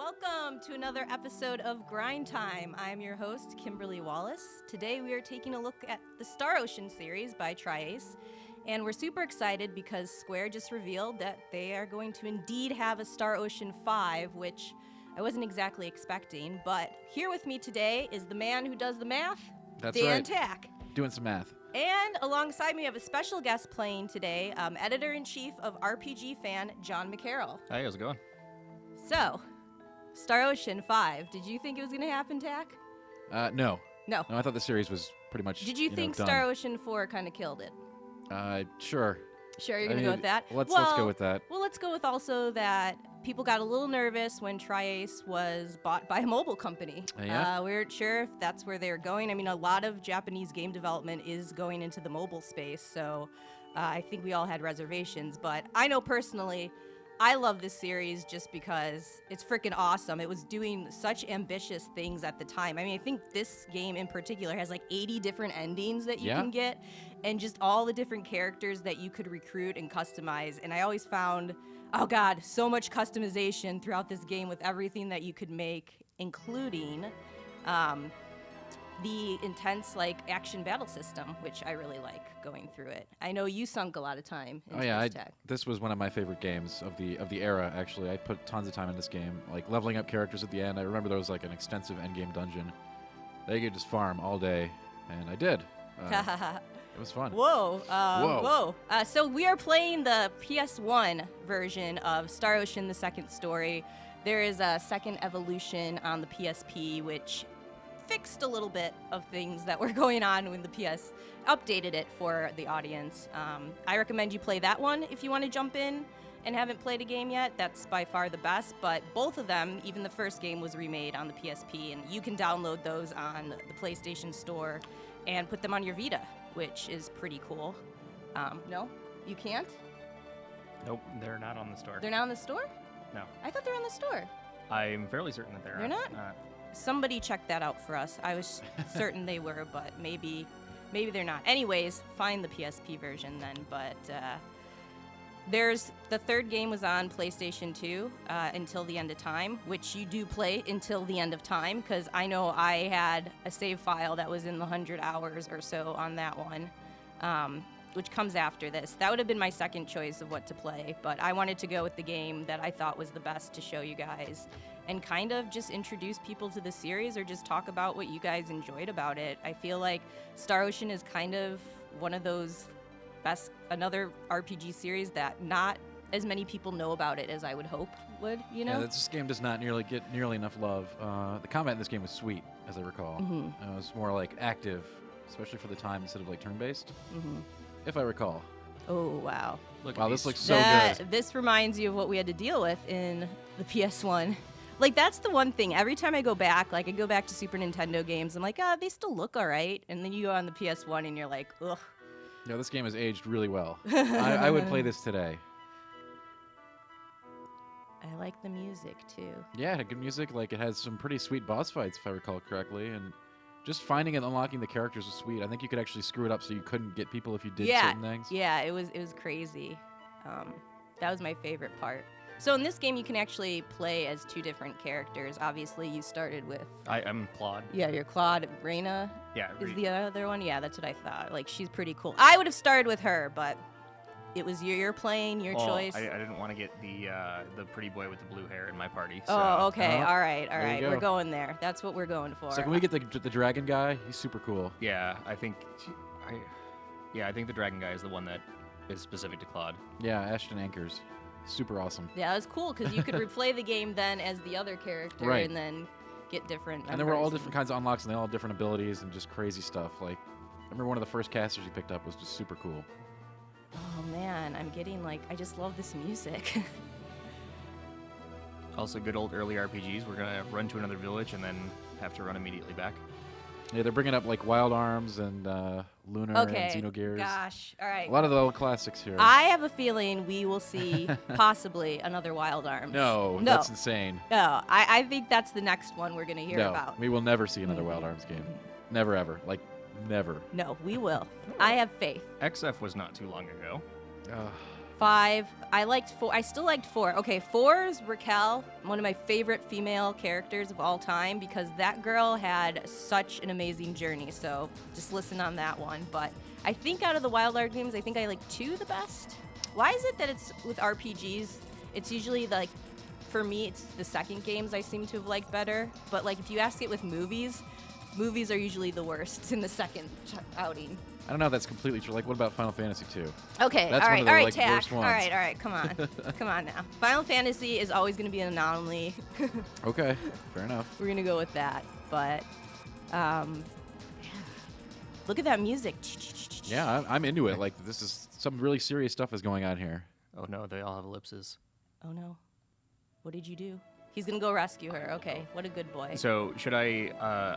Welcome to another episode of Grind Time. I'm your host, Kimberley Wallace. Today we are taking a look at the Star Ocean series by Tri-Ace, and we're super excited because Square just revealed that they are going to indeed have a Star Ocean 5, which I wasn't exactly expecting, but here with me today is the man who does the math, That's Dan right. Tack. Doing some math. And alongside me, we have a special guest playing today, Editor-in-Chief of RPG Fan, John McCarroll. Hi, how's it going? So, Star Ocean 5, did you think it was going to happen, Tack? No. No. No, I thought the series was pretty much. Did you think done. Star Ocean 4 kind of killed it? Sure. Sure, you're going to go with that? Let's go with that. Well, let's go with also that people got a little nervous when Tri-Ace was bought by a mobile company. Yeah. We weren't sure if that's where they were going. I mean, a lot of Japanese game development is going into the mobile space, so I think we all had reservations. But I know personally, I love this series just because it's freaking awesome. It was doing such ambitious things at the time. I mean, I think this game in particular has like 80 different endings that you can get, and just all the different characters that you could recruit and customize. And I always found, oh God, so much customization throughout this game with everything that you could make, including the intense like action battle system, which I really like going through it. I know you sunk a lot of time into this tech. This was one of my favorite games of the era. Actually, I put tons of time in this game, like leveling up characters at the end. I remember there was like an extensive endgame dungeon that you could just farm all day, and I did. It was fun. Whoa. Whoa. So we are playing the PS1 version of Star Ocean: The Second Story. There is a second evolution on the PSP, which fixed a little bit of things that were going on when the PS updated it for the audience. I recommend you play that one if you want to jump in and haven't played a game yet. That's by far the best, but both of them, even the first game was remade on the PSP, and you can download those on the PlayStation Store and put them on your Vita, which is pretty cool. No? You can't? Nope, they're not on the store. They're not on the store? No. I thought they were on the store. I'm fairly certain that they're They're not? Somebody check that out for us. I was certain they were, but maybe they're not. Anyways, find the PSP version then. But there's the third game was on PlayStation 2 until the end of time, which you do play until the end of time, because I know I had a save file that was in the 100 hours or so on that one, which comes after this. That would have been my second choice of what to play, but I wanted to go with the game that I thought was the best to show you guys and kind of just introduce people to the series or just talk about what you guys enjoyed about it. I feel like Star Ocean is kind of one of those another RPG series that not as many people know about it as I would hope would, you know? Yeah, this game does not get nearly enough love. The combat in this game was sweet, as I recall. It was more like active, especially for the time, instead of like turn-based, if I recall. Oh, wow. Wow, this looks so good. This reminds you of what we had to deal with in the PS1. Like, that's the one thing. Every time I go back, like, I go back to Super Nintendo games, I'm like, they still look all right. And then you go on the PS1 and you're like, ugh. Yeah, this game has aged really well. I would play this today. I like the music, too. Yeah, it had good music. Like, it has some pretty sweet boss fights, if I recall correctly. And just finding and unlocking the characters was sweet. I think you could actually screw it up so you couldn't get people if you did certain things. Yeah, it was crazy. That was my favorite part. So in this game, you can actually play as two different characters. Obviously, you started with... I'm Claude. Yeah, you're Claude. Reyna is the other one? Yeah, that's what I thought. Like, she's pretty cool. I would have started with her, but it was your playing, your choice. I didn't want to get the pretty boy with the blue hair in my party. So. Oh, okay. Uh-huh. All right. Go. We're going there. That's what we're going for. So can we get the dragon guy? He's super cool. Yeah, I think the dragon guy is the one that is specific to Claude. Yeah, Ashton Anchors. Super awesome. Yeah, it was cool because you could replay the game then as the other character and then get different members. And there were all different kinds of unlocks and they all had different abilities and just crazy stuff. Like, I remember one of the first casters you picked up was just super cool. Oh man, I'm getting like, I just love this music. Also, good old early RPGs. We're gonna run to another village and then have to run immediately back. Yeah, they're bringing up like Wild Arms and Lunar and Xenogears. Gosh, all right. A lot of the old classics here. I have a feeling we will see possibly another Wild Arms. No, that's insane. No, I think that's the next one we're going to hear about. We will never see another Wild Arms game. Never, ever. Like, never. No, we will. I have faith. XF was not too long ago. 5. I liked 4. I still liked 4. Okay, 4 is Raquel, one of my favorite female characters of all time, because that girl had such an amazing journey. So just listen on that one. But I think out of the Wild Art games, I think I like 2 the best. Why is it that it's with RPGs? It's usually like, for me, it's the second games I seem to have liked better. But like, if you ask it with movies, movies are usually the worst in the second outing. I don't know if that's completely true. Like, what about Final Fantasy 2? Okay, That's all one right, of the, all right, like, Tack. worst All ones. right, come on. Come on now. Final Fantasy is always going to be an anomaly. Okay, fair enough. We're going to go with that. But, look at that music. Yeah, I'm into it. Like, this is some really serious stuff is going on here. Oh no, they all have ellipses. Oh, no. What did you do? He's going to go rescue her. Okay, what a good boy. So should I?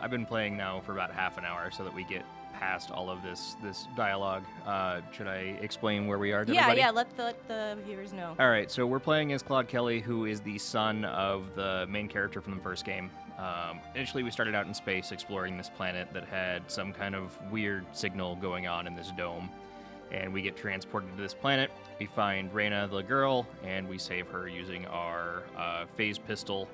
I've been playing now for about half an hour, so that we get past all of this dialogue. Should I explain where we are to everybody? Yeah. Let the viewers know. All right, so we're playing as Claude Kelly, who is the son of the main character from the first game. Initially, we started out in space exploring this planet that had some kind of weird signal going on in this dome. And we get transported to this planet. We find Reyna, the girl, and we save her using our phase pistol.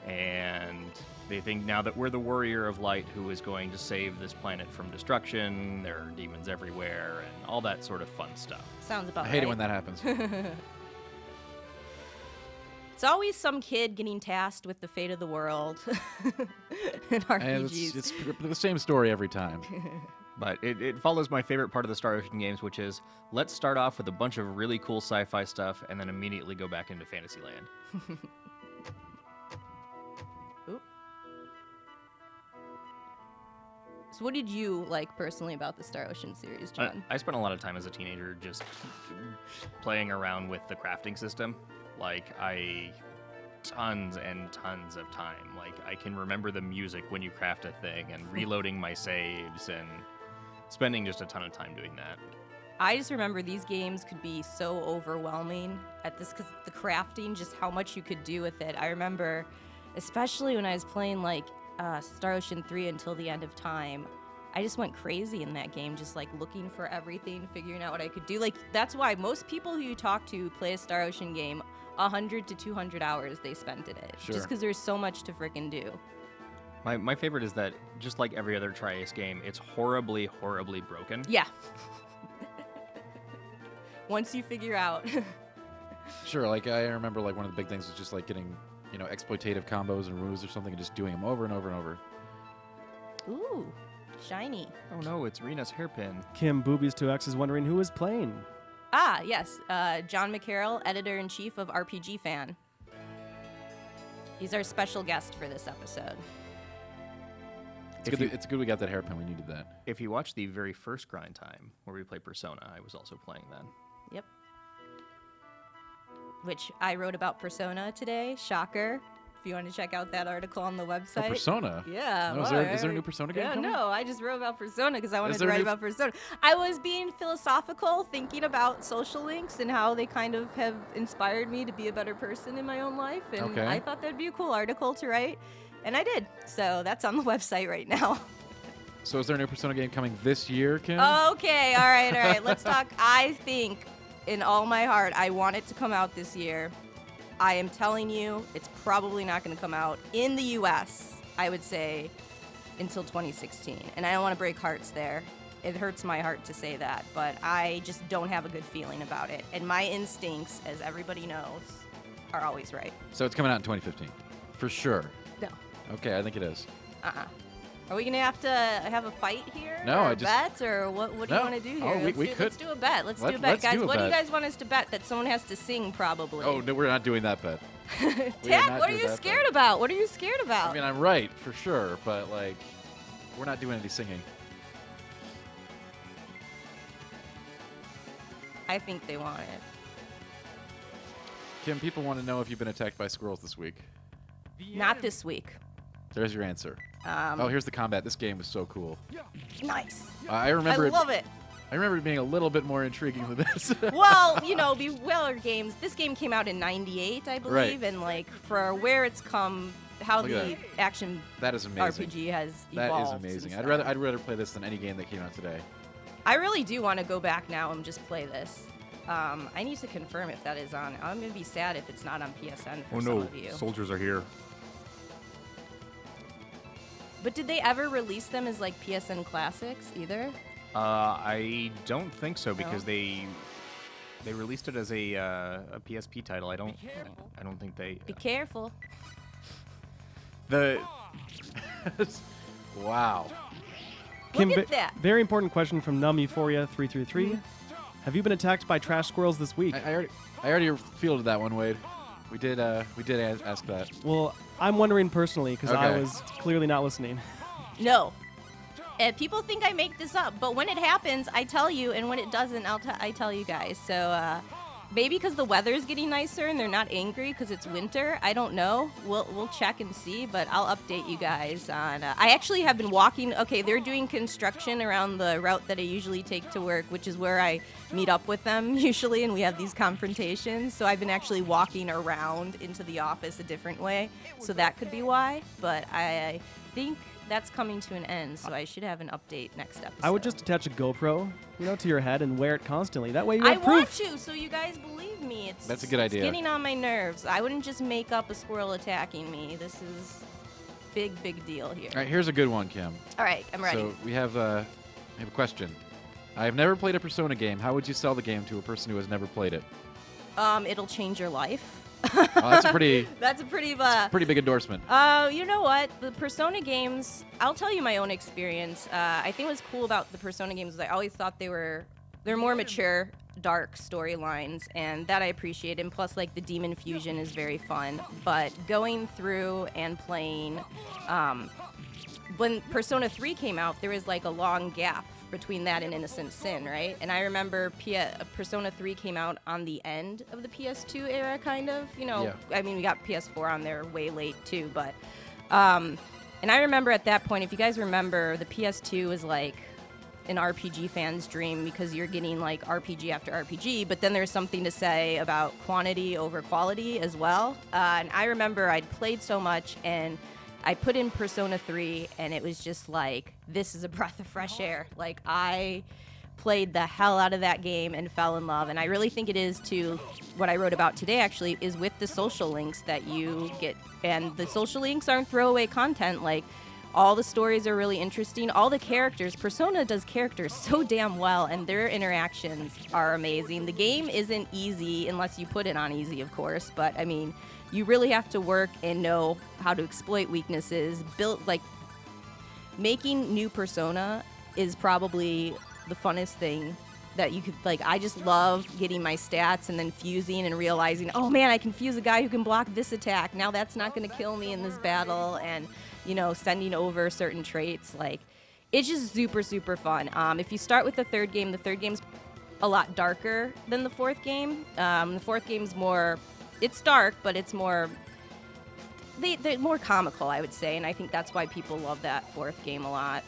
And they think now that we're the warrior of light who is going to save this planet from destruction. There are demons everywhere and all that sort of fun stuff. Sounds about I right. hate it when that happens. It's always some kid getting tasked with the fate of the world in RPGs. And it's the same story every time. But it follows my favorite part of the Star Ocean games, which is let's start off with a bunch of really cool sci-fi stuff and then immediately go back into Fantasyland. Oop. So what did you like personally about the Star Ocean series, John? I spent a lot of time as a teenager just playing around with the crafting system. Like, tons and tons of time. Like, I can remember the music when you craft a thing and reloading my saves and spending just a ton of time doing that. I just remember these games could be so overwhelming at this, because the crafting, just how much you could do with it. I remember, especially when I was playing like Star Ocean 3 until the end of time, I just went crazy in that game, just like looking for everything, figuring out what I could do. Like, that's why most people who you talk to play a Star Ocean game, 100 to 200 hours they spent in it. Sure. Just because there's so much to frickin' do. My favorite is that, just like every other Tri-Ace game, it's horribly, horribly broken. Yeah. Once you figure out. Sure, like I remember like one of the big things was just like getting, exploitative combos and moves or something and just doing them over and over and over. Ooh, shiny. Oh no, it's Rena's hairpin. Kim Boobies2X is wondering who is playing. Ah, yes. John McCarroll, editor-in-chief of RPG Fan. He's our special guest for this episode. It's good we got that hairpin. We needed that. If you watch the very first Grind Time, where we play Persona, I was also playing then. Yep. Which I wrote about Persona today. Shocker. If you want to check out that article on the website. Oh, Persona. Yeah. No, well, is there a new Persona game coming? No, I just wrote about Persona because I wanted to there a write new about Persona. I was being philosophical, thinking about social links and how they kind of have inspired me to be a better person in my own life. And Okay. I thought that'd be a cool article to write. And I did. So that's on the website right now. So is there a new Persona game coming this year, Kim? Okay, all right. Let's talk. I think, in all my heart, I want it to come out this year. I am telling you, it's probably not going to come out in the U.S., I would say, until 2016. And I don't want to break hearts there. It hurts my heart to say that, but I just don't have a good feeling about it. And my instincts, as everybody knows, are always right. So it's coming out in 2015, for sure. No. Okay, I think it is. Are we going to have a fight here? No, or I a just- bet? Or what do you No. want to do Oh, here? we could- Let's do a bet. Let's do a bet. let's Guys, do a what do you bet. guys want us to bet? That someone has to sing, probably. Oh, no, we're not doing that bet. Tack, not what are doing you that scared bet. about? What are you scared about? I mean, I'm right, for sure, but, like, we're not doing any singing. I think they want it. Kim, people want to know if you've been attacked by squirrels this week. Not this week. There's your answer. Oh, here's the combat. This game was so cool. Nice. I remember I love it. I remember it being a little bit more intriguing than this. Well, Beware games. This game came out in '98, I believe, Right. and like for where it's come, how Look at the action That is amazing. RPG has That evolved. is and amazing. stuff. I'd rather play this than any game that came out today. I really do want to go back now and just play this. I need to confirm if that is on. I'm going to be sad if it's not on PSN for Oh some no, of you. soldiers are here. But did they ever release them as like PSN classics either? I don't think so, No? because they released it as a PSP title. I don't think they. Be careful. The Wow. Look at that. Very important question from Numb Euphoria 333. Have you been attacked by trash squirrels this week? I already fielded that one, Wade. We did ask that. Well, I'm wondering personally because I Okay. was clearly not listening. No. And people think I make this up, but when it happens, I tell you, and when it doesn't, I tell you guys. So maybe because the weather's getting nicer and they're not angry because it's winter. I don't know. We'll check and see, but I'll update you guys on. I actually have been walking. Okay, they're doing construction around the route that I usually take to work, which is where I meet up with them usually, and we have these confrontations. So I've been actually walking around into the office a different way. So that could be why. But I think that's coming to an end, so I should have an update next episode. I would just attach a GoPro, to your head and wear it constantly. That way you I have want proof. to, so you guys believe me. That's a good idea. It's getting on my nerves. I wouldn't just make up a squirrel attacking me. This is big deal here. All right, here's a good one, Kim. All right, I'm ready. So we have a question. I have never played a Persona game. How would you sell the game to a person who has never played it? It'll change your life. Oh, that's a pretty That's a pretty pretty big endorsement. You know what? The Persona games, I'll tell you my own experience. I think what's cool about the Persona games is I always thought they're more mature, dark storylines, and that I appreciate. And plus, like, the demon fusion is very fun. But going through and playing, when Persona 3 came out, there was like a long gap between that and Innocent Sin, right? And I remember Persona 3 came out on the end of the PS2 era, kind of. Yeah. I mean, we got PS4 on there way late too, but and I remember at that point, if you guys remember, the PS2 was like an RPG fan's dream because you're getting like RPG after RPG, but then there's something to say about quantity over quality as well. And I remember I'd played so much, and I put in Persona 3, and it was just like, this is a breath of fresh air. Like, I played the hell out of that game and fell in love. And I really think it is, to what I wrote about today, actually, is with the social links that you get. And the social links aren't throwaway content. Like, all the stories are really interesting. All the characters, Persona does characters so damn well, and their interactions are amazing. The game isn't easy unless you put it on easy, of course. But, I mean, you really have to work and know how to exploit weaknesses. Making new Persona is probably the funnest thing that you could, like, I just love getting my stats and then fusing and realizing, oh man, I can fuse a guy who can block this attack. Now that's not going to kill me in this battle, and, sending over certain traits. Like, it's just super, super fun. If you start with the third game's a lot darker than the fourth game. The fourth game's more, it's dark, but it's more, they're more comical, I would say, and I think that's why people love that fourth game a lot.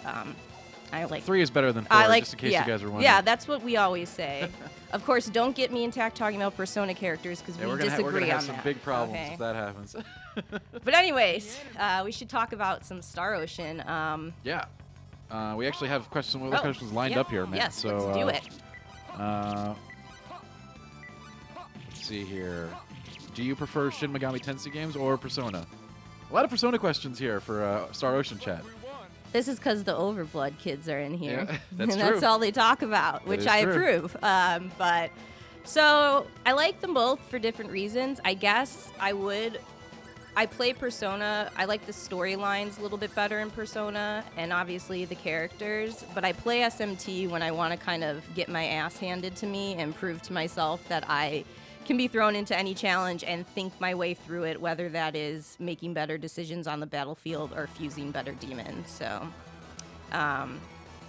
I like 3 is better than 4, just in case you guys were wondering. Yeah, that's what we always say. Of course, don't get me and Tack talking about Persona characters because we disagree we're gonna have on some that. big problems Okay. if that happens. But anyways, we should talk about some Star Ocean. Yeah. We actually have questions lined yeah, up here, man. Yes, So, let's do it. Let's see here. Do you prefer Shin Megami Tensei games or Persona? A lot of Persona questions here for Star Ocean chat. This is because the Overblood kids are in here. Yeah, that's and true. that's all they talk about, which is I true. approve. But so I like them both for different reasons. I guess I play Persona. I like the storylines a little bit better in Persona, and obviously the characters. But I play SMT when I want to kind of get my ass handed to me and prove to myself that I can be thrown into any challenge and think my way through it, whether that is making better decisions on the battlefield or fusing better demons. So,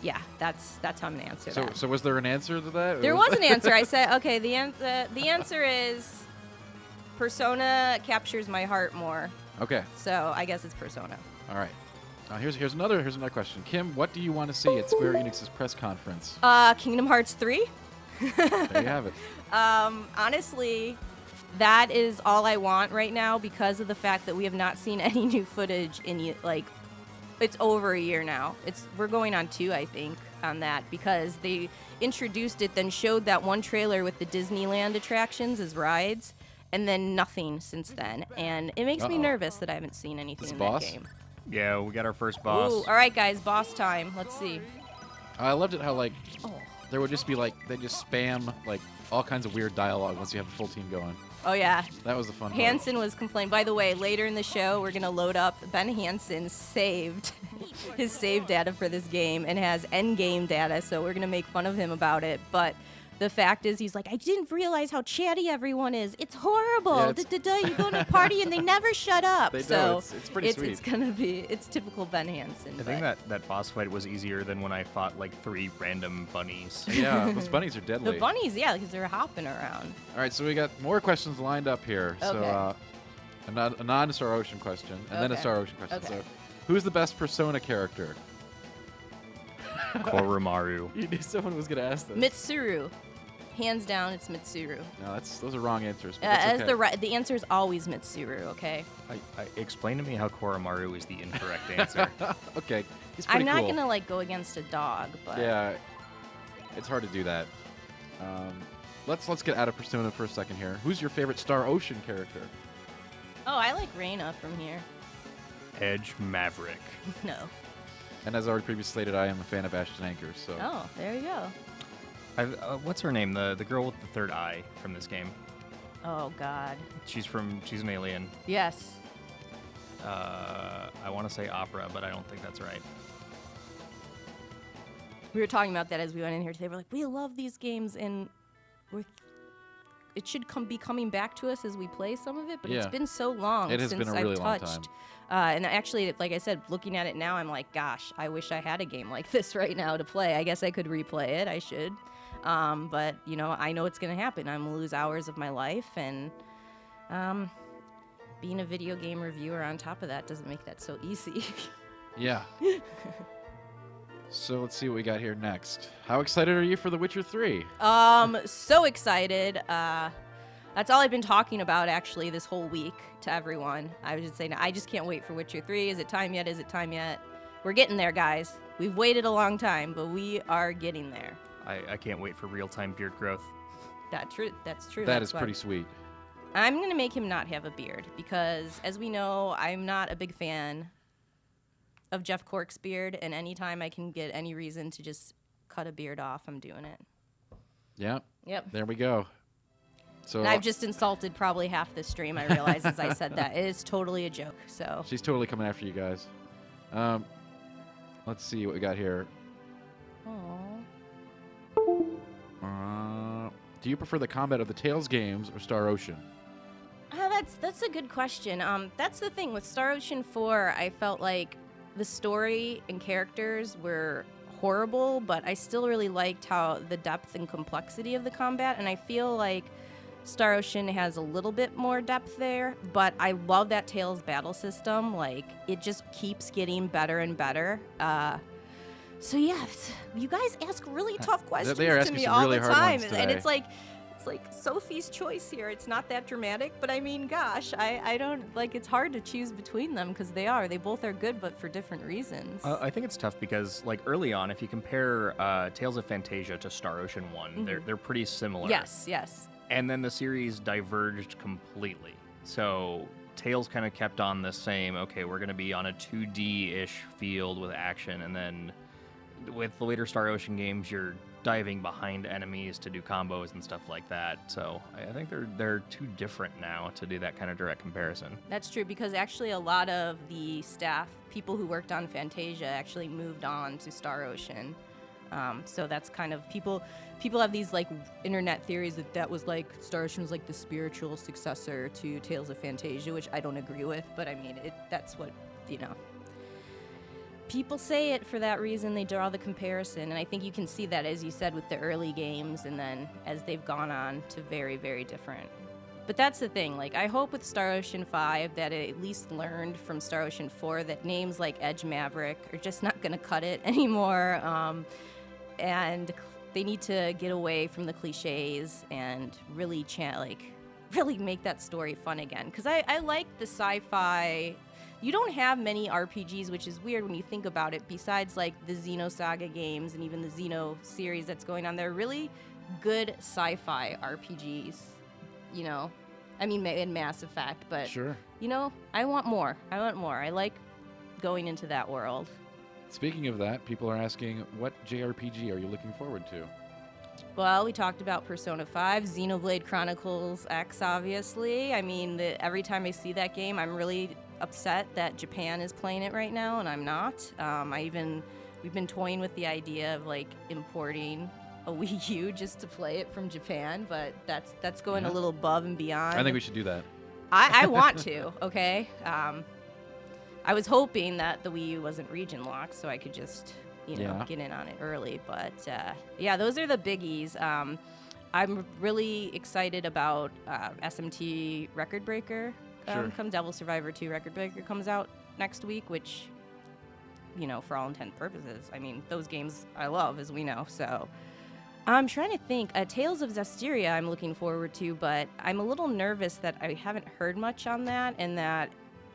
yeah, that's how I'm gonna answer that. So was there an answer to that? There was an answer. I said, okay, the answer is Persona captures my heart more. Okay. So I guess it's Persona. All right. Here's another question. Kim, what do you want to see at Square Enix's press conference? Kingdom Hearts 3. There you have it. Honestly, that is all I want right now because of the fact that we have not seen any new footage in like It's over a year now. We're going on 2, I think, on that, because they introduced it, then showed that one trailer with the Disneyland attractions as rides, and then nothing since then. And it makes me nervous that I haven't seen anything in that game. Yeah, we got our first boss. Ooh, all right, guys, boss time. Let's see. I loved it how, like, there would just be, like, they just spam, like, all kinds of weird dialogue once you have a full team going. Oh, yeah. That was the fun part. Hansen was complaining. By the way, later in the show, we're going to load up. Ben Hansen saved his save data for this game and has Endgame data, so we're going to make fun of him about it. But the fact is, he's like, I didn't realize how chatty everyone is. It's horrible. Yeah, You go to a party and they never shut up. They so do. It's pretty sweet. It's going to be, it's typical Ben Hansen. I think that boss fight was easier than when I fought like 3 random bunnies. Yeah, those bunnies are deadly. The bunnies, yeah, because they're hopping around. All right, so we got more questions lined up here. Okay. So a non-Star Ocean question, and then a Star Ocean question. Okay. So who's the best Persona character? Koromaru. You knew someone was going to ask this. Mitsuru. Hands down, it's Mitsuru. No, those are wrong answers. But that's okay. The answer is always Mitsuru, okay? Explain to me how Koromaru is the incorrect answer. Okay, he's pretty I'm not cool. gonna go against a dog, but Yeah, it's hard to do that. Let's get out of Persona for a second here. Who's your favorite Star Ocean character? Oh, I like Reina from here. Edge Maverick. No. And as already previously stated, I am a fan of Ashton Anchor. So. Oh, there you go. What's her name? The girl with the third eye from this game. Oh God. She's an alien. Yes. I want to say opera, but I don't think that's right. We were talking about that as we went in here today. We're like, we love these games, and it should be coming back to us as we play some of it. But it's been so long it has since been a really I've long touched. time. And actually, like I said, looking at it now, I'm like, gosh, I wish I had a game like this right now to play. I guess I could replay it. I should. But, I know it's going to happen. I'm going to lose hours of my life. And being a video game reviewer on top of that doesn't make that so easy. Yeah. So let's see what we got here next. How excited are you for The Witcher 3? So excited. That's all I've been talking about, actually, this whole week to everyone. I was just saying, I just can't wait for Witcher 3. Is it time yet? Is it time yet? We're getting there, guys. We've waited a long time, but we are getting there. I can't wait for real-time beard growth. That's true. That is pretty sweet. I'm going to make him not have a beard because, as we know, I'm not a big fan of Jeff Cork's beard, and anytime I can get any reason to just cut a beard off, I'm doing it. Yeah. Yep. There we go. So and I've just insulted probably half the stream, I realize, as I said that. It is totally a joke, so. She's totally coming after you guys. Let's see what we got here. Do you prefer the combat of the Tales games or Star Ocean? That's a good question. That's the thing with Star Ocean 4. I felt like the story and characters were horrible, but I still really liked how the depth and complexity of the combat. And I feel like Star Ocean has a little bit more depth there, but I love that Tales battle system. Like, it just keeps getting better and better. So yeah, you guys ask really tough questions to me all the time, and it's like Sophie's choice here. It's not that dramatic, but I mean, gosh, I don't like. It's hard to choose between them because they both are good, but for different reasons. I think it's tough because like early on, if you compare Tales of Fantasia to Star Ocean 1, they're pretty similar. Yes. And then the series diverged completely. So Tales kind of kept on the same. Okay, we're going to be on a 2D-ish field with action, and then with the later Star Ocean games, you're diving behind enemies to do combos and stuff like that. So I think they're too different now to do that kind of direct comparison. That's true, because actually a lot of the staff, people who worked on Fantasia, actually moved on to Star Ocean. So that's kind of people have these like internet theories that was like Star Ocean was like the spiritual successor to Tales of Fantasia, which I don't agree with, but I mean that's what people say it for that reason. They draw the comparison, and I think you can see that, as you said, with the early games, and then as they've gone on to very, very different. But that's the thing. Like, I hope with Star Ocean 5 that it at least learned from Star Ocean 4 that names like Edge Maverick are just not going to cut it anymore, and they need to get away from the cliches and really really make that story fun again. Because I like the sci-fi. you don't have many RPGs, which is weird when you think about it, besides like the Xenosaga games and even the Xeno series that's going on. They're really good sci-fi RPGs, you know. I mean, in Mass Effect, but, Sure. you know, I want more. I like going into that world. Speaking of that, people are asking, what JRPG are you looking forward to? Well, we talked about Persona 5, Xenoblade Chronicles X, obviously. I mean, every time I see that game, I'm really upset that Japan is playing it right now, and I'm not. We've been toying with the idea of, like, importing a Wii U just to play it from Japan, but that's going a little above and beyond. I think we should do that. I want to, okay? I was hoping that the Wii U wasn't region locked, so I could just, you know, get in on it early. But, yeah, those are the biggies. I'm really excited about SMT Record Breaker. Devil Survivor 2 Record Breaker comes out next week, which, you know, for all intent and purposes, I mean, those games I love, as we know, so... I'm trying to think. Tales of Zestiria I'm looking forward to, but I'm a little nervous that I haven't heard much on that, and that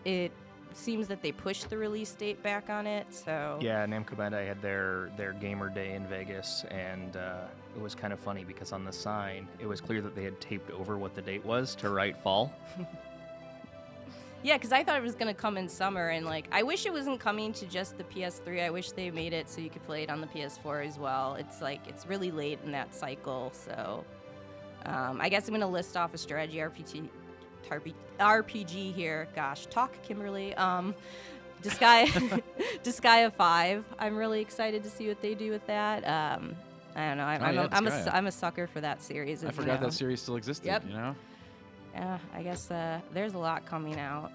it seems that they pushed the release date back on it, so... Yeah, Namco Bandai had their Gamer Day in Vegas, and it was kind of funny because on the sign, it was clear that they had taped over what the date was to write fall. Yeah, because I thought it was going to come in summer, and, like, I wish it wasn't coming to just the PS3. I wish they made it so you could play it on the PS4 as well. It's, like, it's really late in that cycle, so... I guess I'm going to list off a strategy RPG here. Gosh, talk, Kimberly. Disgaea 5. I'm really excited to see what they do with that. I don't know. I'm a sucker for that series. I forgot that series still existed, you know? Yeah, I guess there's a lot coming out.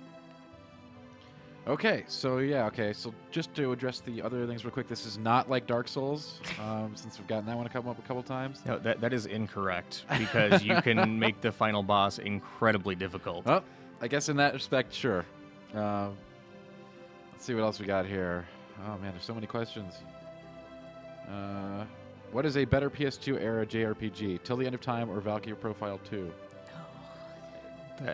Okay, so so just to address the other things real quick, this is not like Dark Souls, since we've gotten that one come up a couple times. No, that is incorrect, because you can make the final boss incredibly difficult. Well, I guess in that respect, sure. Let's see what else we got here. Oh man, there's so many questions. What is a better PS2 era JRPG? Till the End of Time or Valkyrie Profile 2?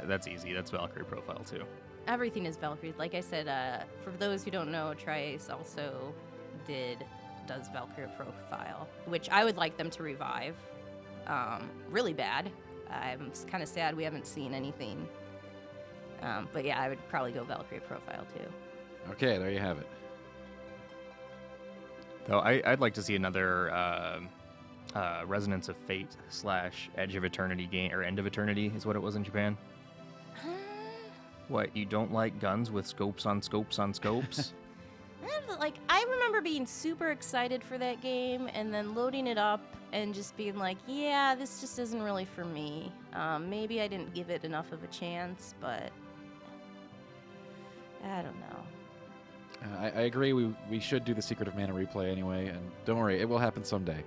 That's easy. That's Valkyrie Profile 2. Everything is Valkyrie. Like I said, for those who don't know, Triace also does Valkyrie Profile, which I would like them to revive. Really bad. I'm kind of sad we haven't seen anything. But yeah, I would probably go Valkyrie Profile too. Okay, there you have it. Though I'd like to see another Resonance of Fate / Edge of Eternity game, or End of Eternity is what it was in Japan. What, you don't like guns with scopes on scopes on scopes? Like, I remember being super excited for that game and then loading it up and just being like, yeah, this just isn't really for me. Maybe I didn't give it enough of a chance, but I don't know. I agree. We should do the Secret of Mana replay anyway, and don't worry, it will happen someday.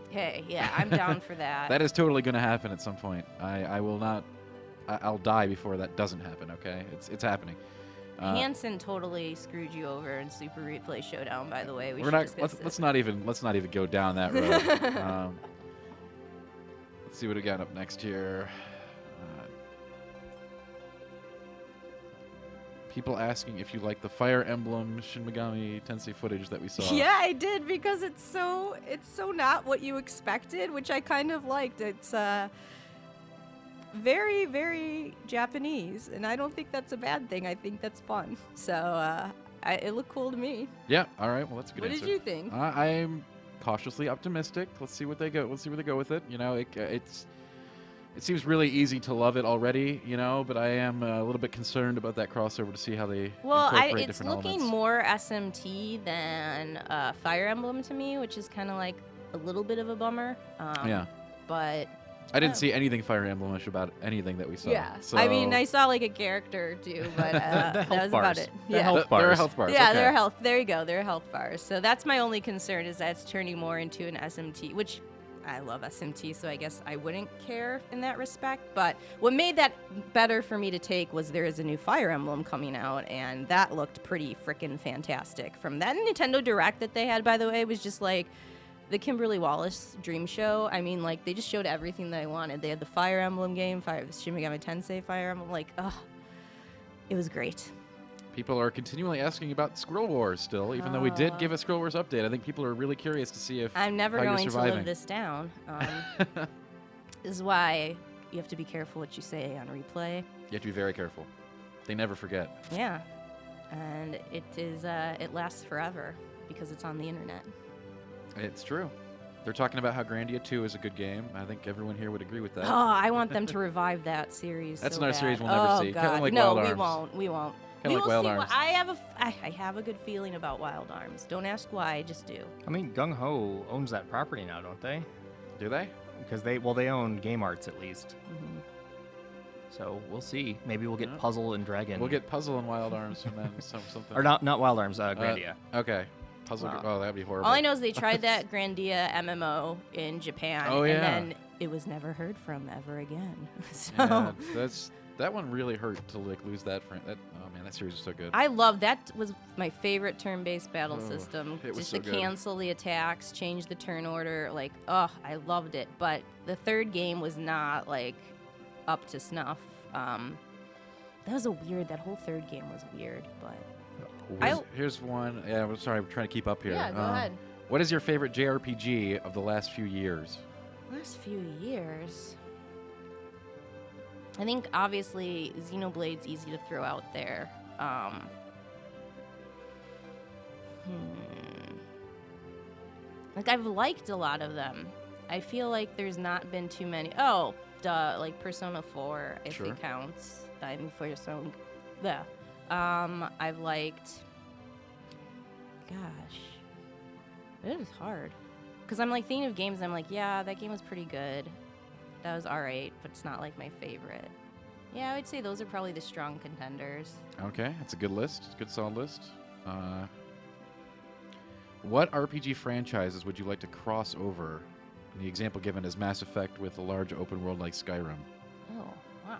Hey, yeah, I'm down for that. That is totally going to happen at some point. I will not. I'll die before that doesn't happen. Okay, it's happening. Hansen totally screwed you over in Super Replay Showdown. By the way, let's not even go down that road. Let's see what we got up next here. People asking if you like the Fire Emblem Shin Megami Tensei footage that we saw. Yeah, I did, because it's so not what you expected, which I kind of liked. It's very, very Japanese, and I don't think that's a bad thing. I think that's fun. So it looked cool to me. Yeah. All right. Well, that's a good answer. What did you think? I'm cautiously optimistic. Let's see what they go. Let's see where they go with it. You know, it seems really easy to love it already, you know, but I am a little bit concerned about that crossover to see how they incorporate different elements. It's looking more SMT than Fire Emblem to me, which is kind of like a little bit of a bummer. Yeah. But I didn't see anything Fire Emblem-ish about anything that we saw. Yeah. So I mean, I saw like a character or two, but that was about it. Yeah. Health bars. There are health bars. Yeah, okay. there are health. There you go. There are health bars. So that's my only concern, is that it's turning more into an SMT, which I love SMT, so I guess I wouldn't care in that respect. But what made that better for me to take was there is a new Fire Emblem coming out, and that looked pretty freaking fantastic. From that Nintendo Direct that they had, by the way, was just like the Kimberley Wallace Dream Show. I mean, like, they just showed everything that I wanted. They had the Fire Emblem game, Shin Megami Tensei Fire Emblem, like, ugh. It was great. People are continually asking about Squirrel Wars still, even though we did give a Squirrel Wars update. I think people are really curious to see if I'm never how going you're to surviving. live this down. This is why you have to be careful what you say on replay. You have to be very careful. They never forget. Yeah, and it lasts forever because it's on the internet. It's true. They're talking about how Grandia 2 is a good game. I think everyone here would agree with that. Oh, I want them to revive that series. That's so another bad. series we'll never see. God. Kinda like no, Wild we Arms. won't. We won't. Kinda We like will Wild see. Arms. I have a good feeling about Wild Arms. Don't ask why, just do. I mean, Gung Ho owns that property now, don't they? Do they? Because they own Game Arts at least. Mm-hmm. So we'll see. Maybe we'll get Yeah. Puzzle and Dragon. We'll get Puzzle and Wild Arms and then something. or not Wild Arms, Grandia. Okay. Puzzle. Wow. Oh, that'd be horrible. All I know is they tried that Grandia MMO in Japan, Oh, yeah. and then it was never heard from ever again. So Yeah, that one really hurt to lose that friend. Oh man, that series is so good. I love that. Was my favorite turn-based battle Oh, system. it was Just so to good. cancel the attacks, change the turn order. Like, oh, I loved it. But the third game was not like up to snuff. That was that whole third game was weird, but Here's one. Yeah, I'm sorry. I'm trying to keep up here. yeah, go ahead. What is your favorite JRPG of the last few years? Last few years, I think obviously Xenoblade's easy to throw out there. Like I've liked a lot of them. I feel like there's not been too many. Oh, duh, like Persona 4, if Sure. it counts. I'm Persona. Yeah. I've liked. Gosh, it is hard. Because I'm like thinking of games, I'm like, yeah, that game was pretty good. That was alright, but it's not like my favorite. Yeah, I would say those are probably the strong contenders. Okay, that's a good list. Good solid list. What RPG franchises would you like to cross over? The example given is Mass Effect with a large open world like Skyrim. Oh, wow.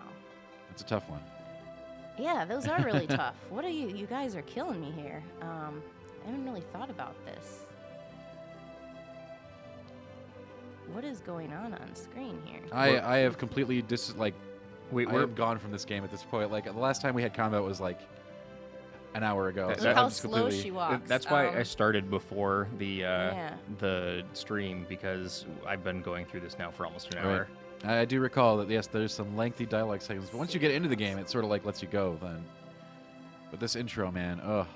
That's a tough one. Yeah, those are really tough. What are you guys are killing me here. I haven't really thought about this. What is going on screen here? I have completely Wait, I we're am gone from this game at this point. Like the last time we had combat was like an hour ago. Look So Look I'm how just slow completely- she walks. That's why I started before Yeah. the stream, because I've been going through this now for almost an Right. hour. I do recall that yes, there's some lengthy dialogue segments, but once you get into the game, it sort of like lets you go then. But this intro, man, ugh.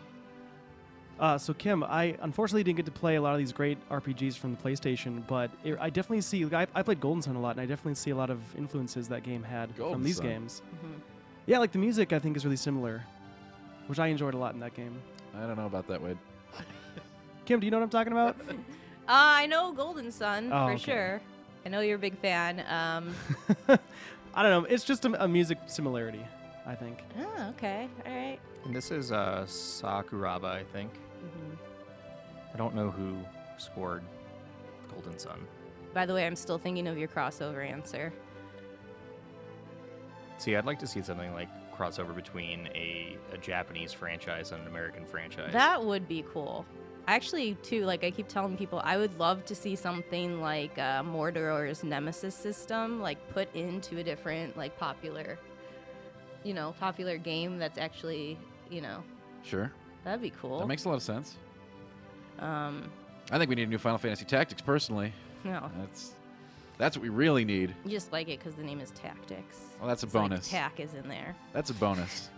So Kim, I unfortunately didn't get to play a lot of these great RPGs from the PlayStation, but I definitely see. I played Golden Sun a lot, and I definitely see a lot of influences that game had Golden from these Sun. games. Mhm. Yeah, like the music I think is really similar, which I enjoyed a lot in that game. I don't know about that, Wade. Kim, do you know what I'm talking about? I know Golden Sun Oh, for okay. sure. I know you're a big fan. I don't know. It's just a music similarity, I think. Oh, okay. All right. And this is Sakuraba, I think. Mhm. I don't know who scored Golden Sun. By the way, I'm still thinking of your crossover answer. See, I'd like to see something like crossover between a Japanese franchise and an American franchise. That would be cool. Actually, too, like I keep telling people, I would love to see something like Mordor's Nemesis system, like put into a different, like popular game that's actually, Sure, that'd be cool. that makes a lot of sense. I I think we need a new Final Fantasy Tactics, personally. no, That's what we really need. you just like it because the name is Tactics. Well, that's a It's like bonus. Tack is in there. That's a bonus.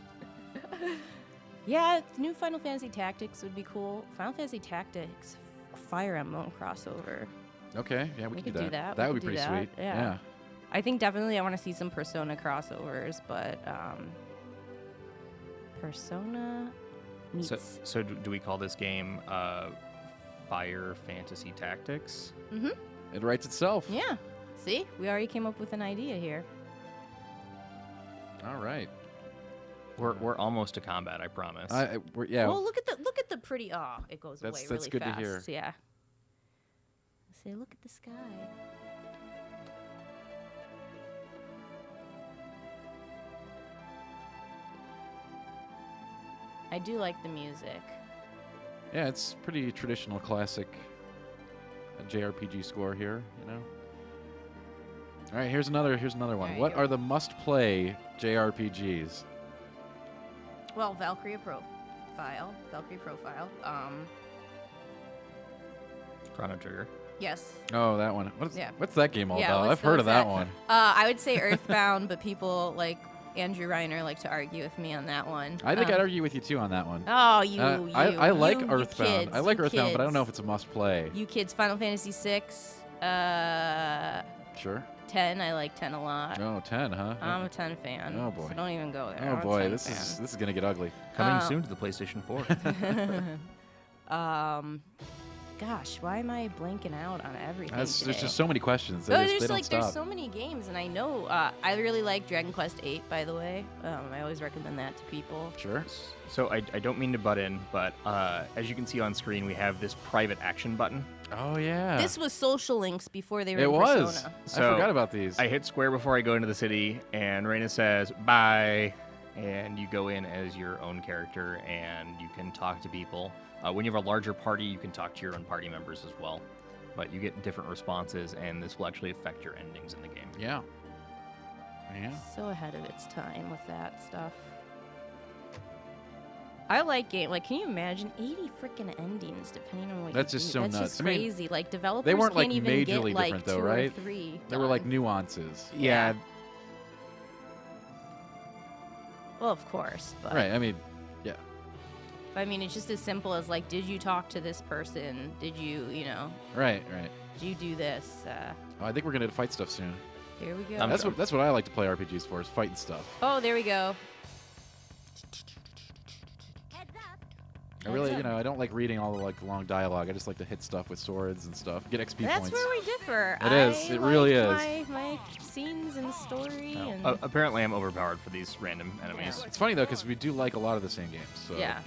Yeah, new Final Fantasy Tactics would be cool. Final Fantasy Tactics Fire Emblem crossover. Okay, yeah, we We could could do that. That We would be could pretty do that, sweet. yeah. I think definitely I want to see some Persona crossovers, but Persona meets. So do we call this game Fire Fantasy Tactics? Mm-hmm. It writes itself. Yeah. See, we already came up with an idea here. All right. We're almost to combat, I promise. Yeah. Well, look at the pretty. Oh, it goes away That's really good to fast. hear. Yeah. Say, look at the sky. I do like the music. Yeah, it's pretty traditional, classic JRPG score here. All right, here's another one. There you What go. are the must-play JRPGs? Well, Valkyrie Profile. Chrono Trigger. Yes. Oh, that one. What's that game all about? what's I've heard of that one. I would say Earthbound, but people like Andrew Reiner like to argue with me on that one. I think I'd argue with you too on that one. Oh, I like you Earthbound. kids, I like you Earthbound, but I don't kids. know if it's a must play. You kids, Final Fantasy VI. Sure. 10. I like 10 a lot. Oh, 10, huh? I'm a 10 fan. Oh, boy. So don't even go there. Oh I'm a boy, 10 this fan. is gonna get ugly. Coming soon to the PlayStation 4. Gosh, why am I blanking out on everything There's today? just so many questions. They There's don't stop. there's so many games, and I know I really like Dragon Quest VIII. By the way, I always recommend that to people. Sure. So I don't mean to butt in, but as you can see on screen, we have this private action button. Oh yeah. This was social links before they were It in was. Persona. So I forgot about these. I hit square before I go into the city, and Reina says, bye. And you go in as your own character, and you can talk to people. When you have a larger party, you can talk to your own party members as well. But you get different responses, and this will actually affect your endings in the game. Yeah. Yeah. So ahead of its time with that stuff. I like game. Like, can you imagine 80 freaking endings depending on what That's you just do? so That's nuts. just I mean, crazy. Like developers they weren't, like, can't even get majorly like different, though, 2 right? or 3 There were like done. nuances. Yeah. Well, of course, but Right. I mean, yeah. I mean, it's just as simple as like, did you talk to this person? Did you, Right. Right. did you do this? Oh, I think we're gonna fight stuff soon. Here we go. That's what I like to play RPGs for, is fighting stuff. Oh, there we go. I really, I don't like reading all the like long dialogue. I just like to hit stuff with swords and stuff, get XP That's points. where we differ. It is. It really is. My scenes and story. No. And Apparently, I'm overpowered for these random enemies. It's funny though, because we do like a lot of the same games. So yeah.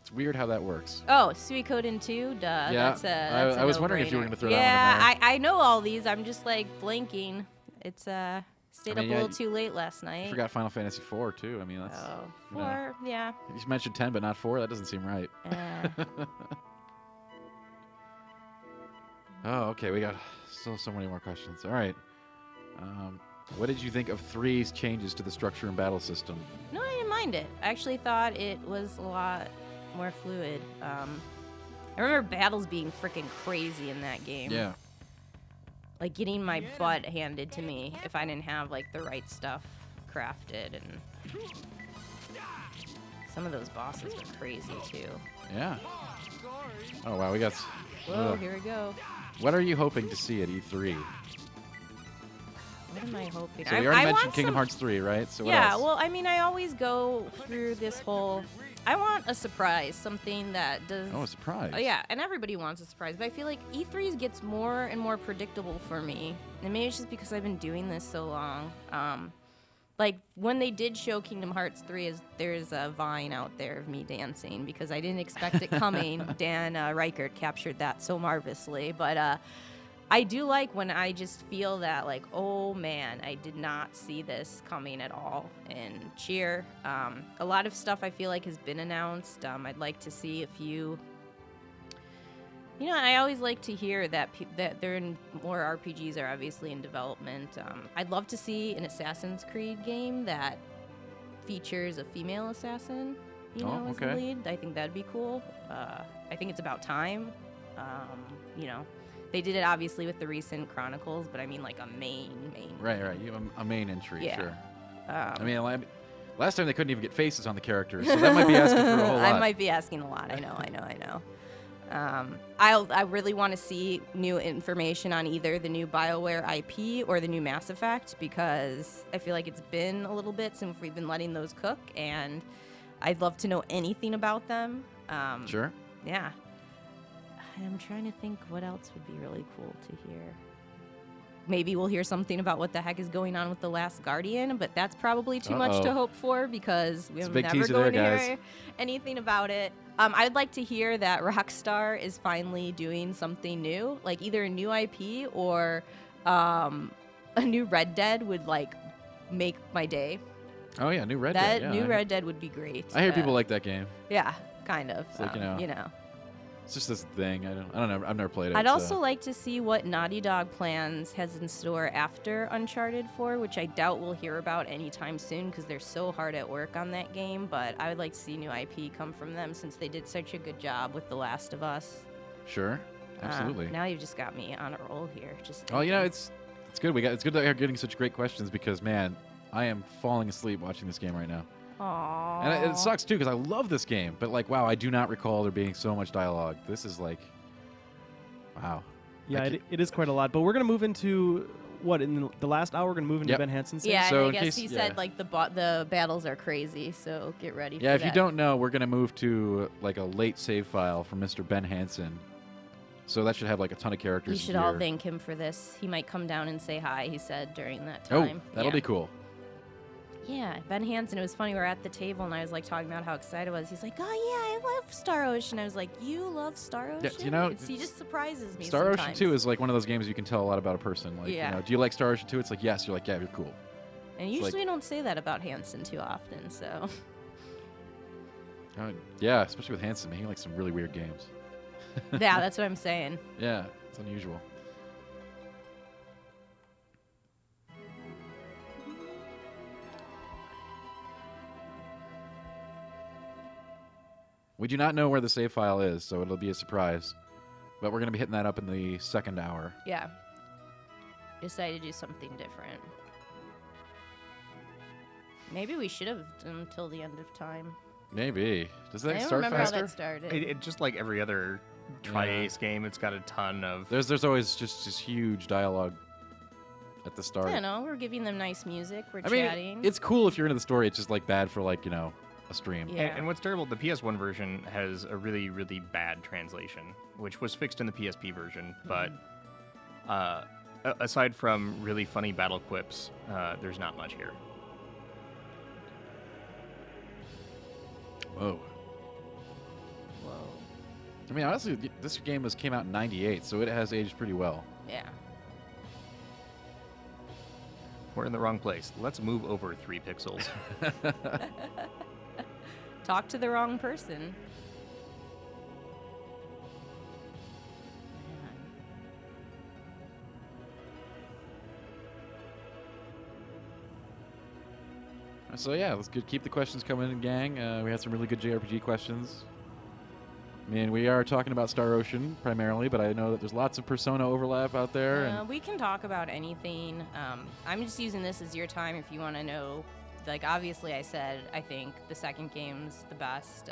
It's weird how that works. Oh, Suikoden 2? Duh. Yeah, That's I was wondering if you were no-brainer. gonna throw that one in there. I know all these. I'm just like blinking. It's stayed up a yeah, little too late last night. I forgot Final Fantasy 4 too. I mean, that's. Oh, you know. 4, yeah. You mentioned 10, but not 4. That doesn't seem right. Oh, okay. We got still so many more questions. All right. What did you think of 3's changes to the structure and battle system? No, I didn't mind it. I actually thought it was a lot more fluid. I remember battles being freaking crazy in that game. Yeah. Like getting my butt handed to me if I didn't have like the right stuff crafted, and some of those bosses were crazy too. Yeah. Oh wow, we got. Whoa, here we go. What are you hoping to see at E3? What am I hoping? So we already mentioned Kingdom Hearts 3, right? So what else? Well, I mean, I always go through this whole. I want a surprise, something that does. Oh, a surprise. Oh yeah, and everybody wants a surprise, but I feel like E3 gets more and more predictable for me, and maybe it's just because I've been doing this so long. Like when they did show Kingdom Hearts 3, there's a Vine out there of me dancing because I didn't expect it coming. Dan Reichert captured that so marvelously, but I do like when I just feel that, like, oh man, I did not see this coming at all, and cheer. A lot of stuff I feel like has been announced. I'd like to see a few. I always like to hear that that there are more RPGs are obviously in development. I'd love to see an Assassin's Creed game that features a female assassin, as the lead. I think that'd be cool. I think it's about time. They did it obviously with the recent Chronicles, but I mean like a main. Right. You have a main entry, Yeah. sure. I mean, last time they couldn't even get faces on the characters, so that might be asking for a whole lot. I might be asking a lot. I know. I really want to see new information on either the new BioWare IP or the new Mass Effect, because I feel like it's been a little bit since we've been letting those cook, and I'd love to know anything about them. Sure. Yeah. I'm trying to think what else would be really cool to hear. Maybe we'll hear something about what the heck is going on with The Last Guardian, but that's probably too much to hope for because we're never going to hear anything about it. I'd like to hear that Rockstar is finally doing something new, like either a new IP or a new Red Dead would like make my day. Oh yeah, new Red Dead. Yeah, New Red Dead would be great. I hear people like that game. Yeah, kind of. It's like, It's just this thing. I don't know. I've never played it. I'd so. also like to see what Naughty Dog plans has in store after Uncharted 4, which I doubt we'll hear about anytime soon because they're so hard at work on that game. But I would like to see new IP come from them since they did such a good job with The Last of Us. Sure, absolutely. Now you've just got me on a roll here. Just Oh, you know, it's good. It's good that we're getting such great questions because, man, I am falling asleep watching this game right now. Aww. And it sucks too because I love this game, but like, wow, I do not recall there being so much dialogue. This is like, wow. Yeah, it is quite a lot. But we're gonna move into what in the last hour. We're gonna move into Yep. Ben Hansen's. Yeah, So and in I guess case- he yeah. said like the battles are crazy, so get ready for Yeah, that. if you don't know, we're gonna move to like a late save file from Mr. Ben Hansen. So that should have like a ton of characters. We should in all here. thank him for this. He might come down and say hi, he said during that Oh, time. that'll Yeah. be cool. Yeah, Ben Hansen. It was funny. We were at the table and I was like talking about how excited I was. He's like, "Oh yeah, I love Star Ocean." I was like, "You love Star Ocean?" you know, he just surprises me. Star sometimes. Ocean 2 is like one of those games you can tell a lot about a person. Like, Yeah. you know, do you like Star Ocean 2? It's like, yes. You're like, yeah, you're cool. And it's usually like- we don't say that about Hansen too often. So Yeah, especially with Hansen. Man, he likes some really weird games. yeah, that's what I'm saying. Yeah, it's unusual. We do not know where the save file is, so it'll be a surprise. But we're going to be hitting that up in the second hour. Yeah. Decided to do something different. Maybe we should have done until the end of time. Maybe. Does I that don't start remember faster? how that started. It just like every other Tri-Ace game, it's got a ton of. There's always just this huge dialogue at the start. I don't know. We're giving them nice music. We're I mean, chatting. it's cool if you're into the story. It's just like bad for like, you know, a stream. Yeah. And what's terrible, the PS1 version has a really, really bad translation, which was fixed in the PSP version. But aside from really funny battle quips, there's not much here. Whoa. Whoa. I mean, honestly, this game came out in '98, so it has aged pretty well. Yeah. We're in the wrong place. Let's move over 3 pixels. Talk to the wrong person. Man. So yeah, let's keep the questions coming in, gang. We had some really good JRPG questions. I mean, we are talking about Star Ocean primarily, but I know that there's lots of Persona overlap out there. And We can talk about anything. I'm just using this as your time if you want to know. Like, obviously, I said I think the second game's the best.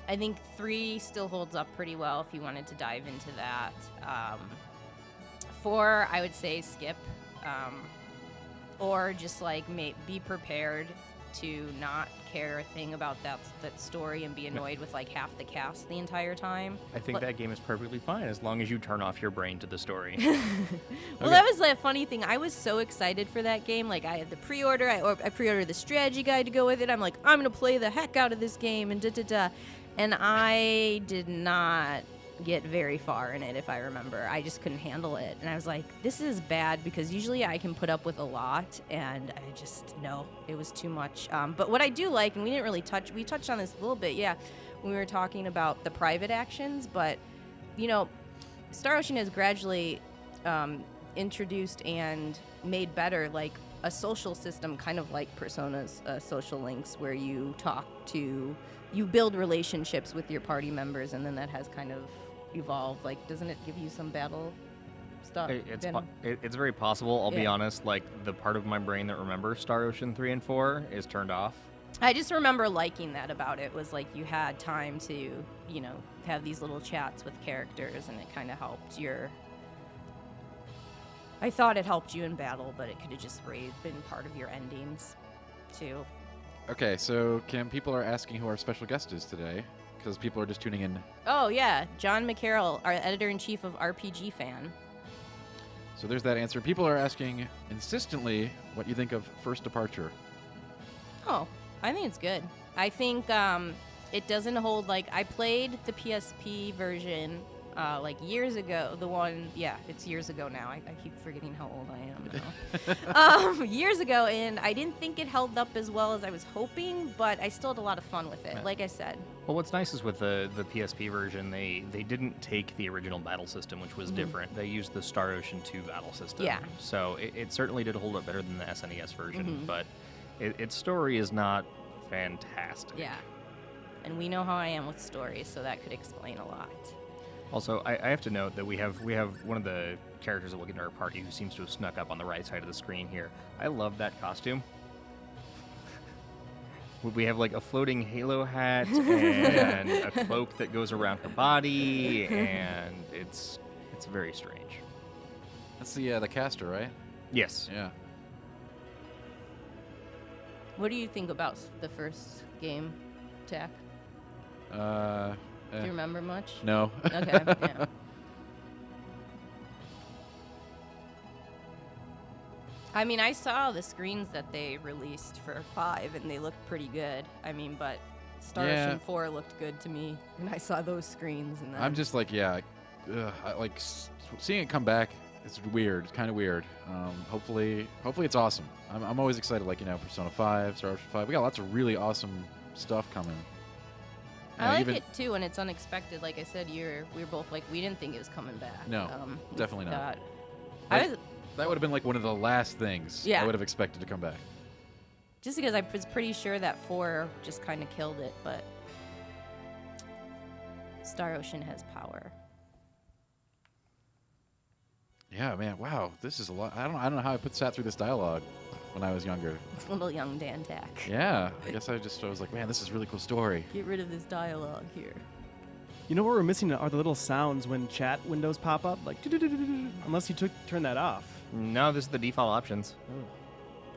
I think 3 still holds up pretty well if you wanted to dive into that. 4, I would say skip. Or just, like, be prepared to not care a thing about that story and be annoyed with, like, half the cast the entire time. I think that game is perfectly fine as long as you turn off your brain to the story. Well, that was the funny thing. I was so excited for that game. Like, I had the pre-order. I pre-ordered the strategy guide to go with it. I'm like, I'm going to play the heck out of this game and da-da-da. And I did not get very far in it, if I remember. I just couldn't handle it. And I was like, this is bad because usually I can put up with a lot. And I just, no, it was too much. But what I do like, and we didn't really we touched on this a little bit, yeah, when we were talking about the private actions. But, you know, Star Ocean has gradually introduced and made better, like, a social system, kind of like Persona's social links, where you you build relationships with your party members, and then that has kind of evolved. Like, doesn't it give you some battle stuff? It's very possible. I'll be Yeah. honest, like, the part of my brain that remembers Star Ocean 3 and 4 is turned off. I just remember liking that about it, was like you had time to, you know, have these little chats with characters, and it kind of helped I thought it helped you in battle, but it could have just been part of your endings, too. okay, so Kim, people are asking who our special guest is today because people are just tuning in. Oh, yeah, John McCarroll, our editor-in-chief of RPG Fan. So there's that answer. People are asking insistently what you think of First Departure. Oh, I think it's good. I think it doesn't hold, like, I played the PSP version like years ago. The one, yeah, it's years ago now. I keep forgetting how old I am now. Years ago, and I didn't think it held up as well as I was hoping, but I still had a lot of fun with it, Yeah. like I said. Well, what's nice is with the PSP version, they didn't take the original battle system, which was different. They used the Star Ocean 2 battle system. Yeah. So it certainly did hold up better than the SNES version, but its story is not fantastic. Yeah. And we know how I am with stories, so that could explain a lot. Also, I have to note that we have one of the characters that will get into our party who seems to have snuck up on the right side of the screen here. I love that costume. We have like a floating halo hat and a cloak that goes around her body, and it's very strange. That's the caster, right? Yes. Yeah. What do you think about the first game, Tack? Do you remember much? No. Okay, yeah. I mean, I saw the screens that they released for 5, and they looked pretty good. I mean, but Star Ocean 4 looked good to me when I saw those screens. And then I'm just like, yeah, seeing it come back. It's weird. It's kind of weird. Hopefully it's awesome. I'm always excited. Like Persona 5, Star Ocean 5. We got lots of really awesome stuff coming. I like it too, and it's unexpected. Like I said, we were both like, we didn't think it was coming back. No, definitely not. That would have been like one of the last things I would have expected to come back. Just because I was pretty sure that 4 just kind of killed it, but Star Ocean has power. Yeah, man. Wow, this is a lot. I don't know how I sat through this dialogue when I was younger. Little young Dan Tack. Yeah, I guess I was like, man, this is a really cool story. Get rid of this dialogue here. You know what we're missing are the little sounds when chat windows pop up, like unless you turn that off. No, this is the default options.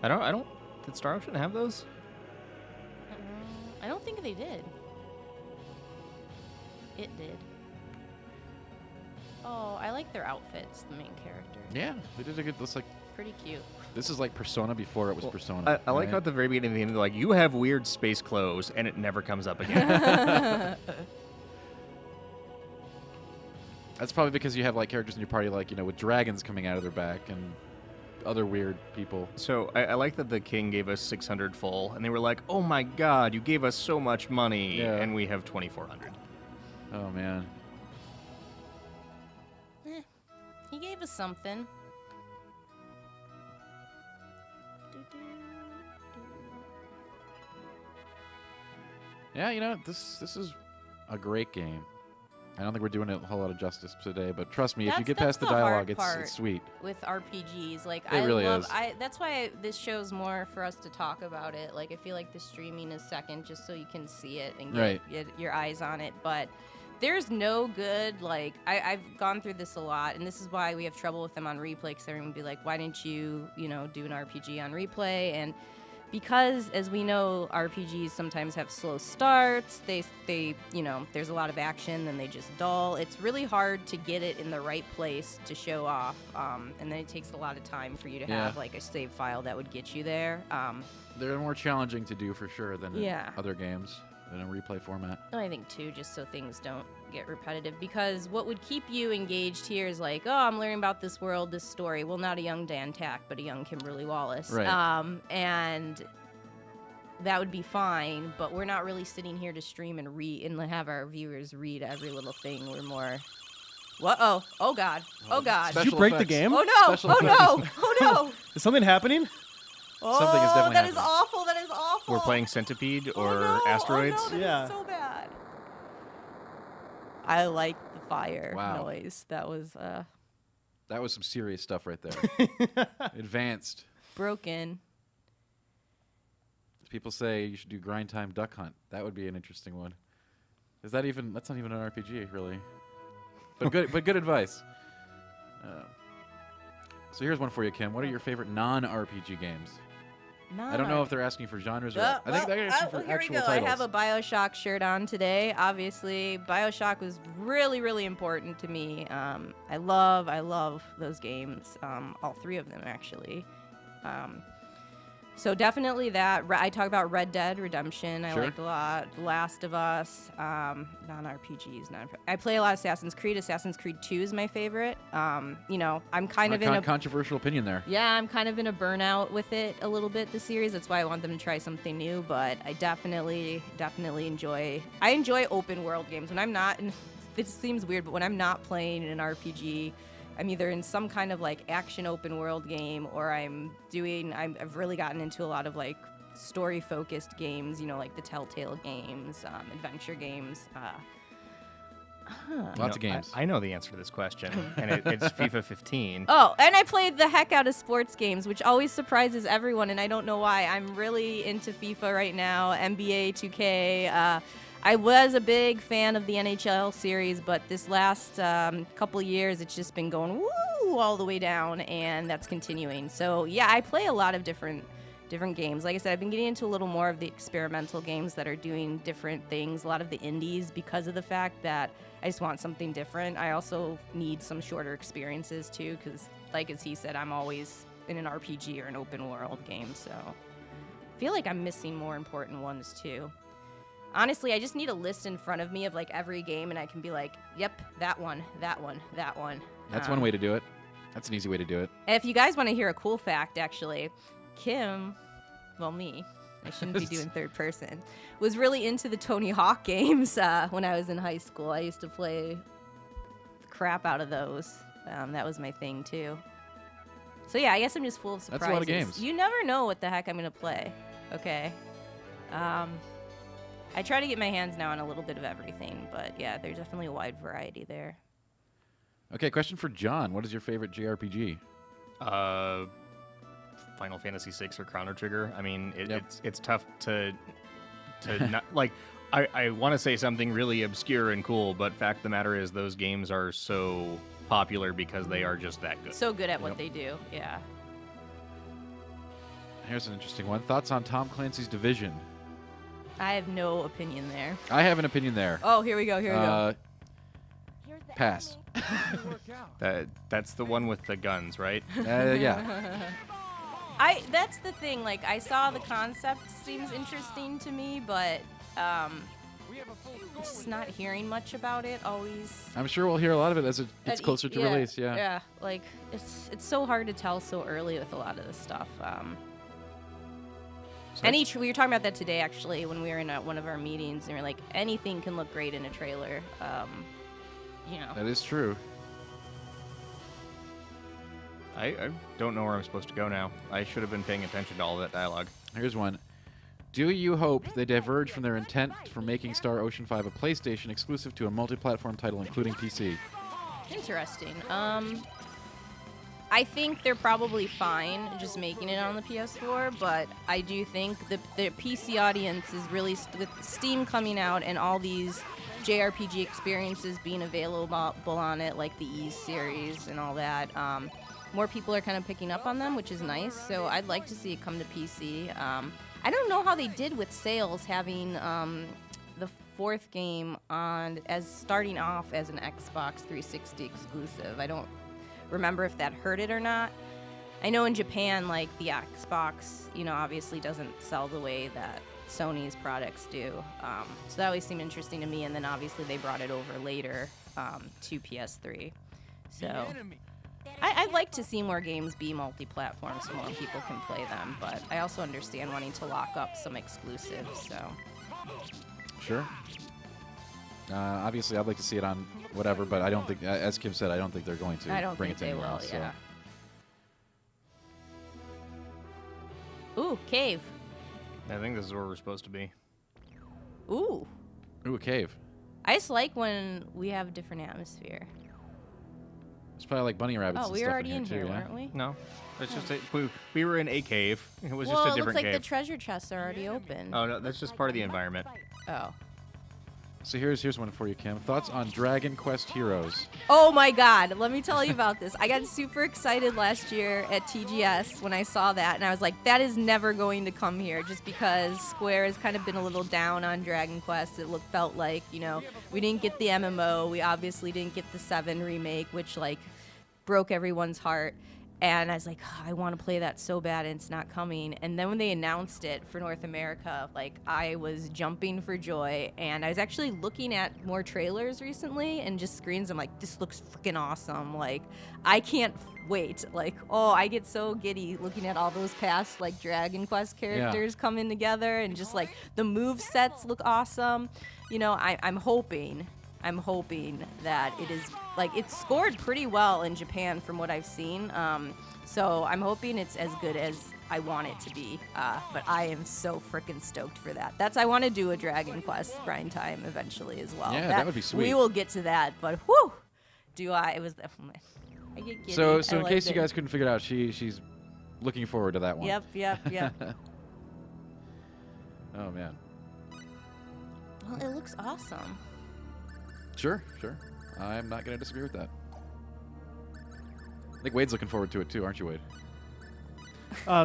I don't. Did Star Ocean have those? I don't think they did. It did. Oh, I like their outfits, the main characters. Yeah, they did a good. Looks like Pretty cute. this is like Persona before it was Persona. I like right? how at the very beginning of the end, they're like, you have weird space clothes, and it never comes up again. That's probably because you have like characters in your party, like with dragons coming out of their back and other weird people. So I like that the king gave us 600 full, and they were like, oh my god, you gave us so much money, and we have 2,400. Oh man. He gave us something. Yeah, this is a great game. I don't think we're doing it a whole lot of justice today, but trust me, if you get past the dialogue, it's sweet. With RPGs, like it really is. That's why this show's more for us to talk about it. Like I feel like the streaming is second, just so you can see it and get your eyes on it. But there's no good, like I've gone through this a lot, and this is why we have trouble with them on replay. Because everyone would be like, why didn't you, do an RPG on replay? And because, as we know, RPGs sometimes have slow starts. They there's a lot of action, then they just dull. It's really hard to get it in the right place to show off, and then it takes a lot of time for you to have like a save file that would get you there. They're more challenging to do for sure than other games in a replay format. I think too, just so things don't get repetitive. Because what would keep you engaged here is like, oh, I'm learning about this world, this story. Well, not a young Dan Tack, but a young Kimberley Wallace. Right. And that would be fine, but we're not really sitting here to stream and read and have our viewers read every little thing. We're more, whoa, oh god, oh god. Did you break the game? Oh no, Special oh no, oh no. Is something happening? Something is definitely that is happening. awful, that is awful. We're playing Centipede or oh, no, Asteroids. Oh, no, that is so bad. I like the fire noise. That was some serious stuff right there. Advanced. broken. People say you should do grind time duck hunt. That would be an interesting one. That's not even an RPG really. But good advice. So here's one for you, Kim. What are your favorite non-RPG games? I don't know if they're asking for genres or I think they're asking for here actual we go. titles. I have a BioShock shirt on today. Obviously, BioShock was really, really important to me. I love those games. All three of them, actually. So definitely that. I talk about Red Dead Redemption. I Sure. liked a lot. The Last of Us. Non-RPGs. I play a lot of Assassin's Creed. Assassin's Creed 2 is my favorite. You know, I'm kind of in a controversial opinion there. Yeah, I'm kind of in a burnout with it a little bit, the series. That's why I want them to try something new, but I definitely enjoy open world games. When I'm not, and it seems weird, but when I'm not playing an RPG, I'm either in some kind of like action open world game, or I've really gotten into a lot of like story focused games, you know, like the Telltale games, adventure games. Lots of games. I know the answer to this question, and it's FIFA 15. Oh, and I played the heck out of sports games, which always surprises everyone, and I don't know why. I'm really into FIFA right now, NBA 2K. I was a big fan of the NHL series, but this last couple years, it's just been going woo all the way down, and that's continuing. So yeah, I play a lot of different games. Like I said, I've been getting into a little more of the experimental games that are doing different things, a lot of the indies, because of the fact that I just want something different. I also need some shorter experiences too, because like as he said, I'm always in an RPG or an open world game, so I feel like I'm missing more important ones too. Honestly, I just need a list in front of me of like every game, and I can be like, yep, that one, that one, that one. That's one way to do it. That's an easy way to do it. If you guys want to hear a cool fact, actually, Kim, well, me, I shouldn't be doing third person, was really into the Tony Hawk games when I was in high school. I used to play the crap out of those. That was my thing, too. So, yeah, I guess I'm just full of surprises. That's a lot of games. You never know what the heck I'm going to play, okay? I try to get my hands now on a little bit of everything, but, yeah, there's definitely a wide variety there. Okay, question for John. What is your favorite JRPG? Final Fantasy VI or Chrono Trigger. I mean, it's tough to not like. I want to say something really obscure and cool, but fact of the matter is those games are so popular because they are just that good. So good at what they do, yeah. Here's an interesting one. Thoughts on Tom Clancy's Division? I have no opinion there. I have an opinion there. Oh, here we go. Pass. That's the one with the guns, right? Yeah. That's the thing. Like, I saw the concept seems interesting to me, but just not hearing much about it always. I'm sure we'll hear a lot of it as it gets closer to release. Yeah. Yeah. Like, it's so hard to tell so early with a lot of this stuff. We were talking about that today, actually, when we were in one of our meetings, and we were like, anything can look great in a trailer. You know. That is true. I don't know where I'm supposed to go now. I should have been paying attention to all of that dialogue. Here's one. Do you hope they diverge from their intent for making Star Ocean 5 a PlayStation exclusive to a multi-platform title, including PC? Interesting. I think they're probably fine just making it on the PS4, but I do think the PC audience is really, with Steam coming out and all these JRPG experiences being available on it, like the Ys series and all that, more people are kind of picking up on them, which is nice. So I'd like to see it come to PC. I don't know how they did with sales having the fourth game starting off as an Xbox 360 exclusive. I don't remember if that hurt it or not. I know in Japan, like, the Xbox, obviously doesn't sell the way that Sony's products do. So that always seemed interesting to me, and then obviously they brought it over later to PS3. So I'd like to see more games be multi-platform so more people can play them, but I also understand wanting to lock up some exclusives, so. Sure. Obviously, I'd like to see it on whatever, but I don't think, as Kim said, I don't think they're going to bring it to anywhere else. Yeah. Ooh, cave. I think this is where we're supposed to be. Ooh, a cave. I just like when we have a different atmosphere. It's probably like bunny rabbits. Oh, and we stuff were already in too, here, yeah? weren't we? No, it's just we were in a cave. It was Well, just a it looks different like cave. the treasure chests are already open. Oh no, that's just part of the environment. Oh. So here's one for you, Kim. Thoughts on Dragon Quest Heroes? Oh my God, let me tell you about this. I got super excited last year at TGS when I saw that, and I was like, that is never going to come here, just because Square has kind of been a little down on Dragon Quest. It felt like, we didn't get the MMO, we obviously didn't get the 7 remake, which, like, broke everyone's heart. And I was like, I want to play that so bad, and it's not coming. And then when they announced it for North America, like, I was jumping for joy. And I was actually looking at more trailers recently and just screens. I'm like, this looks freaking awesome. Like, I can't wait. Like, oh, I get so giddy looking at all those past, like, Dragon Quest characters coming together, and just, like, the move sets look awesome. You know, I'm hoping that it is, like, it's scored pretty well in Japan from what I've seen. So I'm hoping it's as good as I want it to be. But I am so freaking stoked for that. I want to do a Dragon Quest grind time eventually as well. Yeah, that would be sweet. We will get to that, but whew, I get giddy. So I in case you it. guys couldn't figure it out, she's looking forward to that one. Yep. Oh man. Well, it looks awesome. Sure. I'm not going to disagree with that. I think Wade's looking forward to it too, aren't you, Wade?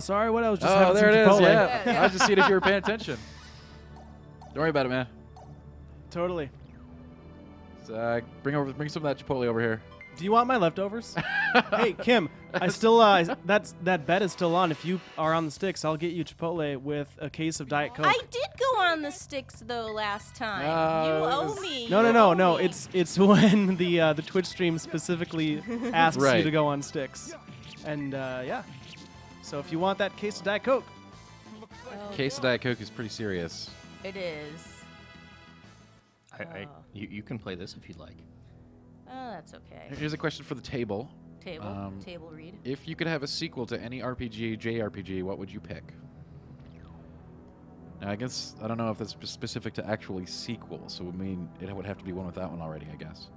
Sorry, what? I was just Oh, having there it some is. Chipotle. Yeah. I was just seeing if you were paying attention. Don't worry about it, man. Totally. So, bring some of that Chipotle over here. Do you want my leftovers? Hey, Kim, I still that bet is still on. If you are on the sticks, I'll get you Chipotle with a case of Diet Coke. I did go on the sticks though last time. You owe me. No. You owe me. It's when the Twitch stream specifically asks Right. you to go on sticks, and yeah. So if you want that case of Diet Coke, Oh, Case of Diet Coke is pretty serious. it is. You can play this if you'd like. Oh, that's okay. Here's a question for the table. Table read. If you could have a sequel to any RPG, JRPG, what would you pick? Now, I guess, I don't know if that's specific to actually sequel, so I mean, it would have to be one with that one already, I guess.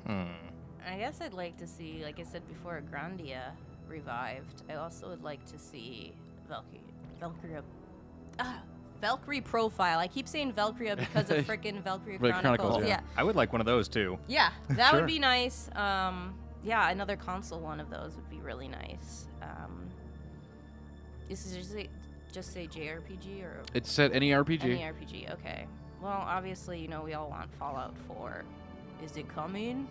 I guess I'd like to see, like I said before, Grandia revived. I also would like to see Valkyrie Profile. I keep saying Valkyria because of frickin' Valkyrie Right, Chronicles. Chronicles, Yeah. I would like one of those too. Yeah, that Sure. would be nice. Yeah, another console one of those would be really nice. This is just say JRPG or It said any RPG. any RPG. Okay. Well, obviously, you know, we all want Fallout 4. Is it coming?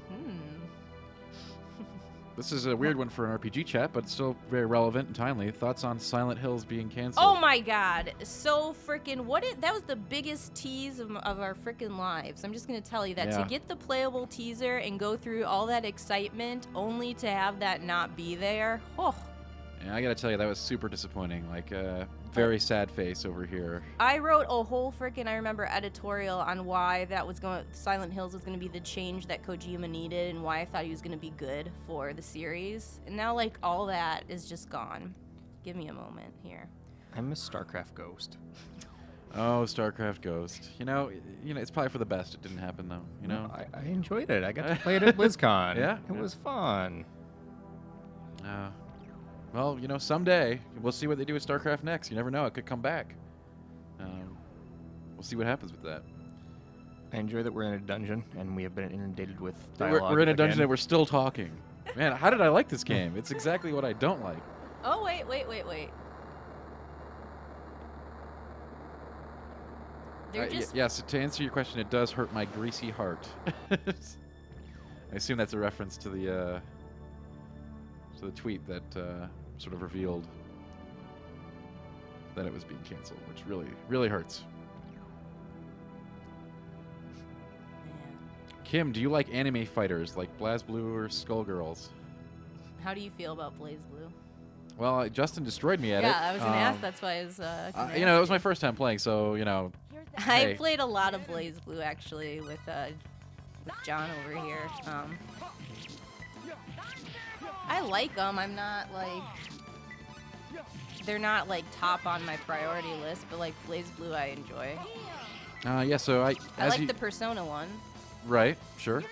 This is a weird one for an RPG chat, but still very relevant and timely. Thoughts on Silent Hills being canceled? Oh my god. So freaking that was the biggest tease of our freaking lives. I'm just going to tell you that Yeah. to get the playable teaser and go through all that excitement only to have that not be there. Oh. Yeah, I gotta tell you, that was super disappointing. Like, very sad face over here. I wrote a whole freaking, I remember, editorial on why Silent Hills was going to be the change that Kojima needed and why I thought he was going to be good for the series. And now, like, all that is just gone. Give me a moment here. I miss StarCraft Ghost. Oh, StarCraft Ghost. You know, it's probably for the best. It didn't happen though. You know. I enjoyed it. I got to play it at BlizzCon. Yeah? It was fun. Well, you know, someday we'll see what they do with StarCraft next. You never know; it could come back. We'll see what happens with that. I enjoy that we're in a dungeon and we have been inundated with dialogue. We're in a dungeon again. and we're still talking. Man, how did I like this game? It's exactly what I don't like. Oh, wait. They're just... Yes, to answer your question, it does hurt my greasy heart. I assume that's a reference to the tweet that sort of revealed that it was being canceled, which really, really hurts. Kim, do you like anime fighters like BlazBlue or Skullgirls? How do you feel about BlazBlue? Well, Justin destroyed me at it. Yeah, I was going to ask. That's why I was you know, it was my first time playing, so, you know. I Hey. played a lot of BlazBlue, actually, with John over here. I like them. I'm not, like... They're not, like, top on my priority list, but, like, BlazBlue I enjoy. Yeah, so I like the Persona one. Right, sure.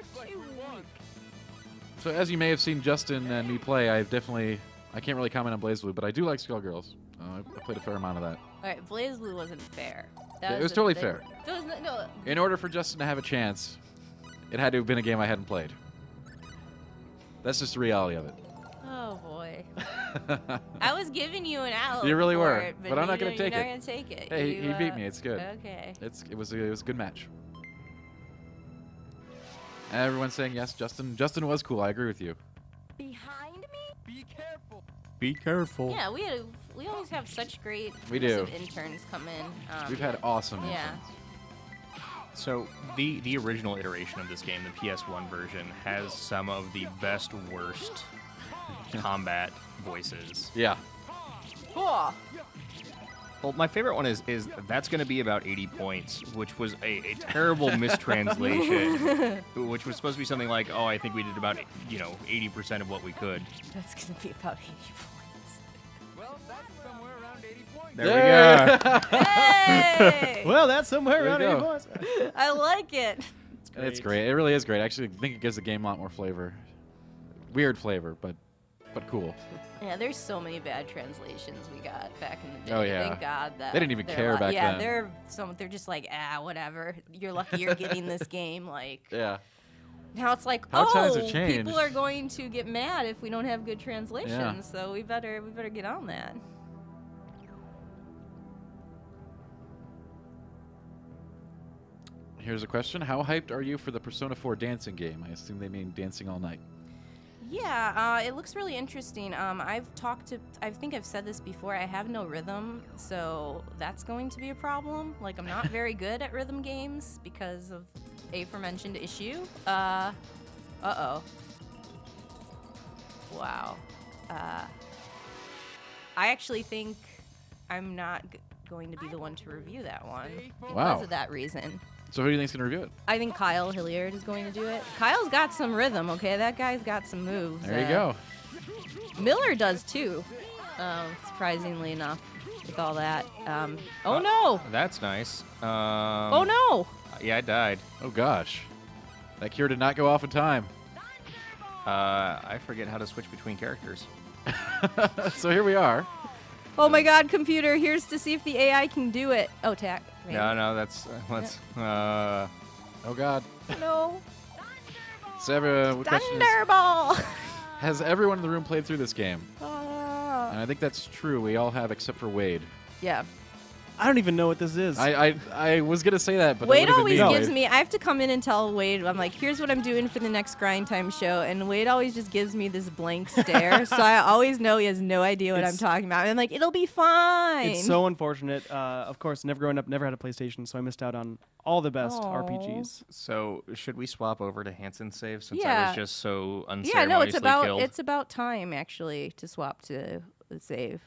So as you may have seen Justin and me play, I can't really comment on BlazBlue, but I do like Skullgirls. I played a fair amount of that. Alright, BlazBlue wasn't fair. Yeah, it was totally fair. No, In order for Justin to have a chance, it had to have been a game I hadn't played. That's just the reality of it. oh boy. I was giving you an out. You really for were, it, but I'm not gonna take You're it. not gonna take it. Hey, You, he beat me. It's good. Okay. It was a good match. Everyone's saying yes, Justin. Justin was cool. I agree with you. Behind me? Be careful. Yeah, we always have such great We groups do. of interns come in. We've had awesome. Yeah. interns. So the original iteration of this game, the PS1 version, has some of the best worst combat voices. Yeah. Cool. Well, my favorite one is that's going to be about 80 points, which was a terrible mistranslation, which was supposed to be something like, oh, I think we did about 80% of what we could. That's gonna be about 80 points. Well, that's somewhere around 80 points. There we go. Hey! Well, that's somewhere There around you 80 go. points. I like it. It's great. It really is great. Actually, I think it gives the game a lot more flavor. Weird flavor, but cool. Yeah, there's so many bad translations we got back in the day. Oh, yeah. Thank God that They didn't even they're care back yeah, then. they're just like, whatever. You're lucky you're getting this game. Like Yeah. now it's like, How times have people changed. are going to get mad if we don't have good translations. Yeah. So we better get on that. Here's a question. How hyped are you for the Persona 4 dancing game? I assume they mean dancing all night. Yeah, it looks really interesting. I think I've said this before, I have no rhythm, so that's going to be a problem. Like, I'm not very good at rhythm games because of aforementioned issue. Uh-oh. Wow. I actually think I'm not going to be the one to review that one because Wow. of that reason. So who do you think's gonna review it? I think Kyle Hilliard is going to do it. Kyle's got some rhythm, okay? That guy's got some moves. There you go. Miller does too, surprisingly enough, with all that. Oh no! That's nice. Oh no! Yeah, I died. Oh gosh, that cure did not go off in time. I forget how to switch between characters. So here we are. Oh my God, computer! Here's to see if the AI can do it. Oh, Tack. maybe. No, that's let's. Oh god. No. So the question is, Thunderball. has everyone in the room played through this game? And Ah. I think that's true. We all have, except for Wade. Yeah. I don't even know what this is. I was gonna say that, but Wade it always would've been gives Wade. me. I have to come in and tell Wade. I'm like, here's what I'm doing for the next Grind Time show, and Wade always just gives me this blank stare. So I always know he has no idea what I'm talking about. And I'm like, it'll be fine. It's so unfortunate. Of course, never growing up, never had a PlayStation, so I missed out on all the best Aw. RPGs. So should we swap over to Hanson's save since I Yeah. was just so Yeah, unceremoniously no, killed? it's about time actually to swap to the save,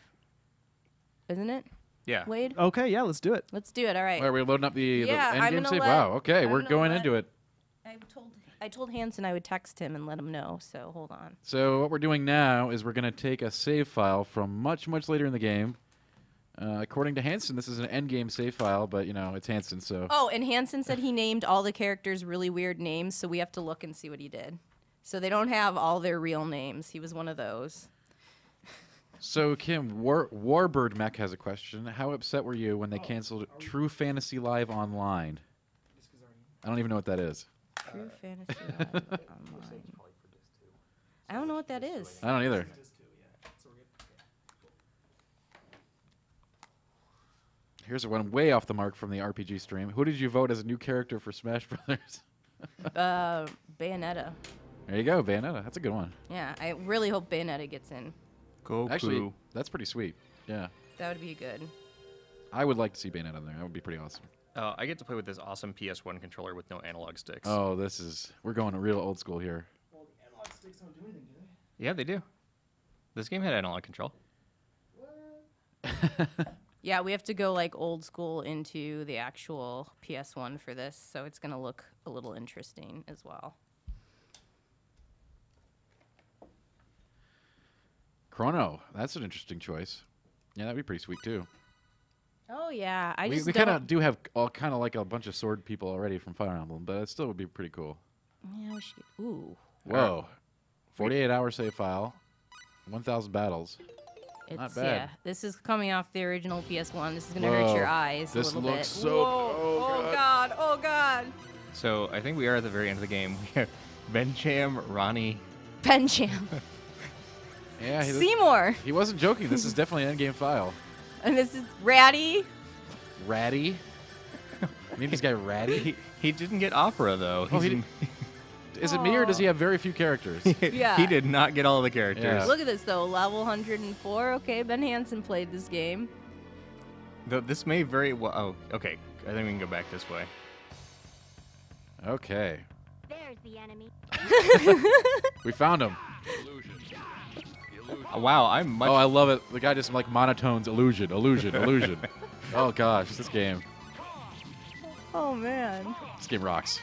isn't it, Yeah. Wade? Okay, yeah, let's do it. Let's do it. All right. Are we loading up the Yeah, I'm end game gonna save? let- Wow. Okay, I'm we're gonna going let- into it. I told Hanson I would text him and let him know. So hold on. So what we're doing now is we're going to take a save file from much later in the game. According to Hanson, this is an end game save file, but it's Hanson, so. Oh, and Hanson said he named all the characters really weird names, so we have to look and see what he did. So they don't have all their real names. He was one of those. So Kim, Warbird Mech has a question. How upset were you when they canceled True Fantasy Live Online? I don't even know what that is. True Fantasy Live Online. I don't know what that is. I don't either. Here's one way off the mark from the RPG stream. Who did you vote as a new character for Smash Brothers? Bayonetta. There you go, Bayonetta. That's a good one. Yeah, I really hope Bayonetta gets in. Goku. Actually, that's pretty sweet. Yeah. That would be good. I would like to see Bayonetta in there. That would be pretty awesome. I get to play with this awesome PS1 controller with no analog sticks. Oh, we're going real old school here. Well, the analog sticks don't do anything, do they? Yeah, they do. This game had analog control. Yeah, we have to go like old school into the actual PS1 for this, so it's gonna look a little interesting as well. Chrono. That's an interesting choice. Yeah, that'd be pretty sweet too. Oh yeah, We kind of do have all kind of like a bunch of sword people already from Fire Emblem, but it still would be pretty cool. Yeah, we should. Ooh. Whoa. 48-hour save file. 1,000 battles. It's, Not bad. Yeah, this is coming off the original PS1. This is gonna hurt your Whoa. eyes This a little bit. looks so- Whoa. oh, Oh god! Oh god! So I think we are at the very end of the game. We have Bencham, Ronnie. Bencham. Yeah, Seymour. he wasn't joking. This is definitely an end-game file. And this is Ratty. Ratty? Maybe this guy Ratty? He didn't get opera though. Oh, he He's Is it me or does he have very few characters? Yeah. He did not get all of the characters. Yeah. Look at this, though. Level 104. Okay, Ben Hansen played this game. Though this may very well... Oh, okay. I think we can go back this way. Okay. There's the enemy. We found him. Wow, I'm much... Oh, I love it. The guy just like monotones illusion, illusion, illusion. Oh gosh, this game. Oh, man. This game rocks.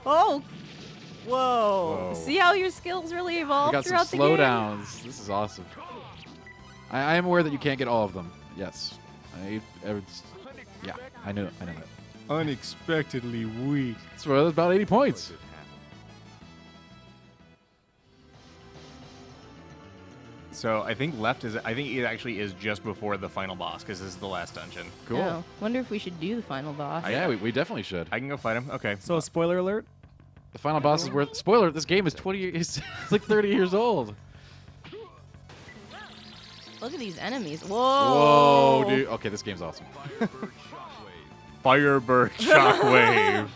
Oh. Whoa. Whoa. See how your skills really We evolve got some throughout the game? slowdowns. This is awesome. I am aware that you can't get all of them. Yes. Yeah, I knew that. Unexpectedly weak. So that's about 80 points. So I think left is... I think it actually is just before the final boss, because this is the last dungeon. Cool. Oh, wonder if we should do the final boss. Yeah, we definitely should. I can go fight him? Okay. So, spoiler alert. The final boss is worth... Spoiler, this game is 20 years... It's like 30 years old. Look at these enemies. Whoa, Whoa. dude. Okay, this game's awesome. Firebird Shockwave.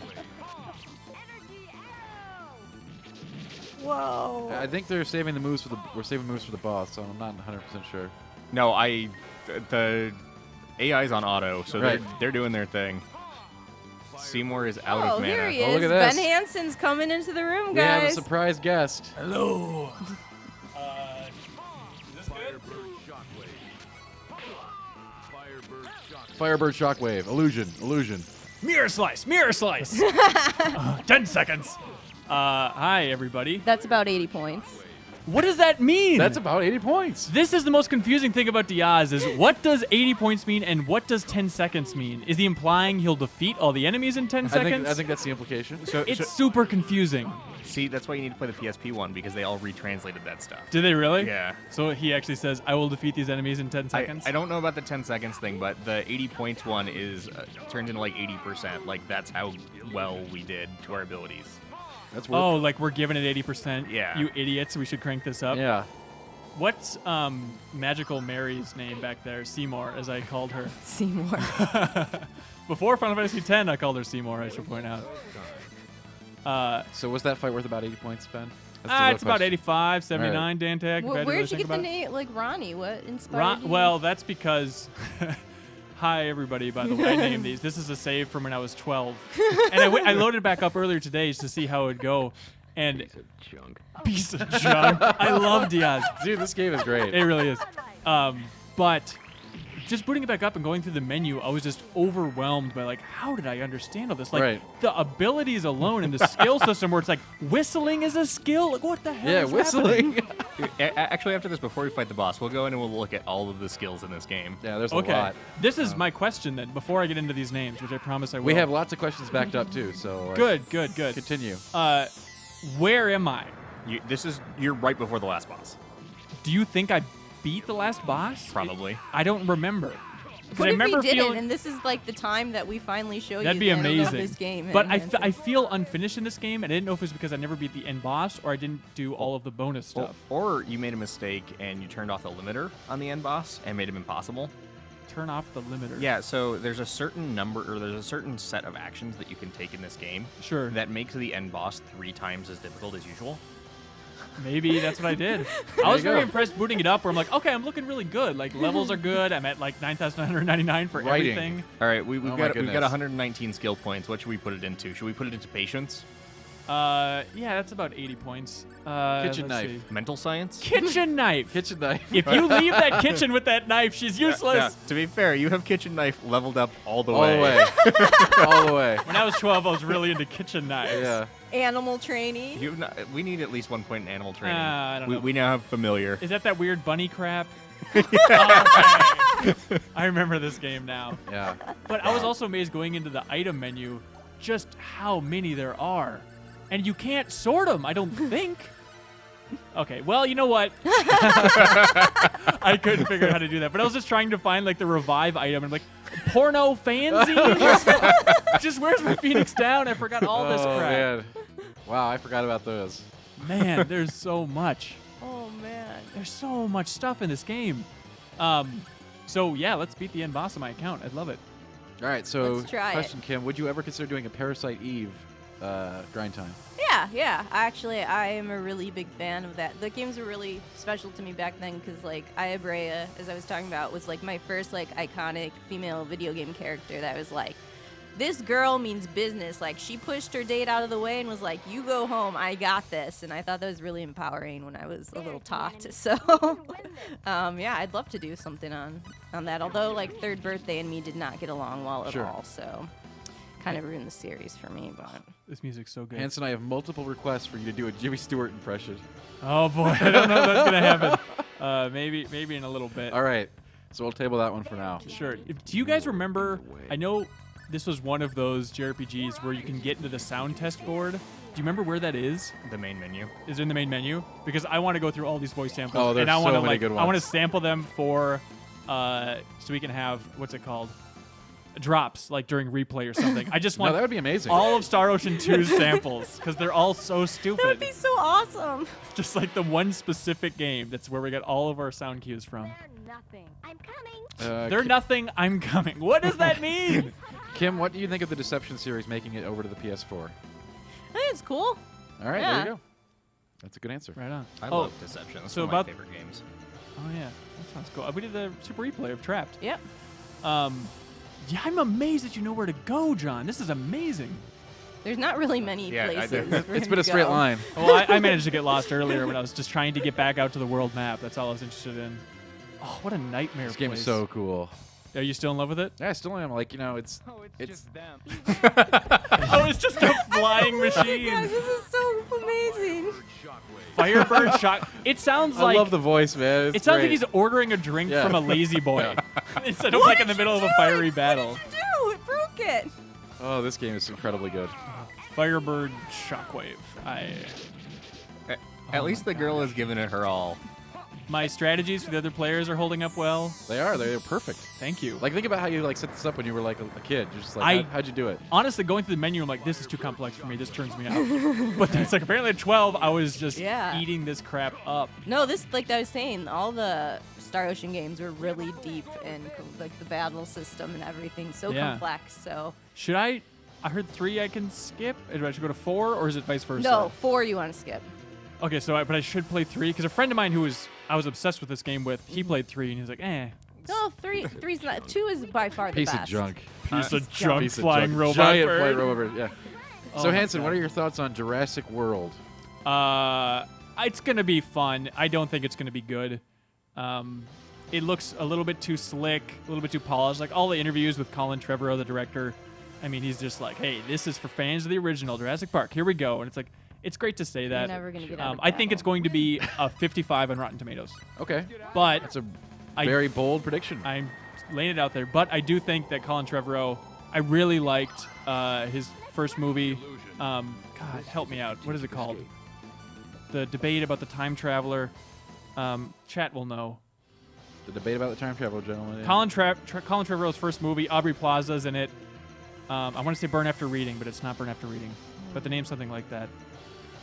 Whoa. I think they're saving the moves for the... We're saving moves for the boss, so I'm not 100% sure. No, the AI's on auto, so Right. they're doing their thing. Seymour is out Oh, of mana. here he Oh, is. look at this. Ben Hansen's coming into the room, We have a guys. surprise guest. Hello. Is this good? Firebird Shockwave. Illusion. Illusion. Mirror slice. Mirror slice. 10 seconds. Hi, everybody. That's about 80 points. What does that mean? That's about 80 points. This is the most confusing thing about Diaz is what does 80 points mean and what does 10 seconds mean? Is he implying he'll defeat all the enemies in 10 seconds? I think that's the implication. It's super confusing. See, that's why you need to play the PSP one, because they all retranslated that stuff. Did they really? Yeah. So he actually says, I will defeat these enemies in 10 seconds? I don't know about the 10 seconds thing, but the 80 points one is turned into like 80%. Like, that's how well we did to our abilities. That's worth Oh, like we're giving it 80%? Yeah. You idiots, we should crank this up? Yeah. What's Magical Mary's name back there? Seymour, as I called her. Seymour. Before Final Fantasy X, I called her Seymour, I should point out. So was that fight worth about 80 points, Ben? That's the real It's about question. 85, 79, Dantag. Where'd you get the name? Like Ronnie? What inspired you? Well, that's because... Hi, everybody, by the way. I named these. This is a save from when I was 12. And I loaded it back up earlier today just to see how it would go. And piece of junk. I love Diaz. Dude, this game is great. It really is. But just booting it back up and going through the menu, I was just overwhelmed by, like, how did I understand all this? Like, Right. the abilities alone and the skill system where it's like, whistling is a skill? Like, what the hell Yeah, is whistling. happening? Actually, after this, before we fight the boss, we'll go in and we'll look at all of the skills in this game. Yeah, there's a Okay. lot. This is my question, then, before I get into these names, which I promise I will. We have lots of questions backed up, too, so... Good. Continue. Where am I? You're right before the last boss. Do you think I beat the last boss? Probably. I don't remember. 'Cause What I if remember we didn't? feeling And this is like the time that we finally show that'd you be the ending of amazing. this game. But and I feel unfinished in this game, and I didn't know if it was because I never beat the end boss or I didn't do all of the bonus stuff. Or you made a mistake and you turned off the limiter on the end boss and made him impossible. Turn off the limiter. Yeah, so there's a certain number, or there's a certain set of actions that you can take in this game Sure. that makes the end boss 3 times as difficult as usual. Maybe that's what I did. I was very impressed booting it up where I'm like, okay, I'm looking really good. Like, levels are good. I'm at like 9,999 for Writing. everything. All right, we've Oh my got goodness. 119 skill points. What should we put it into? Should we put it into patience? Yeah, that's about 80 points. Kitchen let's knife. see. Mental science? Kitchen knife. Kitchen knife. If you leave that kitchen with that knife, she's useless. Yeah, to be fair, you have kitchen knife leveled up all the All way. the way. All the way. When I was 12, I was really into kitchen knives. Yeah. animal trainee. We need at least 1 point in animal training. I don't know. We now have familiar. Is that weird bunny crap? Okay. I remember this game now. Yeah. But I was also amazed going into the item menu just how many there are. And you can't sort them, I don't think. Okay, well, you know what? I couldn't figure out how to do that. But I was just trying to find, like, the revive item. And, like, porno fanzines? Just where's my Phoenix Down? I forgot all this Oh, crap. man. Wow, I forgot about those. Man, there's so much. Oh man. There's so much stuff in this game. So, yeah, let's beat the end boss on my account. I'd love it. All right, so Let's try question, Kim, would you ever consider doing a Parasite Eve grind time. Yeah. Actually, I am a really big fan of that. The games were really special to me back then because, like, Aya Brea, as I was talking about, was, like, my first, like, iconic female video game character that was, like, this girl means business. Like, she pushed her date out of the way and was like, you go home, I got this. And I thought that was really empowering when I was a little tot. So, yeah, I'd love to do something on that. Although, like, Third Birthday and me did not get along well at all. So, kind of ruined the series for me. But This music's so good. Hanson, I have multiple requests for you to do a Jimmy Stewart impression. Oh, boy. I don't know if that's going to happen. Maybe in a little bit. All right. So we'll table that one for now. Sure. Do you guys remember? I know this was one of those JRPGs where you can get into the sound test board. Do you remember where that is? The main menu. Is it in the main menu? Because I want to go through all these voice samples. Oh, there's and I want so to many good I want to ones. sample them for, so we can have what's it called? Drops, like during replay or something. I just want No, that would be amazing. all of Star Ocean 2's samples because they're all so stupid. that would be so awesome. Just like the one specific game. That's where we got all of our sound cues from. Nothing. I'm coming. They're nothing. I'm coming. What does that mean? Kim, what do you think of the Deception series making it over to the PS4? I think it's cool. All right, Yeah. there you go. That's a good answer. Right on. I Oh, love Deception. That's so one of my about- favorite games. Oh yeah, that sounds cool. We did the super replay of Trapped. Yep. Yeah, I'm amazed that you know where to go, John. This is amazing. There's not really many Yeah, places. for It's him been to a straight go. line. Well, I managed to get lost earlier when I was just trying to get back out to the world map. That's all I was interested in. Oh, what a nightmare This game place. is so cool. Are you still in love with it? Yeah, I still am. Like, you know, it's Oh, it's just them. Oh, it's just a flying Guys, machine. this is so amazing. Firebird shot. It sounds I like love the voice, man. it sounds like he's ordering a drink Yeah. from a lazy boy instead of What like in the did middle you of a do? fiery What battle. did you do? It broke it. Oh, this game is incredibly good. Firebird shockwave. At least the girl is giving it her all. My strategies for the other players are holding up well. They are. They're perfect. Thank you. Like, think about how you like set this up when you were like a kid. You're just like, I- how'd you do it? Honestly, going through the menu, I'm like, this is too complex for me. This turns me out. But then it's like, apparently at 12, I was just Yeah. eating this crap up. No, this, like I was saying, all the Star Ocean games were really deep and like the battle system and everything so Yeah. complex. So Should I heard 3 I can skip. Do I should go to 4, or is it vice versa? no, 4 you want to skip. Okay, so but I should play 3 because a friend of mine who I was obsessed with this game with, he played 3 and he's like, eh. No, 3's not. 2 is by far the Piece best. of junk. Piece of junk Piece of flying junk. robot Giant bird. flying robot bird. Yeah. Oh So my Hanson, what God. are your thoughts on Jurassic World? It's gonna be fun. I don't think it's gonna be good. It looks a little bit too slick, a little bit too polished. Like all the interviews with Colin Trevorrow, the director, I mean, he's just like, hey, this is for fans of the original Jurassic Park. Here we go. And it's like, it's great to say that. never gonna get out of I think it's battle. going to be a 55 on Rotten Tomatoes. Okay. But That's a I- very bold prediction. I'm laying it out there. But I do think that Colin Trevorrow, I really liked his first movie. God, help me out. What is it called? The debate about the time traveler. Chat will know. The debate about the time travel, gentlemen. Colin Trevorrow's first movie, Aubrey Plaza's in it. I want to say Burn After Reading, but it's not Burn After Reading. But the name's something like that.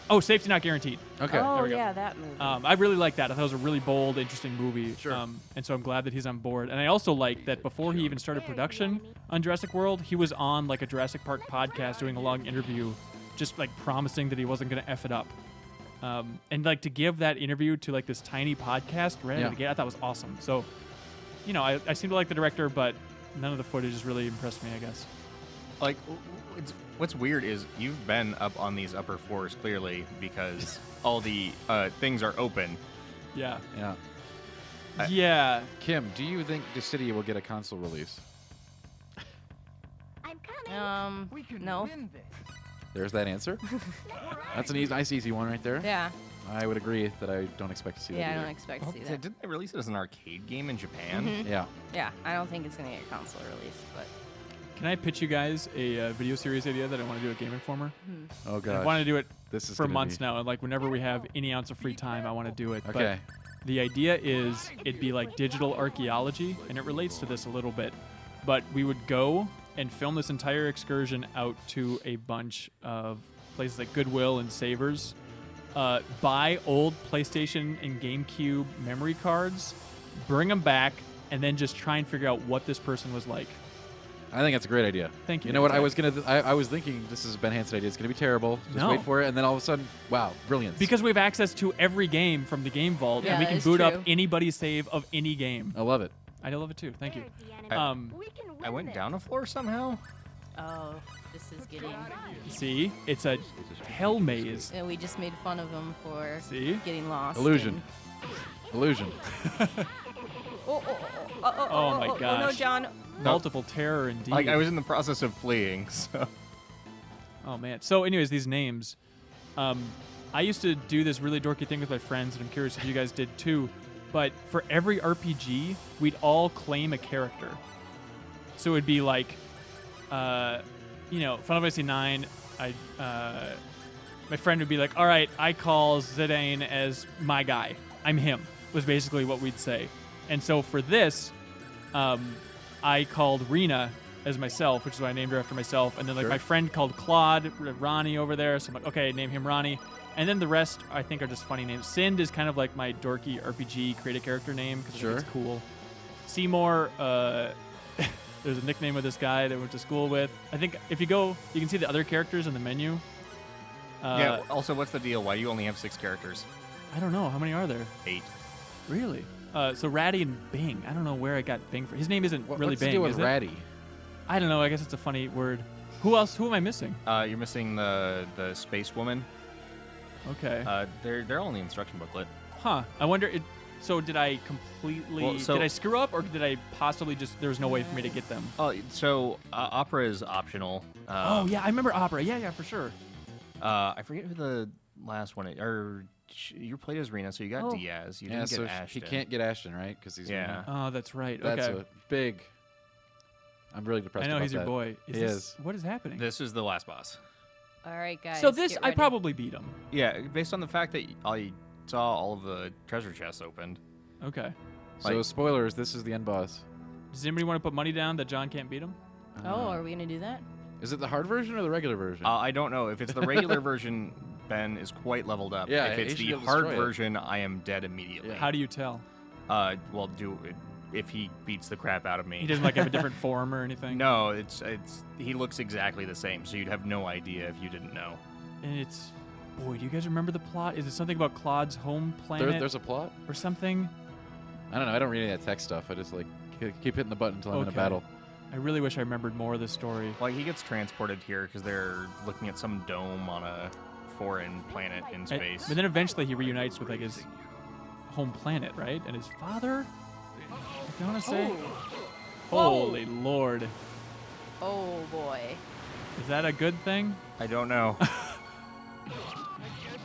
Oh, Safety Not Guaranteed. Okay. Oh, There we go. yeah, that movie. I really like that. I thought it was a really bold, interesting movie. Sure. And so I'm glad that he's on board. And I also like that before he even started production on Jurassic World, he was on like a Jurassic Park podcast doing a long interview, just like promising that he wasn't going to F it up. And like to give that interview to like this tiny podcast right out of the gate, I thought was awesome. So, you know, I seem to like the director, but none of the footage has really impressed me, I guess. Like, what's weird is you've been up on these upper floors clearly because all the things are open. Yeah. Yeah. Yeah. Kim, do you think Dissidia will get a console release? I'm coming. We can No. win this. There's that answer. That's an nice, easy one right there. Yeah. I would agree that I don't expect to see Yeah, I that don't either. expect to see that. Didn't they release it as an arcade game in Japan? Mhm. Yeah. Yeah, I don't think it's going to get a console release, but Can I pitch you guys a video series idea that I want to do at Game Informer? Oh I gosh. want to do it This is for gonna months be- now, and like whenever we have any ounce of free time, I want to do it. Okay. But the idea is it'd be like digital archaeology, and it relates to this a little bit. But we would go and film this entire excursion out to a bunch of places like Goodwill and Savers, buy old PlayStation and GameCube memory cards, bring them back, and then just try and figure out what this person was like. I think that's a great idea. Thank you. You know what? I was thinking this is a Ben Hansen idea. It's gonna be terrible. Just No. wait for it, and then all of a sudden, wow, brilliance. Because we have access to every game from the Game Vault, Yeah, and we can it's boot true. up anybody's save of any game. I love it. I love it too. Thank you. There's the enemy. I- We can win I went this. down a floor somehow. Oh, this is getting. See, it's a hell maze. And we just made fun of him for See? getting lost. Illusion. Illusion. Oh my Oh no, gosh. John. Multiple terror indeed. Like I was in the process of fleeing. So Oh man. So, anyways, these names. I used to do this really dorky thing with my friends, and I'm curious if you guys did too. But for every RPG, we'd all claim a character. So it'd be like, Final Fantasy IX. My friend would be like, "All right, I call Zidane as my guy. I'm him." Was basically what we'd say. And so for this, I called Rena as myself, which is why I named her after myself. And then Sure. my friend called Claude, Ronnie over there. So I'm like, okay, name him Ronnie. And then the rest, I think, are just funny names. Sind is kind of like my dorky RPG create a character name because Sure. it's cool. Seymour, there's a nickname of this guy that I went to school with. I think if you go, you can see the other characters in the menu. yeah. Also, what's the deal? Why do you only have 6 characters? I don't know. How many are there? 8. Really? So Ratty and Bing. I don't know where I got Bing from. His name isn't really What's Bing, the deal with is it? Ratty? I don't know. I guess it's a funny word. Who else? Who am I missing? You're missing the space woman. Okay. They're all in the instruction booklet. Huh. I wonder. So did I completely? Well, so- did I screw up, or did I possibly just? There was no way for me to get them. Oh, so opera is optional. Oh yeah, I remember opera. Yeah, for sure. I forget who the last one is. You played as Rena, so you got Oh. Diaz. You Yeah, didn't so get Ashton. he can't get Ashton, right? Because he's Yeah. Oh, that's right. That's okay. a big. I'm really depressed. I know about he's your that. boy. He this, is. What is happening? This is the last boss. All right, guys. so this, get I ready. probably beat him. Yeah, based on the fact that I saw all of the treasure chests opened. Okay. So Like- spoilers. This is the end boss. Does anybody want to put money down that John can't beat him? Oh, are we gonna do that? Is it the hard version or the regular version? I don't know. If it's the regular version, Ben is quite leveled up. Yeah, if he it's should the be able to hard destroy it. version, I am dead immediately. Yeah. How do you tell? Well, if he beats the crap out of me. He doesn't like have a different form or anything. No, it's he looks exactly the same, so you'd have no idea if you didn't know. And it's, boy, do you guys remember the plot? Is it something about Claude's home planet There's a plot. or something? I don't know. I don't read any of that tech stuff. I just like keep hitting the button until I'm in a Okay. battle. I really wish I remembered more of this story. Like he gets transported here because they're looking at some dome on a foreign planet in And- space. but then eventually he reunites with like his home planet, right? And his father? If you want to say? Holy Lord. Oh boy. Is that a good thing? I don't know.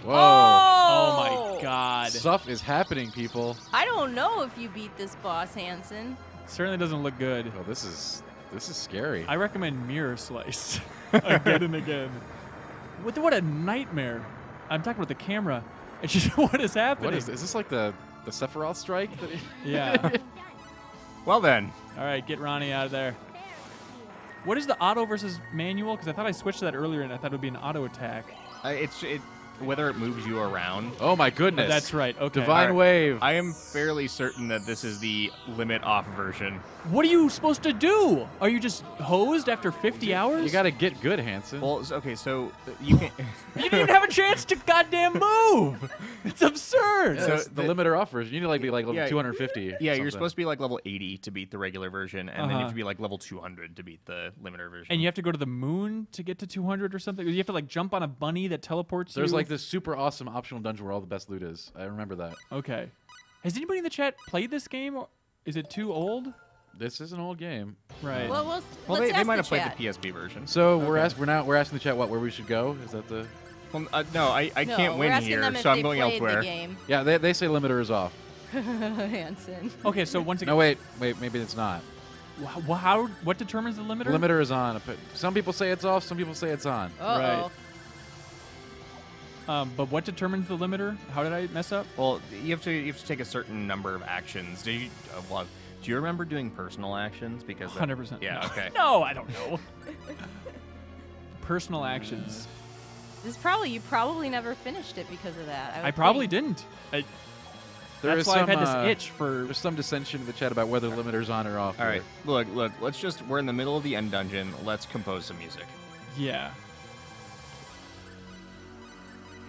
Whoa. Oh my God. Stuff is happening, people. I don't know if you beat this boss, Hansen. Certainly doesn't look good. Oh, this is scary. I recommend Mirror Slice again and again. What a nightmare. I'm talking about the camera. It's just what is happening? What is this? Is this like the Sephiroth strike? That Yeah. Well then, All right, get Ronnie out of there. What is the auto versus manual? Because I thought I switched to that earlier and I thought it would be an auto attack. it's whether it moves you around. Oh my goodness. That's right. Okay. Divine Alright. Wave. I am fairly certain that this is the limit off version. What are you supposed to do? Are you just hosed after 50 hours? You got to get good, Hanson. Well, okay, so you can. You didn't even have a chance to goddamn move. It's absurd. Yeah, so that's the the- limit or off version. You need to be like level Yeah, 250. Yeah, you're supposed to be like level 80 to beat the regular version, and then you Uh-huh. have to be like level 200 to beat the limiter version. And you have to go to the moon to get to 200 or something? You have to like jump on a bunny that teleports There's you? like this super awesome optional dungeon where all the best loot is. I remember that. Okay. Has anybody in the chat played this game? Or is it too old? This is an old game. Right. Well, well, let's they ask might the have played chat. the PSP version. So we're asking the chat where we should go. Is that the? Well, no, I No, can't we're win asking here, them if so I'm they going played elsewhere. The game. Yeah, they say limiter is off. Hansen. Okay, so once again, No, wait, maybe it's not. what determines the limiter? Limiter is on. Some people say it's off. Some people say it's on. Uh-oh. But what determines the limiter? How did I mess up? Well, you have to take a certain number of actions. Do you remember doing personal actions? Because 100%. Yeah. No. Okay. No, I don't know. Personal actions. You probably never finished it because of that. I probably didn't. That's why I've had this itch for. There's some dissension in the chat about whether limiter's on or off. All right, look. We're in the middle of the end dungeon. Let's compose some music. Yeah.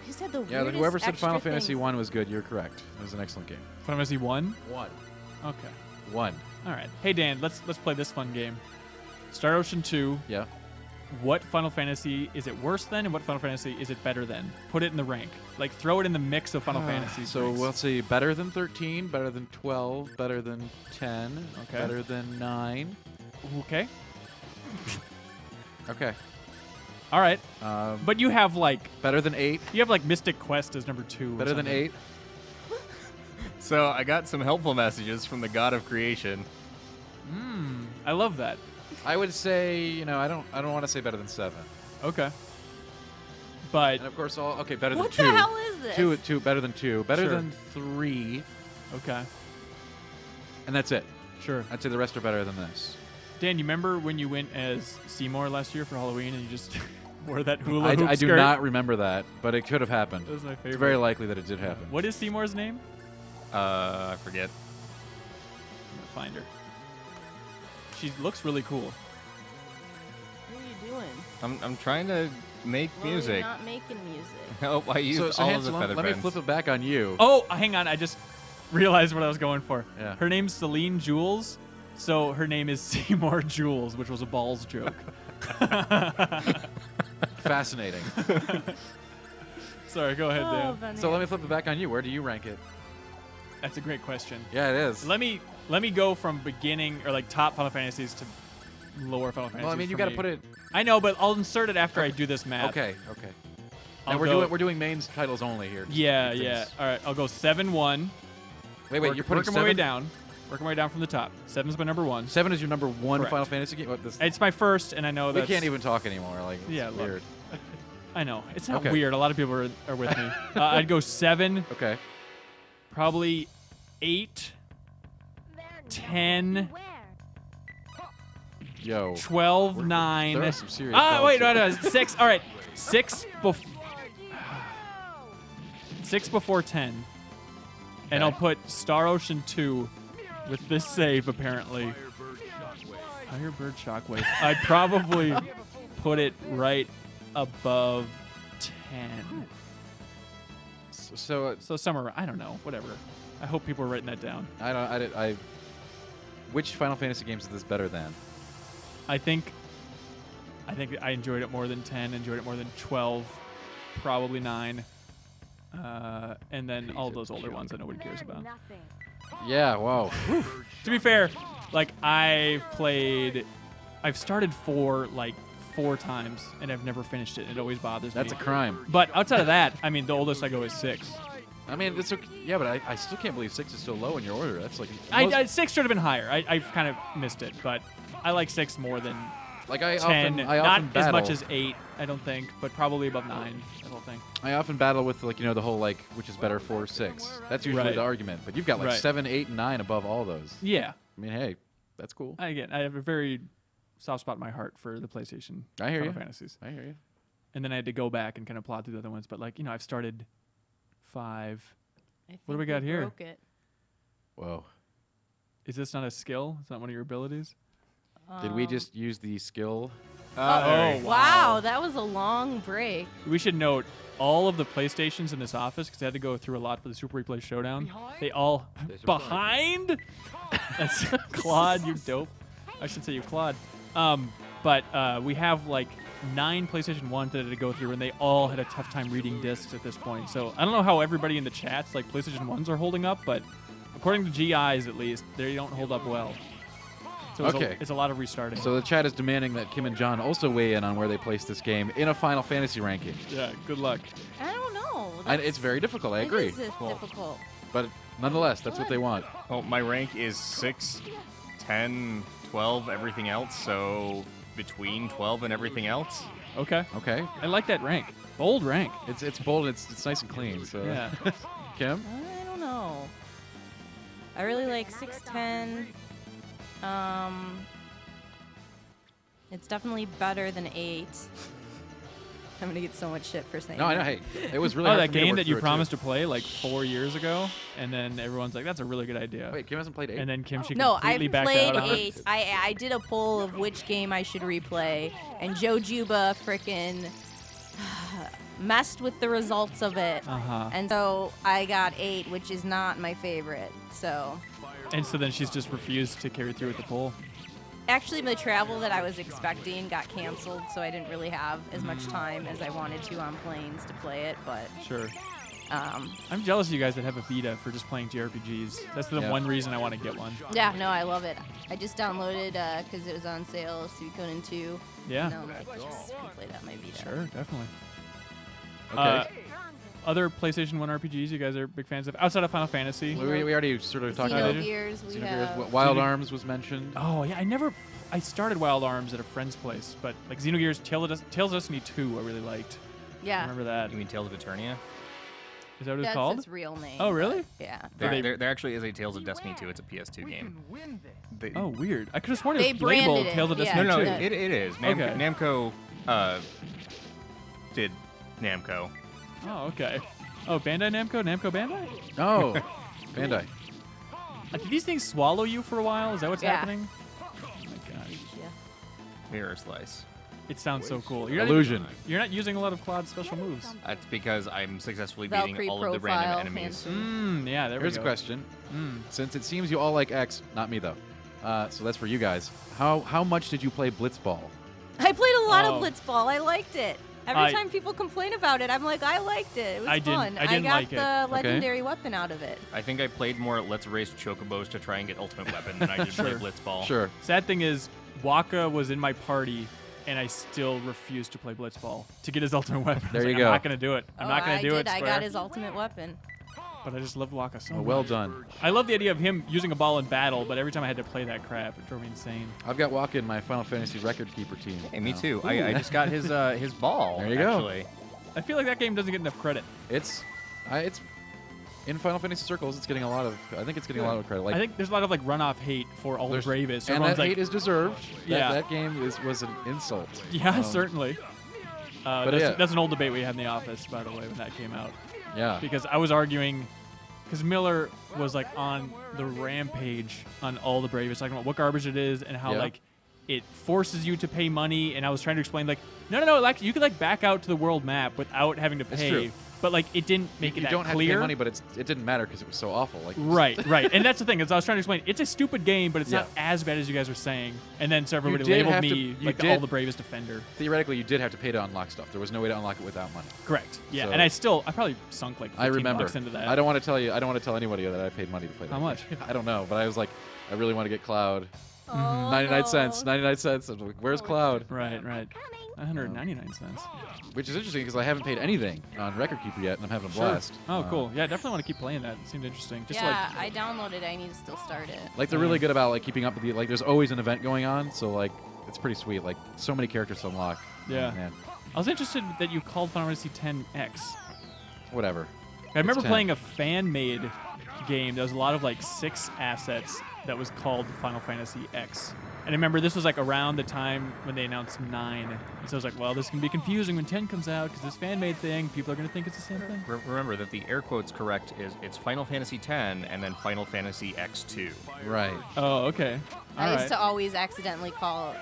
You said the Yeah, weirdest whoever said extra Final Fantasy things. 1 was good, you're correct. It was an excellent game. Final Fantasy 1? 1. Okay. 1. All right. Hey Dan, let's play this fun game. Star Ocean 2. Yeah. What Final Fantasy is it worse than, and what Final Fantasy is it better than? Put it in the rank. Like throw it in the mix of Final Fantasies. So we'll see better than 13, better than 12, better than 10, Okay. better than 9. Okay. Okay. All right. But you have like Better than 8. you have like Mystic Quest as number 2. or Better than something. 8. So I got some helpful messages from the God of Creation. I love that. I would say, I don't want to say better than 7. Okay. But And of course, better What than the 2. hell is this? Two, better than 2. Better Sure. than 3. okay, And that's it. sure. I'd say the rest are better than this. Dan, you remember when you went as Seymour last year for Halloween and you just wore that hula I hoop do skirt? not remember that, but it could have happened. That was my favorite. It's very likely that it did happen. What is Seymour's name? I forget. I'm gonna find her. She looks really cool. What are you doing? I'm trying to make Well, you're music. not making music. Nope, I used So all of Hansel, the feather let me friends. flip it back on you. Oh, hang on. I just realized what I was going for. Yeah. Her name's Celine Jules, so her name is Seymour Jules, which was a balls joke. Fascinating. Sorry, go ahead, Dan. funny. So let me flip it back on you. Where do you rank it? That's a great question. Yeah, it is. Let me go from beginning or like top Final Fantasies to lower Final Fantasies. Well, I mean, you got got to put it. I know, but I'll insert it after I do this math. Okay. I'll And go- we're doing mains titles only here. just to Yeah, keep yeah. things- All right, I'll go 7-1. Wait, you're putting working my way 7? down. Working my way down from the top. 7's my number 1. 7 is your number 1 Correct. Final Fantasy game. What, this, It's my first, and I know we that's can't even talk anymore. Like, it's Yeah, look. weird. I know it's not Okay. weird. A lot of people are with me. I'd go 7, Okay. probably 8, 10, Yo. 12, There 9. are some serious Wait, problems no, 6. All right, 6 before 10, and I'll Okay. put Star Ocean 2 with this save apparently. Firebird Shockwave. I'd probably put it right above 10. So So somewhere, I don't know, whatever. I hope people are writing that down. which Final Fantasy games is this better than? I think I enjoyed it more than 10, enjoyed it more than 12, probably 9. And then all those older ones that nobody cares about. Yeah. Wow. To be fair, like I've started 4 times and I've never finished it. It always bothers That's me. a crime. But outside of that, I mean, the oldest I go is 6. I mean, it's okay. Yeah, but I still can't believe 6 is still low in your order. That's like 6 should have been higher. I've kind of missed it, but I like 6 more than like I 10. often Not as battle. much as 8, I don't think, but probably above 9. That whole thing. I often battle with the whole which is better 4 or 6. That's usually Right. the argument. But you've got like Right. 7, 8, and 9 above all those. Yeah. I mean, hey, that's cool. I have a very soft spot in my heart for the PlayStation I hear Final you. Fantasies. I hear you. And then I had to go back and kind of plot through the other ones. But I've started 5. What do we got here? Broke it. Whoa. Is this not a skill? It's not one of your abilities? Did we just use the skill? Oh, Wow, that was a long break. We should note all of the PlayStations in this office, because I had to go through a lot for the Super Replay Showdown. They all behind. That's Claude, you dope. I should say you Claude. But we have 9 PlayStation 1s that I had to go through, and they all had a tough time reading discs at this point. So I don't know how everybody in the chats PlayStation 1s are holding up, but according to GIs at least, they don't hold up well. So it's a lot of restarting. So the chat is demanding that Kim and John also weigh in on where they place this game in a Final Fantasy ranking. yeah, good luck. I don't know. And it's very difficult, I agree. It is difficult. But nonetheless, that's what they want. Oh, my rank is 6, 10, 12, everything else. So between 12 and everything else. Okay. Okay. I like that rank. Bold rank. It's bold, it's nice and clean. So Yeah. Kim? I don't know. I really like 610. It's definitely better than 8. I'm gonna get so much shit for saying No, I know. that. Hey, it was really Oh, hard that for me to game work that you through it, promised too. to play like 4 years ago, and then everyone's like, "That's a really good idea." Wait, Kim hasn't played 8? And then Kim, she No, I've completely backed played out on it. 8. I did a poll of which game I should replay, and Joe Juba frickin' messed with the results of it. Uh-huh. And so I got 8, which is not my favorite. So And so then she's just refused to carry through with the poll. actually, the travel that I was expecting got canceled, so I didn't really have as much time as I wanted to on planes to play it. But Sure. um, I'm jealous of you guys that have a Vita for just playing JRPGs. That's the Yeah. one reason I want to get one. yeah, no, I love it. I just downloaded because it was on sale, Suikoden 2. Yeah. And I'm like, yes, I can play that on my Vita. Sure, definitely. Okay. Other PlayStation 1 RPGs you guys are big fans of? Outside of Final Fantasy? we already sort of talked about it. Xenogears, we Xenogears, have. Wild Arms was mentioned. Oh, yeah, I started Wild Arms at a friend's place, but like Xenogears, Tales of Destiny 2 I really liked. I Yeah. remember that. You mean Tales of Eternia? Is that what it's That's called? its real name. Oh, really? but Yeah. There actually is a Tales of Destiny 2. It's a PS2 game. They- Oh, weird. I could have sworn They it was labeled branded it, Tales of yeah. Destiny No, no, 2. that- it is. Okay. Namco did Namco. Oh, okay. Oh, Bandai Namco? Namco Bandai? Oh, Bandai. Did these things swallow you for a while? Is that what's Yeah. happening? Oh my gosh. Yeah. Mirror Slice. It sounds so cool. You're Illusion. You're not using a lot of Claude's special moves. That's because I'm successfully Valkyrie beating all of the random profile, enemies. handsome. Yeah, there Here's we a go. question. Mm. Since it seems you all like X, not me though. So that's for you guys. How much did you play Blitzball? I played a lot Oh. of Blitzball. I liked it. Every I- time people complain about it, I'm like, I liked it. It was I didn't- fun. I didn't got like it. the Okay. legendary weapon out of it. I think I played more Let's Race Chocobos to try and get Ultimate Weapon than I did play Sure. Blitzball. Sure. Sad thing is, Waka was in my party, and I still refused to play Blitzball to get his ultimate weapon. I was There you like, go. I'm not going to do it. I'm Oh, not going I to do did. it, I Square. got his ultimate weapon. But I just love Waka so Oh, much. well done. I love the idea of him using a ball in battle, but every time I had to play that crap, it drove me insane. I've got Waka in my Final Fantasy record keeper team. Hey, me now. too. I just got his ball. There you go. Actually. I feel like that game doesn't get enough credit. It's in Final Fantasy circles. It's getting a lot of. I think it's getting a lot of credit. Like I think there's a lot of like runoff hate for all the there's- bravest. and Everyone's that like, hate is deserved. Yeah. That game was an insult. yeah, certainly. but That's, yeah. that's an old debate we had in the office, by the way, when that came out. Yeah. Because I was arguing, because Miller was like on the rampage on all the bravest, talking about what garbage it is and how Yeah. like it forces you to pay money. And I was trying to explain like, no, like you could like back out to the world map without having to It's pay. true. But like it didn't make you it that don't have to clear. pay money, but it didn't matter because it was so awful. Like Right. And that's the thing, is I was trying to explain, it's a stupid game, but it's not Yeah. as bad as you guys are saying. And then so everybody did labeled have to- me you like did- all the bravest defender. theoretically, you did have to pay to unlock stuff. There was no way to unlock it without money. Correct. Yeah. So- And I probably sunk like 15 I remember. bucks into that. I don't want to tell you. I don't want to tell anybody that I paid money to play that. How much? I don't know, but I was like, I really want to get Cloud. Oh, 99 no. cents. 99 cents. I'm like, where's Cloud? Right. 199 cents. Which is interesting because I haven't paid anything on Record Keeper yet, and I'm having a blast. Oh, cool. Yeah, I definitely want to keep playing that. It seemed interesting. Just Yeah, I downloaded it. I need to still start it. Like they're really good about like keeping up with the like. There's always an event going on, so like it's pretty sweet. Like so many characters to unlock. Yeah. Oh, man. I was interested that you called Final Fantasy X. Whatever. I remember 10. playing a fan-made game. There was a lot of like 6 assets that was called Final Fantasy X. And I remember this was like around the time when they announced 9. And so I was like, well, this can be confusing when 10 comes out because this fan-made thing, people are going to think it's the same thing. Remember that the air quotes correct is it's Final Fantasy X and then Final Fantasy X2. Right. Oh, okay. I All used right. to always accidentally call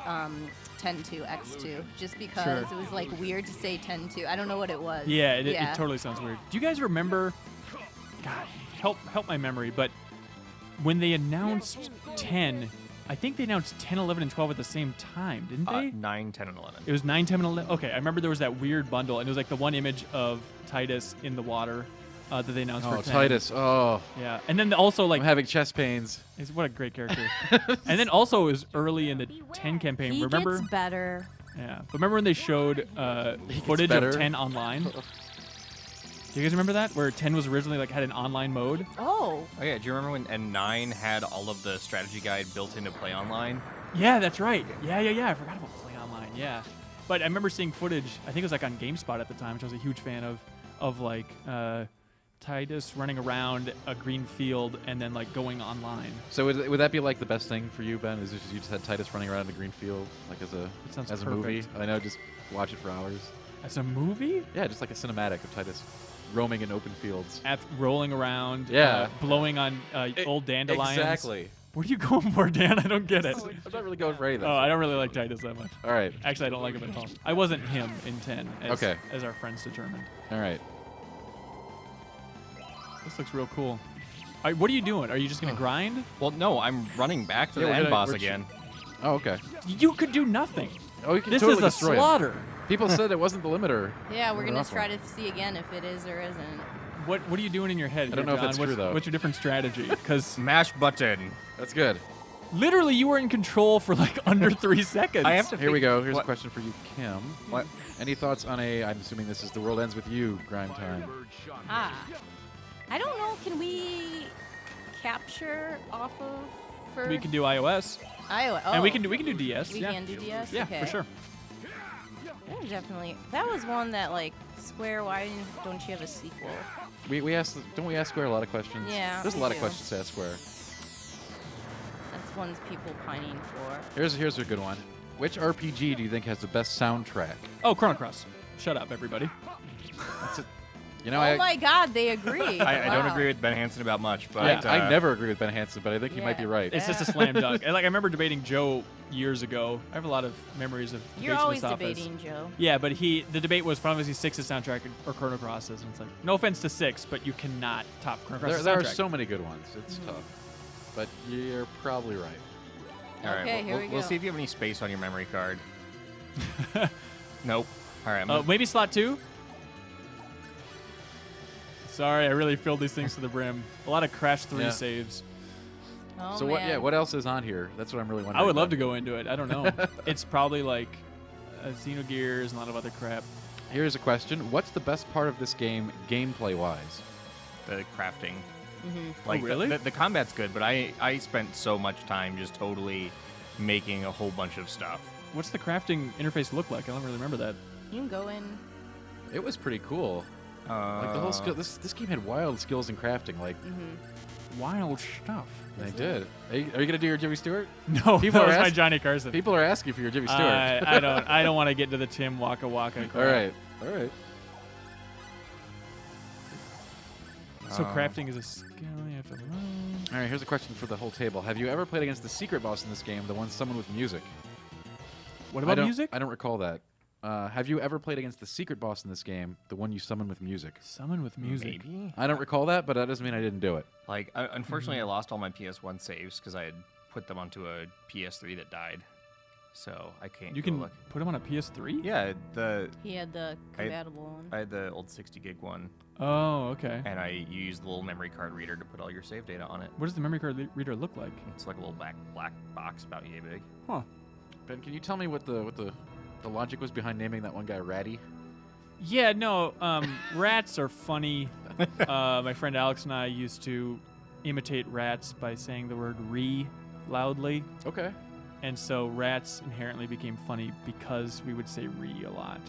10-2 X2 just because Sure. it was like weird to say 10-2. I don't know what it was. Yeah, it totally sounds weird. Do you guys remember? God, help my memory. But when they announced 10, I think they announced 10, 11, and 12 at the same time, didn't they? 9, 10, and 11. It was 9, 10, and 11. Okay, I remember there was that weird bundle, and it was like the one image of Titus in the water that they announced Oh, for 10. Titus. Oh, Yeah, and then also like, I'm having chest pains. what a great character. And then also it was early in the 10 campaign. He Remember? gets better. Yeah, but remember when they showed footage better. of 10 online? Do you guys remember that? Where 10 was originally like had an online mode? Oh. Oh yeah, do you remember when 9 had all of the strategy guide built into Play Online? Yeah, that's right. Yeah. I forgot about Play Online. Yeah, but I remember seeing footage. I think it was like on GameSpot at the time, which I was a huge fan of like Titus running around a green field and then like going online. So would that be like the best thing for you, Ben? Is you just had Titus running around in a green field, like That sounds as a movie? perfect. I know, just watch it for hours. As a movie? Yeah, just like a cinematic of Titus roaming in open fields. Rolling around. Yeah. Blowing on old dandelions. Exactly. What are you going for, Dan? I don't get it. I'm not really going for anything. Oh, I don't really like Titus that much. All right. Actually, I don't like him at all. I wasn't him in 10, as our friends determined. All right. This looks real cool. What are you doing? Are you just going to grind? Well, no, I'm running back to Yeah, the we're end gonna- boss we're again. Oh, okay. You could do nothing. Oh, you can This totally is a destroy him. slaughter. People said it wasn't the limiter. Yeah, we're gonna awful. try to see again if it is or isn't. What are you doing in your head? I don't here, know if John? that's what's, true, though. What's your different strategy? Because Smash button. That's good. literally you were in control for like under 3 seconds. I have to. Here we go. Here's what? a question for you, Kim. What? Any thoughts on I'm assuming this is The World Ends With You grind time. I don't know. Can we capture off of for We can do iOS, iOS? Oh, and we can do DS. We yeah. can do DS. Yeah, okay. for sure. Yeah, definitely. That was one that like Square. Why don't you have a sequel? We asked. Don't we ask Square a lot of questions? Yeah, There's a we lot of do. questions to ask Square. That's one's people pining for. Here's a good one. Which RPG do you think has the best soundtrack? Oh, Chrono Cross. Shut up, everybody. That's it. You know, Oh my God, they agree. I don't Wow. agree with Ben Hansen about much, but I never agree with Ben Hansen, but I think he might be Yeah. right. It's just a slam dunk. And like I remember debating Joe years ago. I have a lot of memories of You're debates always in this office. debating Joe. Yeah, but the debate was Final Fantasy 6's soundtrack or Chrono Cross's, and it's like, no offense to 6, but you cannot top Chrono Cross's There are soundtrack. so many good ones. It's tough, but you're probably right. all right, Okay, here we we'll go. see if you have any space on your memory card. Nope. All right. I'm gonna- Maybe slot 2? Sorry, I really filled these things to the brim. A lot of Crash 3 Yeah. saves. Oh, So man. what else is on here? That's what I'm really wondering. I would love about. to go into it. I don't know. It's probably like Xenogears and a lot of other crap. Here's a question: what's the best part of this game, gameplay-wise? the crafting. Mm-hmm. Like really? the combat's good, but I spent so much time just totally making a whole bunch of stuff. What's the crafting interface look like? I don't really remember that. You can go in. It was pretty cool. Like the whole skill. This game had wild skills in crafting. Like Wild stuff. they did. Are you gonna do your Jimmy Stewart? No, People that are was my ask- Johnny Carson. People are asking for your Jimmy Stewart. I don't want to get into the Tim Waka Waka. All crap. right. So crafting is a skill you have to learn. All right. Here's a question for the whole table: have you ever played against the secret boss in this game, the one summoned with music? What I about don't- music? I don't recall that. Have you ever played against the secret boss in this game, the one you summon with music? Summon with music. Maybe. I don't recall that, but that doesn't mean I didn't do it. Like, unfortunately, I lost all my PS1 saves because I had put them onto a PS3 that died. So I can't. You go can look. put them on a PS3? Yeah, He had the compatible one. I had the old 60 gig one, Oh, okay. and I used the little memory card reader to put all your save data on it. What does the memory card reader look like? It's like a little black box about yay big. Huh. Ben, can you tell me what the logic was behind naming that one guy Ratty? Yeah, no, rats are funny. My friend Alex and I used to imitate rats by saying the word "re" loudly. Okay. And so rats inherently became funny because we would say "re" a lot.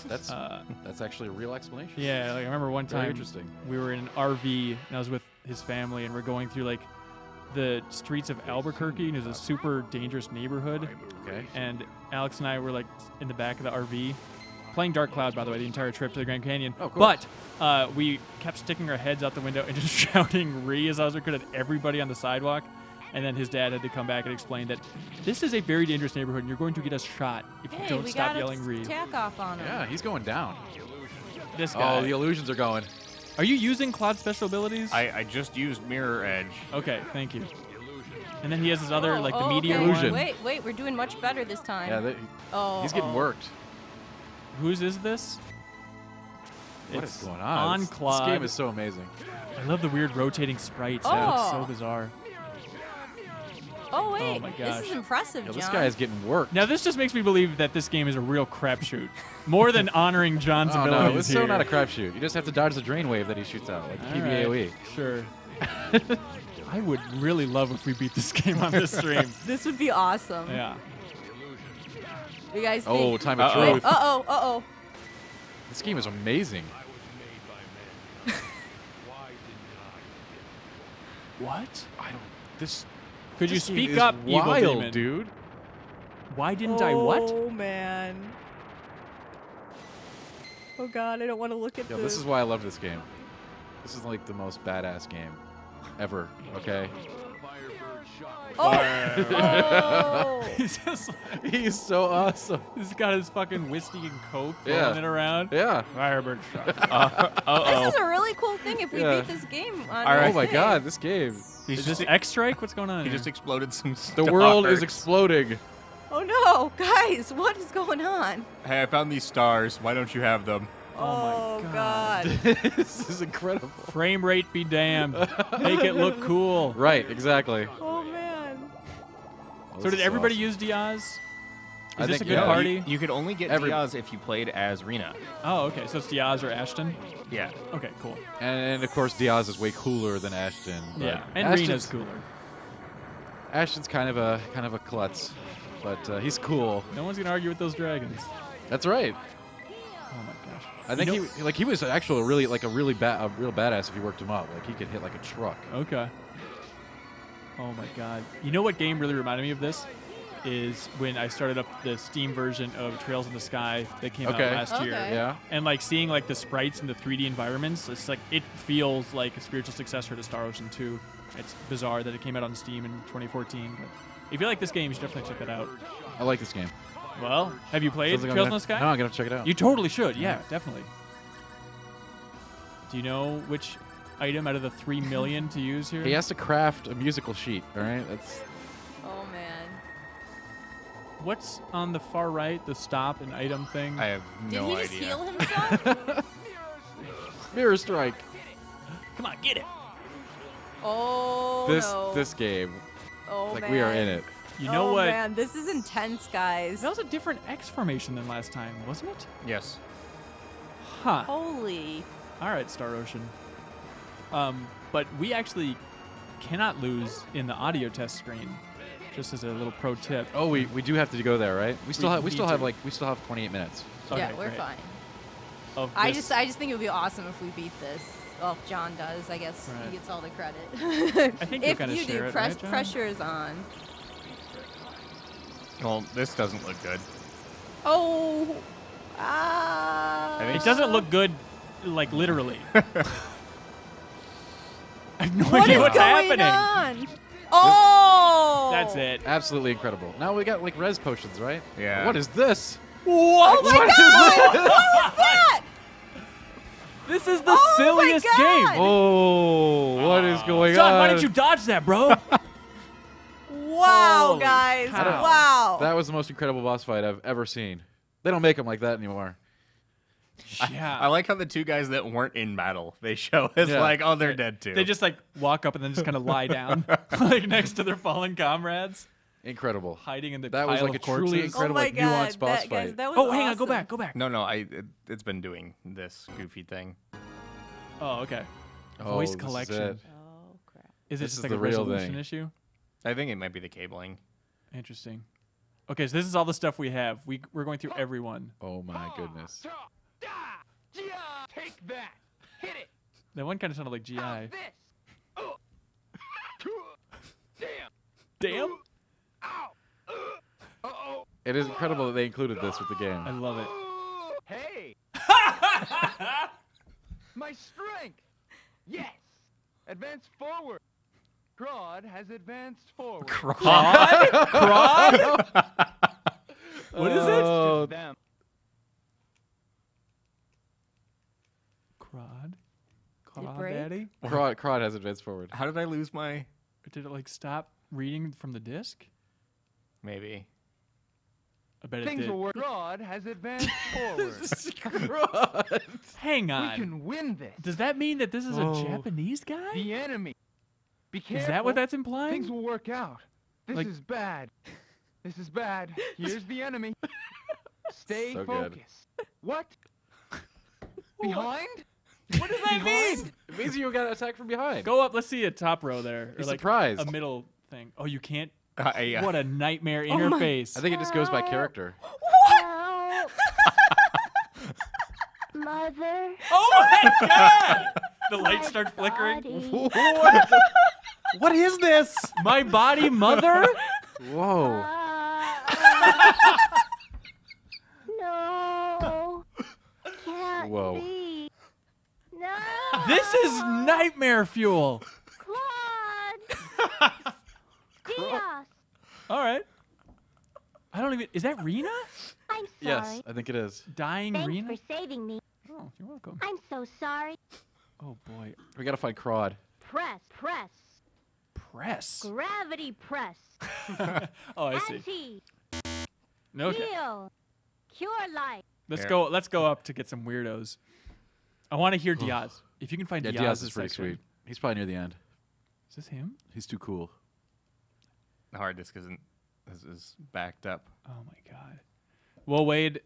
That's that's actually a real explanation. Yeah, like I remember one Very time interesting. we were in an RV and I was with his family and we're going through like the streets of Albuquerque and it was a super dangerous neighborhood. Okay. And Alex and I were like in the back of the RV playing Dark Cloud, by the way, the entire trip to the Grand Canyon. Oh, cool. But we kept sticking our heads out the window and just shouting "re" as loud as we could at everybody on the sidewalk. And then his dad had to come back and explain that this is a very dangerous neighborhood and you're going to get us shot if you Hey, don't we stop got yelling "re." attack off on him. Yeah, he's going down. This guy. Oh, the illusions are going. Are you using Cloud's special abilities? I just used Mirror Edge. Okay, thank you. And then he has his other, Oh, like the oh, meteor okay. Illusion. one. Wait, we're doing much better this time. Yeah, he's getting worked. Whose is this? What is It's going on? On This Claude. game is so amazing. I love the weird rotating sprites. Oh. That looks so bizarre. Oh wait, my this gosh. is impressive, Yo, John. this guy is getting worked. Now this just makes me believe that this game is a real crapshoot, more than honoring John's Oh abilities no, it's here. so not a crapshoot. You just have to dodge the drain wave that he shoots out, like All PBAOE. right, sure. I would really love if we beat this game on this stream. This would be awesome. Yeah. You guys Oh, think? time of Wait, truth. uh-oh. This game is amazing. What? I don't. This. Could you this game speak is up, evil wild, demon? dude. Why didn't I what? Oh man. Oh God, I don't want to look at Yeah, this is why I love this game. This is like the most badass game ever. Okay. Oh! He's so awesome. He's got his fucking whiskey and coke Yeah. throwing it around. Yeah. Firebird shot. This is a really cool thing if we Yeah. beat this game on All right. Oh my thing. God, this game. Is this X-Strike? What's going on He here? just exploded some The world is stars. exploding. Oh no, guys, what is going on? Hey, I found these stars. Why don't you have them? Oh my God. This is incredible. Frame rate be damned. Make it look cool. Right, exactly. Oh man. Oh, So this did is everybody awesome. use Diaz? I Is this a think- good yeah. party? You could only get Diaz if you played as Rena. Oh, okay. So it's Diaz or Ashton? Yeah. Okay, cool. And of course, Diaz is way cooler than Ashton. but Yeah, and Ashton's- Rena's cooler. Ashton's kind of a klutz, but he's cool. No one's gonna argue with those dragons. That's right. Oh my gosh. I think You know- he was actually a real badass if you worked him up. Like he could hit like a truck. Okay. Oh my god. You know what game really reminded me of this? Is when I started up the Steam version of Trails in the Sky that came out Okay. last year. Okay. Yeah. And like seeing like the sprites and the 3D environments, it's like it feels like a spiritual successor to Star Ocean 2. It's bizarre that it came out on Steam in 2014, but if you like this game, you should definitely check it out. I like this game. Well, have you played Sounds like I'm Trails in gonna- the Sky? No, I'm gonna check it out. You totally should. Yeah, definitely. Do you know which item out of the 3 million to use here? He has to craft a musical sheet. All right, that's Oh man. What's on the far right, the stop and item thing? I have Did no he just idea. heal himself? Mirror Strike. Come on, get it. Oh no. This game, Oh like man. we are in it. You know oh, what? man, this is intense, guys. That was a different X formation than last time, wasn't it? Yes. Huh. Holy. All right, Star Ocean. But we actually cannot lose in the audio test screen. Just as a little pro tip. Oh, we do have to go there, right? We still have need to. 28 minutes. Okay, Yeah, we're great. fine. Of I this- just think it would be awesome if we beat this. Well, if John does, I guess Right. he gets all the credit. I think you'll if kinda you share do, it, right, John? pressure is on. Well, this doesn't look good. Oh. Ah. I think It doesn't look good, like literally. I have no What idea is what's going happening. on? Oh. That's it. Absolutely incredible. Now we got like res potions, right? Yeah. What is this? What? Oh my God! What is that? This is the Oh my silliest God! game. Oh, what is going John, on? why didn't you dodge that, bro? Wow, Holy guys. cow. Wow. That was the most incredible boss fight I've ever seen. They don't make them like that anymore. Yeah. I like how the two guys that weren't in battle, they show as Yeah. like, oh, they're dead too. They just like walk up and then just kind of lie down, like next to their fallen comrades, Incredible. hiding in the That pile was like of a corpses. truly incredible, oh my like, God, nuanced boss that, guys, fight. that was Oh, hang on, go awesome. back, go back. No, it's been doing this goofy thing. Oh, okay. Oh, Voice this is collection. it. Oh crap. Is it This just is like the a real resolution thing. issue? I think it might be the cabling. Interesting. Okay, so this is all the stuff we have. We're going through everyone. Oh my goodness. Take that. Hit it. That one kind of sounded like GI. How's this? Oh. Damn. Damn. Ow. Uh-oh. It is incredible that they included this with the game. I love it. Hey. My strength. Yes. Advance forward. Crod has advanced forward. Crod? Crod? What is it? Oh, Them. Crod? Did it Crod break? Daddy? Crod has advanced forward. How did I lose my? Or did it like stop reading from the disc? Maybe. I bet it Things did. will work. Crod has advanced forward. Crod. Hang We on. can win this. Does that mean that this is a Oh. Japanese guy? The enemy. Be careful. Is that what that's implying? Things will work out. This Like- is bad. This is bad. Here's the enemy. Stay So good. focused. What? Behind? What does that mean? It means you got attacked from behind. Go up. Let's see a top row there. Be Or like surprised. a middle thing. Oh, you can't. Yeah. What a nightmare my- interface. I think it just goes by character. Help. Mother. Oh my god! The light starts My flickering. body. What is this? My body, mother? Whoa. No. Can't This is nightmare fuel. Claude! Dios! All right. I don't even. Is that Rena? I'm sorry. Yes, I think it is. Dying Thanks Rena? for saving me. Oh, you're welcome. I'm so sorry. Oh boy. We gotta find Crawd. Press. Press. Gravity press. Oh, I see. Anti. Okay. Heal. Cure life. Let's go. Let's go up to get some weirdos. I want to hear Diaz. If you can find Yeah, Diaz, Diaz is pretty section. sweet. He's probably near the end. Is this him? He's too cool. The hard disk is backed up. Oh my god. Well, Wade,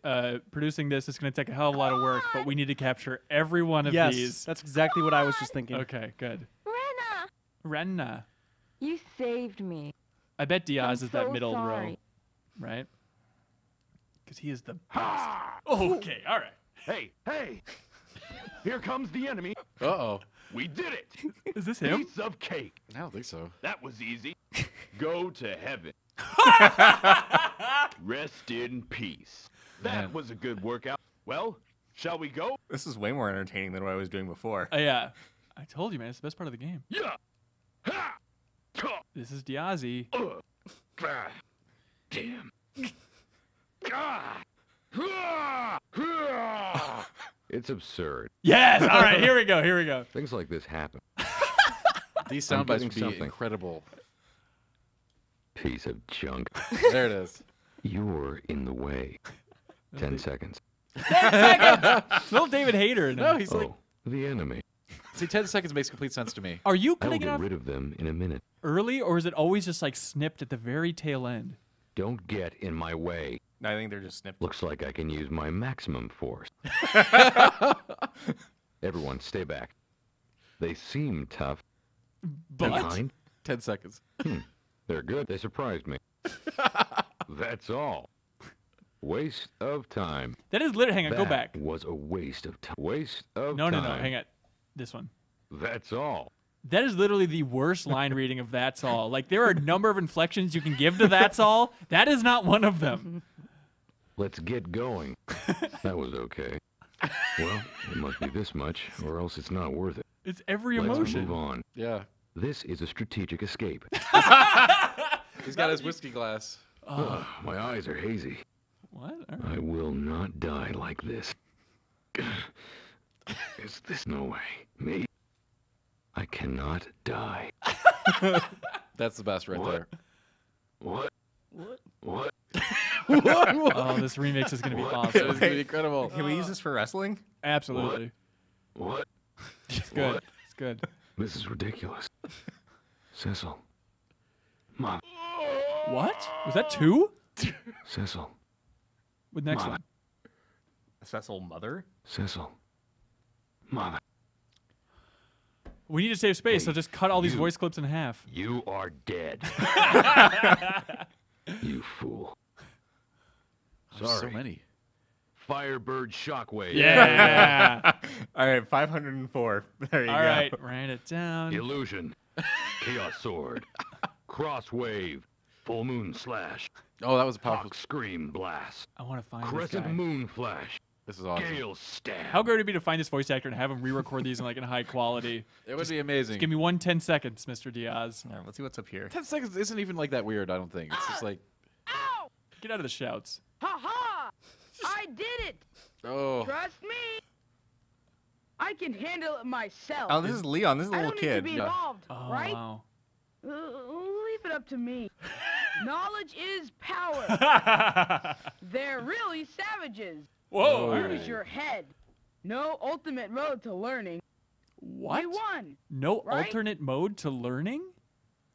producing this is going to take a hell of a lot of work, but we need to capture every one of Yes, these. that's exactly what I was just thinking. Okay, good. Rena. Renna. You saved me. I bet Diaz I'm is that so middle row, sorry. right? Because he is the best. Okay, all right. Hey! Here comes the enemy. Uh-oh. We did it! Is this him? Piece of cake. I don't think so. That was easy. Go to heaven. Rest in peace. That Man. was a good workout. Well, shall we go? This is way more entertaining than what I was doing before. Yeah. I told you, man. It's the best part of the game. Yeah. Ha! Ta! This is Diazy. Ah. Damn. Ah. Ah. Ah. It's absurd. Yes! All right, here we go. Things like this happen. These I'm sound bites getting would be something. incredible. Piece of junk. There it is. You're in the way. 10 seconds. 10 seconds! It's little David Hayter. No, he's like... Oh, the enemy. See, 10 seconds makes complete sense to me. Are you I'll cutting it get off rid of them in a minute. early, or is it always just like snipped at the very tail end? Don't get in my way. I think they're just snipped. Looks like I can use my maximum force. Everyone, stay back. They seem tough. But Behind? 10 seconds. They're good. They surprised me. That's all. Waste of time. that is literally. Hang on, go That back. was a waste of time. Waste of No, time. hang on. This one. That's all. That is literally the worst line reading of "That's all." Like there are a number of inflections you can give to "That's all." That is not one of them. Let's get going. That was okay. Well, it must be this much, or else it's not worth it. It's every Let's emotion. move on. Yeah. This is a strategic escape. He's got his whiskey glass. Ugh, my eyes are hazy. What? All right. I will not die like this. Is this no way? Me? I cannot die. That's the best right What? there. What? What? Oh, this remix is gonna be It's awesome. going to be incredible. Can we use this for wrestling? Absolutely. What? It's good. What? It's good. This is ridiculous. Cecil. Mom. What? Was that two? Cecil. With next Mom. one. Cecil Mother? Cecil. Mother. We need to save space, Hey, so just cut all these you. voice clips in half. You are dead. You fool. There's so Sorry. many. Firebird shockwave. Yeah. All right, 504. There you All go. right, ran it down. Illusion. Chaos sword. Crosswave. Full moon slash. Oh, that was a powerful... Hawk scream blast. I want to find this Crescent guy. moon flash. This is awesome. Gale stab. How great would it be to find this voice actor and have him re-record these in like in high quality? It would be amazing. Give me 10 seconds, Mr. Diaz. All right, let's see what's up here. 10 seconds isn't even like that weird, I don't think. It's just like... Ow! Get out of the shouts. Ha ha! I did it! Oh. Trust me! I can handle it myself. Oh, this is Leon. This is a I little don't kid. need to be Yeah. involved, Oh, right? wow. Leave it up to me. Knowledge is power. They're really savages. Whoa. all Use right. your head. No ultimate road to learning. What? We won. No right? alternate mode to learning?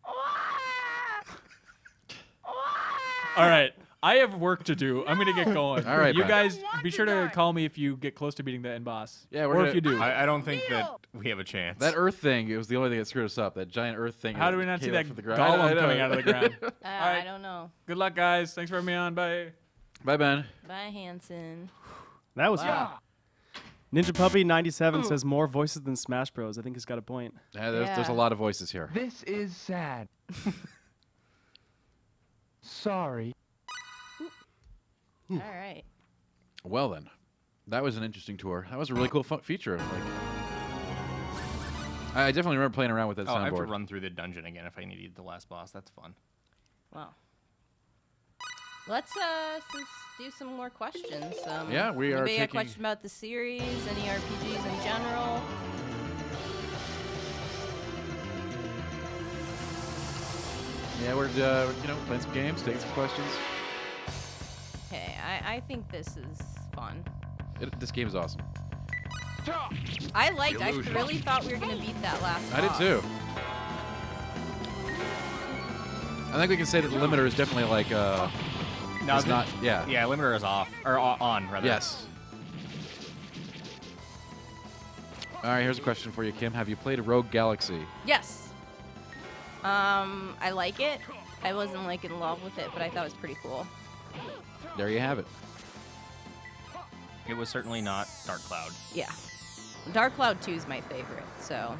Ah! Ah! All right. I have work to do. I'm going to get going. All right, You Brad. guys, I don't want be to sure to die. call me if you get close to beating the end boss. Yeah, we're or gonna- if you do. I don't think that Neil! we have a chance. That Earth thing, it was the only thing that screwed us up. That giant Earth thing. How do we not see came that up from the ground. I golem know. coming out of the ground? I don't know. Good luck, guys. Thanks for having me on. Bye. Bye, Ben. Bye, Hanson. That was fun. Yeah. Ninja Puppy 97 says more voices than Smash Bros. I think he's got a point. Yeah, there's a Yeah. lot of voices here. This is sad. Sorry. All right. Well then, that was an interesting tour. That was a really cool feature. Like, I definitely remember playing around with that Oh, I have to soundboard. run through the dungeon again if I needed the last boss. That's fun. Wow. Let's do some more questions. Yeah, we are Maybe a taking- question about the series, any RPGs in general. Yeah, we're playing some games, taking some questions. Okay, I think this is fun. This game is awesome. I really thought we were gonna beat that last I did boss. too. I think we can say that the limiter is definitely like No, it's not. Yeah. Yeah, limiter is off or on rather. Yes. All right, here's a question for you, Kim. Have you played Rogue Galaxy? Yes. I like it. I wasn't like in love with it, but I thought it was pretty cool. There you have it. It was certainly not Dark Cloud. Yeah. Dark Cloud 2 is my favorite, so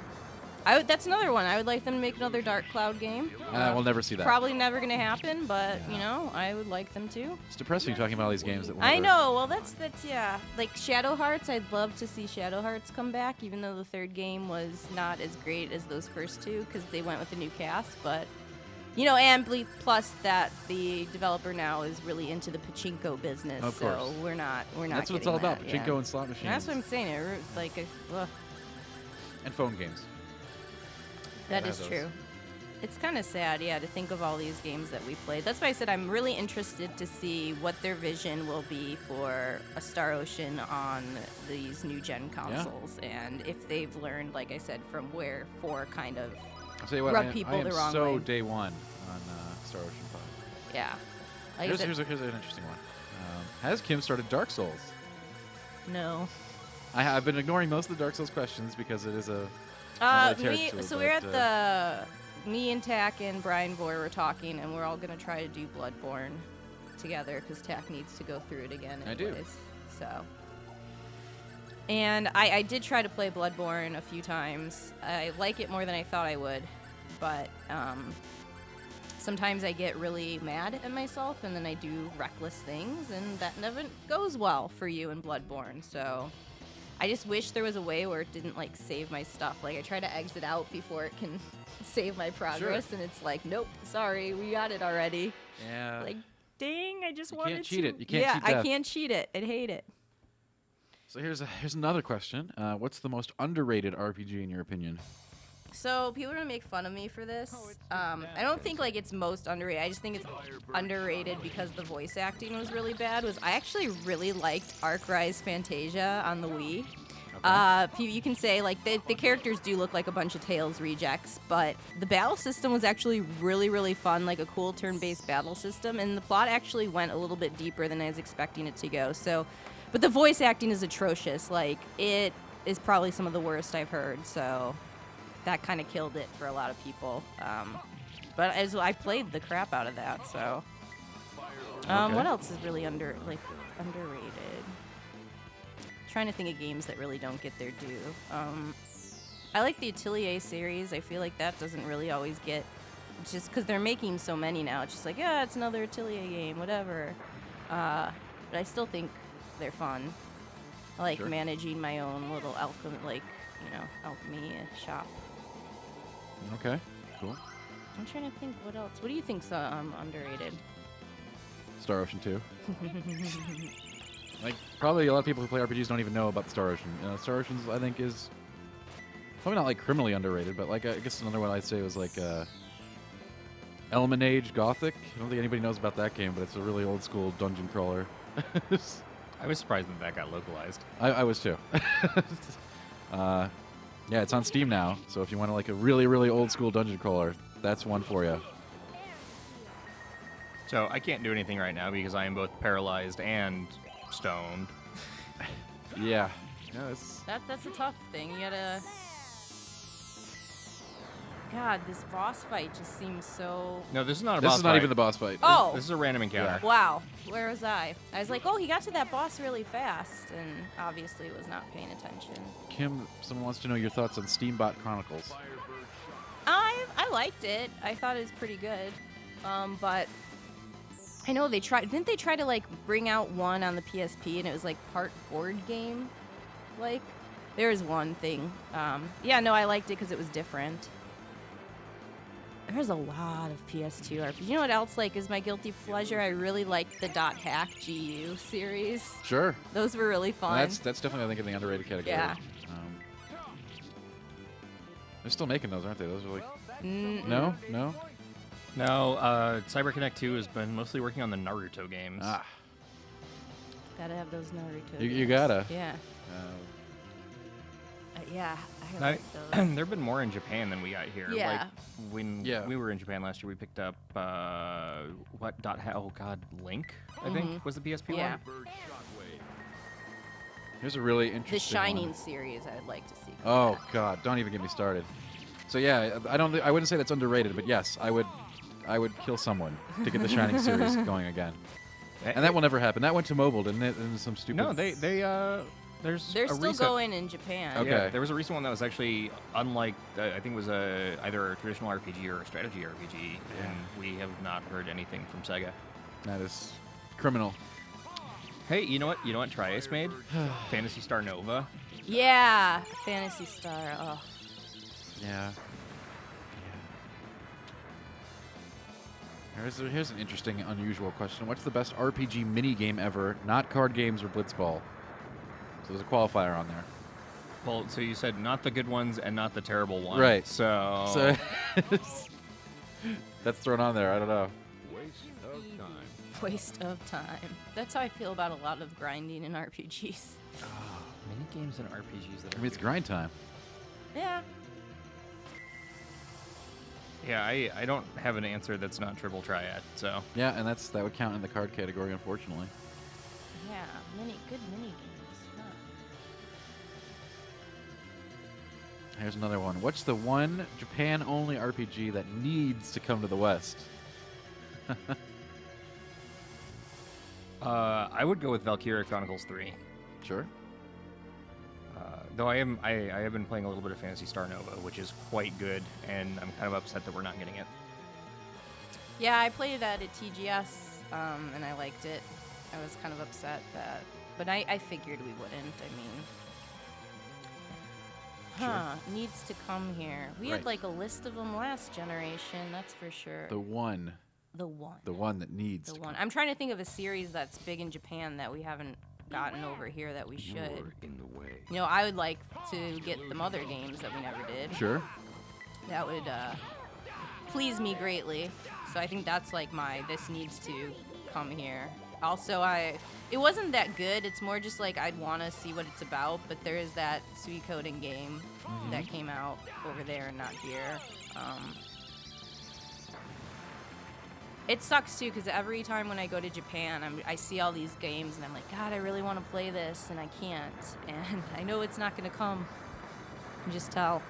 that's another one. I would like them to make another Dark Cloud game. We'll never see that. Probably never gonna happen, but you know, I would like them to. It's depressing talking about all these games that will I never- know. Well, that's yeah. Like Shadow Hearts, I'd love to see Shadow Hearts come back, even though the third game was not as great as those first two because they went with a new cast. But you know, and plus that the developer now is really into the pachinko business, Of so course. we're not. That's what it's all about, pachinko and slot machines. That's what I'm saying. And phone games. That Yeah, is those. true. It's kind of sad, yeah, to think of all these games that we played. That's why I said I'm really interested to see what their vision will be for a Star Ocean on these new gen consoles, and if they've learned, like I said, from where 4 kind of I'll tell you what, rubbed I people am the wrong so way. day one on Star Ocean 5. Yeah. Like I Here's said, an interesting one. Has Kim started Dark Souls? no. I've been ignoring most of the Dark Souls questions because it is a not really teared to it, So we're but, at me and Tack and Brian Boyer were talking, and we're all gonna try to do Bloodborne together because Tack needs to go through it again. I do. Anyways, so. And I did try to play Bloodborne a few times. I like it more than I thought I would, but sometimes I get really mad at myself, and then I do reckless things, and that never goes well for you in Bloodborne. So I just wish there was a way where it didn't like save my stuff. Like I try to exit out before it can save my progress, and it's like, nope, sorry, we got it already. Yeah. Like, dang, I just You wanted can't cheat to. it. You can't yeah, cheat I death. can't cheat it. I'd hate it. So here's another question. What's the most underrated RPG in your opinion? So people are gonna make fun of me for this. I don't think like it's most underrated. I just think it's underrated because the voice acting was really bad. I actually really liked Arc Rise Fantasia on the Wii. You can say like the characters do look like a bunch of Tales rejects, but the battle system was actually really, really fun, like a cool turn-based battle system, and the plot actually went a little bit deeper than I was expecting it to go. So, but the voice acting is atrocious. Like it is probably some of the worst I've heard. So that kind of killed it for a lot of people. But as I played the crap out of that, so Okay. what else is really underrated? Trying to think of games that really don't get their due. I like the Atelier series. I feel like that doesn't really always get, just because they're making so many now. It's just like, yeah, it's another Atelier game, whatever. But I still think they're fun. I like Sure. managing my own little alchemy shop. Okay, cool. I'm trying to think what else. What do you think's underrated? Star Ocean 2. Like, probably a lot of people who play RPGs don't even know about the Star Ocean. Star Ocean's, I think, is probably not, like, criminally underrated, but, like, I guess another one I'd say was, like, Element Age Gothic. I don't think anybody knows about that game, but it's a really old-school dungeon crawler. I was surprised that got localized. I was, too. Yeah, it's on Steam now, so if you want, like, a really, really old-school dungeon crawler, that's one for you. So I can't do anything right now because I am both paralyzed and stoned. Yeah. Yeah, it's... That's a tough thing. You gotta. God, this boss fight just seems so. No, this is not a This boss is not fight. even the boss fight. Oh. This is a random encounter. Wow, where was I? I was like, oh, he got to that boss really fast, and obviously was not paying attention. Kim, someone wants to know your thoughts on Steambot Chronicles. I liked it. I thought it was pretty good, but I know they tried. Didn't they try to like bring out one on the PSP, and it was like part board game, like? There was one thing. Yeah, no, I liked it because it was different. There's a lot of PS2 RPGs. You know what else is my guilty pleasure? I really liked the .hack GU series. Sure. Those were really fun. That's definitely, I think, in the underrated category. Yeah. They're still making those, aren't they? Those are like... No? No? No, CyberConnect 2 has been mostly working on the Naruto games. Ah. Gotta have those Naruto You games. gotta. Yeah. Yeah, I like those. There have been more in Japan than we got here. Yeah. Like when we were in Japan last year, we picked up Link, I think was the PSP one. Here's a really interesting The Shining one. series I'd like to see. Oh God, don't even get me started. So yeah, I wouldn't say that's underrated, but yes, I would kill someone to get the Shining series going again. And that will never happen. That went to mobile, didn't it? And some stupid. No, they're still going in Japan. Okay. Yeah, there was a recent one that was actually unlike. I think it was either a traditional RPG or a strategy RPG, and we have not heard anything from Sega. That is criminal. Hey, you know what Tri-Ace made? Phantasy Star Nova. Yeah, Phantasy Star. Oh. Yeah. Here's an interesting, unusual question. What's the best RPG mini-game ever, not card games or Blitzball? So there's a qualifier on there. Well, so you said not the good ones and not the terrible ones. Right. So that's thrown on there. I don't know. Waste of time. That's how I feel about a lot of grinding in RPGs. Mini games and RPGs. That I mean, it's grind time. Yeah. Yeah, I don't have an answer that's not Triple Triad. So yeah, and that would count in the card category, unfortunately. Yeah, good mini games. Huh. Here's another one. What's the one Japan-only RPG that needs to come to the West? I would go with Valkyria Chronicles 3. Sure. Though I have been playing a little bit of Phantasy Star Nova, which is quite good, and I'm kind of upset that we're not getting it. Yeah, I played that at TGS, and I liked it. I was kind of upset that, but I figured we wouldn't. Needs to come here. We had a list of them last generation, that's for sure. The one. The one. The one that needs. The one. I'm trying to think of a series that's big in Japan that we haven't gotten over here that we should. You're in the way. You know, I would like to get them other games that we never did. Sure. That would please me greatly. So I think that's this needs to come here. Also, it wasn't that good. It's more just I'd want to see what it's about, but there is that Suikoden game that came out over there and not here. It sucks too, because every time when I go to Japan, I see all these games, and I'm like, God, I really want to play this, and I can't. And I know it's not going to come. I can just tell.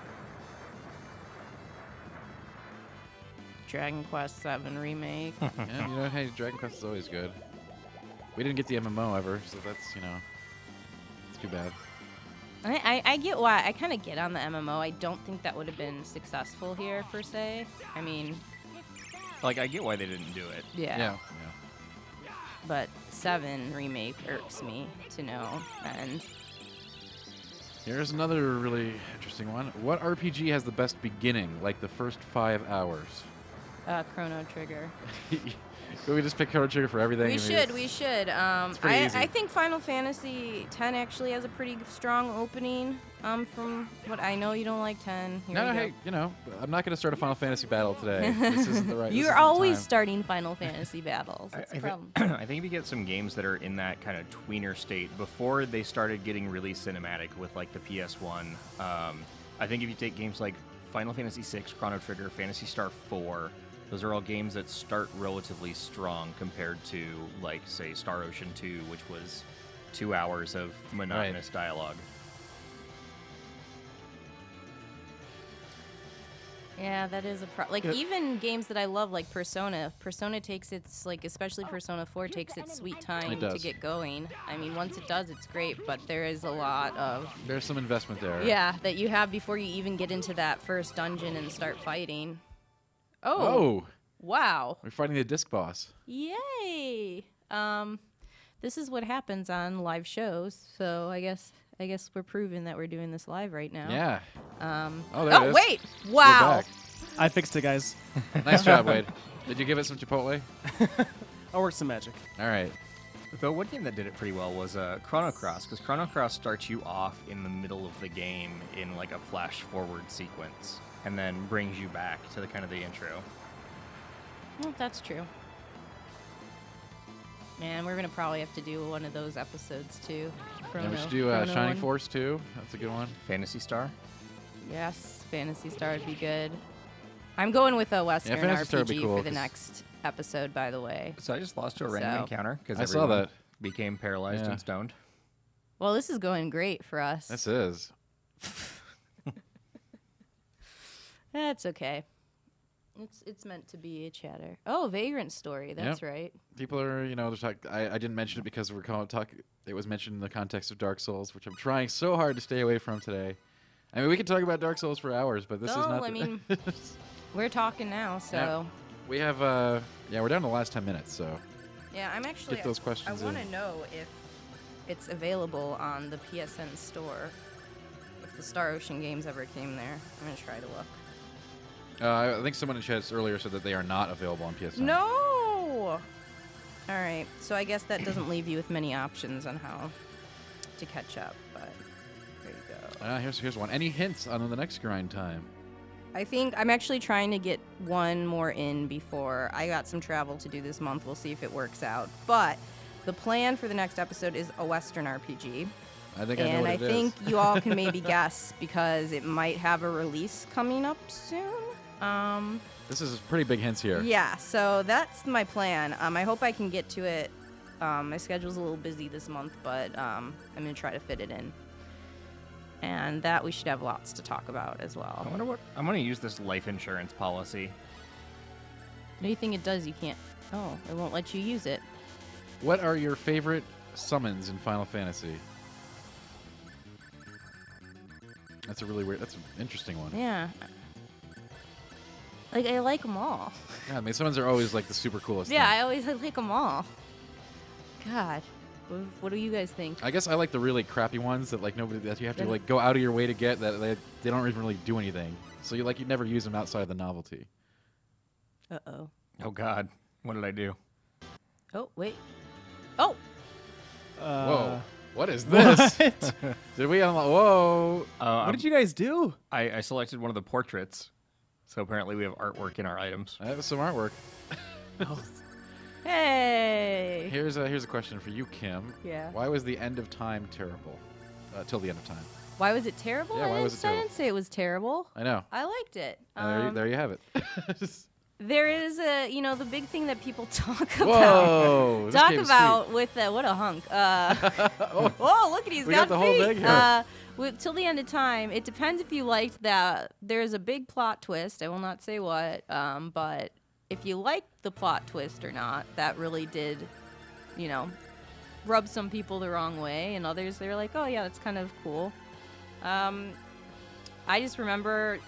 Dragon Quest VII Remake. Yeah, hey, Dragon Quest is always good. We didn't get the MMO ever, so that's, it's too bad. I get why. I kind of get on the MMO. I don't think that would have been successful here, per se. I mean... I get why they didn't do it. Yeah. But 7 Remake irks me to no end. Here's another really interesting one. What RPG has the best beginning, like the first 5 hours? Chrono Trigger. Could we just pick Chrono Trigger for everything? We should. I think Final Fantasy X actually has a pretty strong opening. From what I know, you don't like 10. Hey, I'm not going to start a Final Fantasy battle today. This isn't the right. You're always starting Final Fantasy battles. That's the problem. I think if you get some games that are in that kind of tweener state before they started getting really cinematic with the PS1. I think if you take games like Final Fantasy VI, Chrono Trigger, Phantasy Star 4. Those are all games that start relatively strong compared to, say, Star Ocean 2, which was 2 hours of monotonous dialogue. Yeah, that is a problem. Even games that I love, like Persona. Persona takes its, especially Persona 4 takes its sweet time to get going. I mean, once it does, it's great, but there is a lot of... There's some investment there. Yeah, that you have before you even get into that first dungeon and start fighting. Oh! Wow. We're fighting the disc boss. Yay! This is what happens on live shows, so I guess I guess we're proving that we're doing this live right now. Yeah. Oh, there it is. wait! We're Wow. back. I fixed it, guys. Nice job, Wade. Did you give it some Chipotle? I'll work some magic. All right. Though one game that did it pretty well was Chrono Cross, because Chrono Cross starts you off in the middle of the game in like a flash forward sequence, and then brings you back to the kind of the intro. Well, that's true. Man, we're gonna probably have to do one of those episodes too. Yeah, we should do Chrono Shining one. Force too. That's a good one. Phantasy Star. Yes, Phantasy Star would be good. I'm going with a Western Phantasy Star would be RPG cool, for the 'cause- next episode, by the way. So I just lost to a random encounter because I saw that. became paralyzed Yeah. and stoned. Well, this is going great for us. This is. That's okay. It's meant to be a chatter. Oh, Vagrant Story. That's right. People are, they're talking. I didn't mention it because we're talking. It was mentioned in the context of Dark Souls, which I'm trying so hard to stay away from today. I mean, we could talk about Dark Souls for hours, but this is not. I mean, we're talking now, so. Yeah. We have, we're down to the last 10 minutes, so. Yeah, I'm actually. Get those questions I want to in. know if it's available on the PSN store. If the Star Ocean games ever came there, I'm gonna try to look. I think someone in chat earlier said that they are not available on PSN. No. All right, so I guess that doesn't leave you with many options on how to catch up, but there you go. Here's one. Any hints on the next grind time? I think I'm actually trying to get one more in before I got some travel to do this month. We'll see if it works out. But the plan for the next episode is a Western RPG. I think I know what it is. And I think you all can maybe guess because it might have a release coming up soon. This is pretty big hints here. Yeah, so that's my plan. I hope I can get to it. My schedule's a little busy this month, but I'm going to try to fit it in. And that we should have lots to talk about as well. I wonder what I'm going to use this life insurance policy. Anything it does, you can't. Oh, it won't let you use it. What are your favorite summons in Final Fantasy? That's a really weird. That's an interesting one. Yeah. Like, I like them all. Yeah, I mean, summons are always like the super coolest. Yeah, thing. I always like them all. God, what do you guys think? I guess I like the really crappy ones that that you have to like go out of your way to get that they don't even really do anything. So you never use them outside of the novelty. Uh-oh. Oh God, what did I do? Oh, wait. Oh! Whoa. What is this? Did we unlock? Whoa. What did you guys do? I selected one of the portraits. So apparently we have artwork in our items. That was some artwork. Hey! Here's a question for you, Kim. Yeah. Why was the end of time terrible? Till the end of time. Why was it terrible? Yeah, why was it I terrible? didn't say it was terrible. I know. I liked it. There you have it. There is the big thing that people talk about. Whoa! This Talk game's about sweet. with what a hunk. Oh, look at he's We got got the whole feet. thing here. Till the end of time. It depends if you liked that. There's a big plot twist. I will not say what. But if you liked the plot twist or not, that really did, rub some people the wrong way, and others they're like, oh yeah, that's kind of cool. I just remember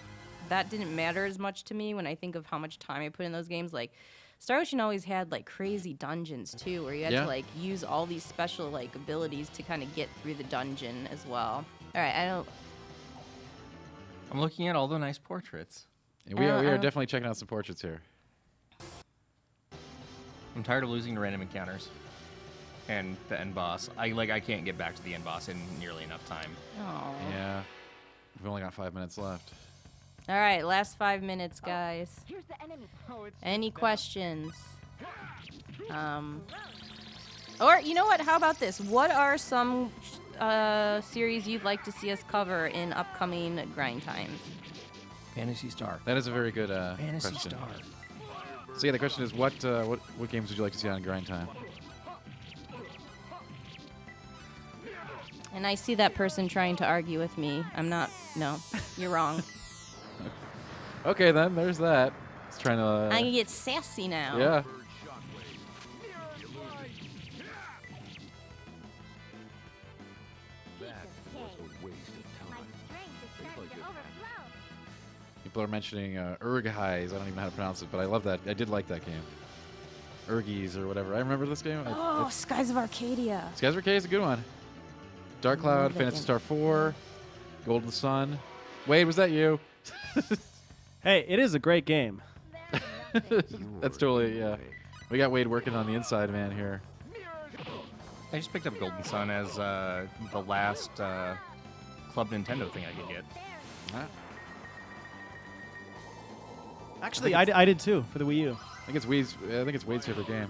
that didn't matter as much to me when I think of how much time I put in those games. Like, Star Ocean always had like crazy dungeons too, where you had to like use all these special like abilities to kind of get through the dungeon as well. All right, I'm looking at all the nice portraits. Yeah, we are definitely checking out some portraits here. I'm tired of losing to random encounters and the end boss. I can't get back to the end boss in nearly enough time. Oh. Yeah. We've only got 5 minutes left. All right, last 5 minutes, guys. Here's the enemy. Any questions? Or you know what? How about this? What are some series you'd like to see us cover in upcoming grind times? Phantasy Star. That is a very good Phantasy question. Star. So yeah, the question is, what games would you like to see on grind time? And I see that person trying to argue with me. I'm not. No, you're wrong. Okay, then there's that. It's trying to. I'm gonna get sassy now. Yeah. People are mentioning Urghies. I don't even know how to pronounce it, but I love that. I did like that game. Urgies or whatever. I remember this game. Oh, Skies of Arcadia. Skies of Arcadia is a good one. Dark Cloud, Phantasy Star 4, Golden Sun. Wade, was that you? Hey, it is a great game. That's totally, yeah. We got Wade working on the inside man here. I just picked up Golden Sun as the last Club Nintendo thing I could get. Ah. Actually, I did too for the Wii U. I think it's Wade's favorite game.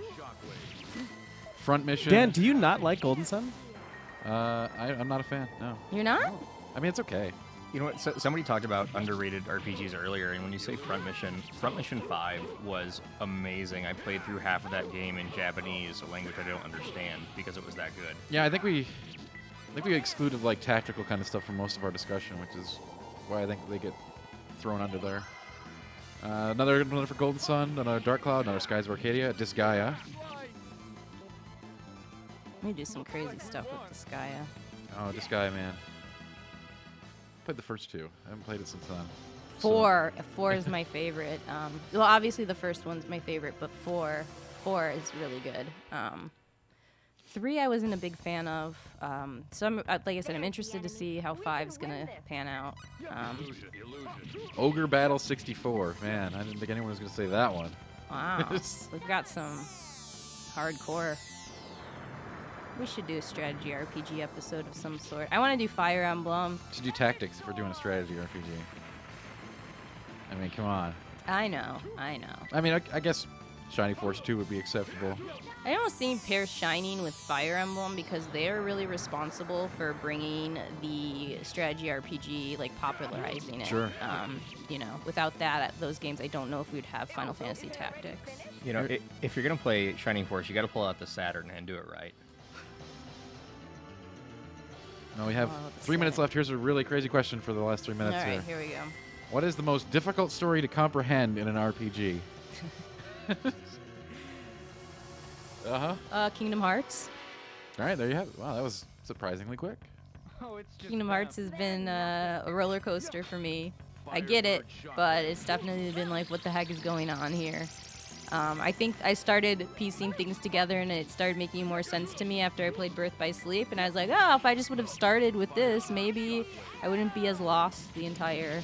Front Mission. Dan, do you not like Golden Sun? I'm not a fan. No. You're not? I mean, it's okay. You know what? So, somebody talked about underrated RPGs earlier, and when you say Front Mission 5 was amazing. I played through half of that game in Japanese, a language I don't understand, because it was that good. Yeah, I think we excluded like tactical kind of stuff from most of our discussion, which is why I think they get thrown under there. Another for Golden Sun, another Dark Cloud, another Skies of Arcadia, Disgaea. Let me do some crazy stuff with Disgaea. Oh, Disgaea, man. Played the first two. I haven't played it since then. Four is my favorite. Well, obviously the first one's my favorite, but four is really good. 3 I wasn't a big fan of. So like I said, I'm interested to see how 5's gonna pan out. Ogre Battle 64. Man, I didn't think anyone was gonna say that one. Wow, we've got some hardcore. We should do a strategy RPG episode of some sort. I want to do Fire Emblem. We should do tactics if we're doing a strategy RPG. I mean, come on. I know. I mean, I guess Shining Force 2 would be acceptable. I almost think pair Shining with Fire Emblem because they're really responsible for bringing the strategy RPG, like popularizing it. Sure. You know, without that, those games, I don't know if we'd have Final Fantasy Tactics. You know, if you're gonna play Shining Force, you got to pull out the Saturn and do it right. No, we have 3 minutes left. Here's a really crazy question for the last 3 minutes. All right, here we go. What is the most difficult story to comprehend in an RPG? Kingdom Hearts. All right, there you have it. Wow, that was surprisingly quick. Kingdom Hearts has been a roller coaster for me. I get it, but it's definitely been like, what the heck is going on here? I think I started piecing things together and it started making more sense to me after I played Birth by Sleep, and I was like, oh, if I just would have started with this, maybe I wouldn't be as lost the entire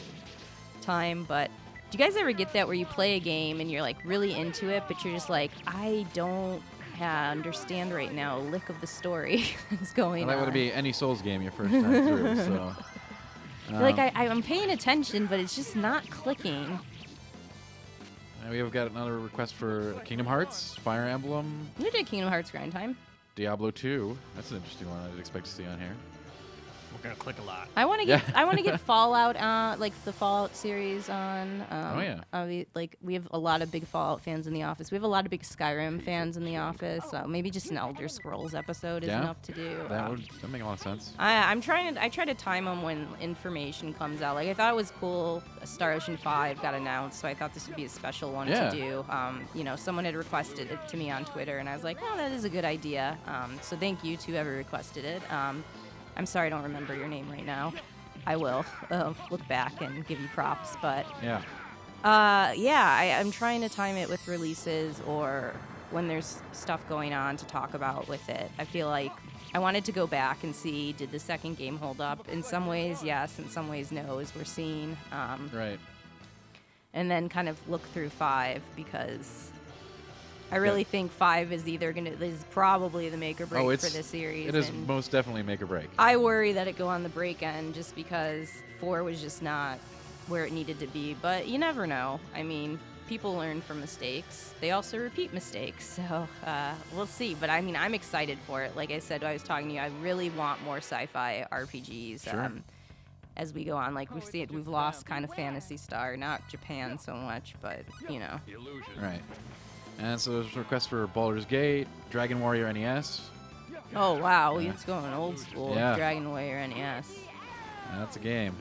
time. But do you guys ever get that where you play a game and you're like really into it, but you're just like, I don't understand right now a lick of the story that's going on? That would be any Souls game your first time through, so... like, I'm paying attention, but it's just not clicking. We have got another request for Kingdom Hearts, Fire Emblem. We did Kingdom Hearts Grind Time. Diablo 2. That's an interesting one I'd expect to see on here. We're gonna click a lot. I want to get I want to get Fallout like the Fallout series on. Oh yeah. We have a lot of big Fallout fans in the office. We have a lot of big Skyrim fans in the office. Maybe just an Elder Scrolls episode is enough to do. That would make a lot of sense. I try to time them when information comes out. Like I thought it was cool. Star Ocean 5 got announced, so I thought this would be a special one to do. You know, someone had requested it to me on Twitter, and I was like, oh, that is a good idea. So thank you to whoever requested it. I'm sorry I don't remember your name right now. I will look back and give you props, but I'm trying to time it with releases or when there's stuff going on to talk about with it. I feel like I wanted to go back and see, did the second game hold up? In some ways, yes. In some ways, no, as we're seeing. Right. And then kind of look through 5 because I really think 5 is is probably the make or break for this series. It is most definitely make or break. I worry that it go on the break end just because 4 was just not where it needed to be. But you never know. I mean, people learn from mistakes. They also repeat mistakes. So we'll see. But I mean, I'm excited for it. Like I said, I was talking to you. I really want more sci-fi RPGs. Sure. As we go on, like we've lost kind of Phantasy Star, not Japan so much, but you know. Right. And so there's a request for Baldur's Gate, Dragon Warrior NES. Oh, wow. It's going old school with Dragon Warrior NES. That's a game.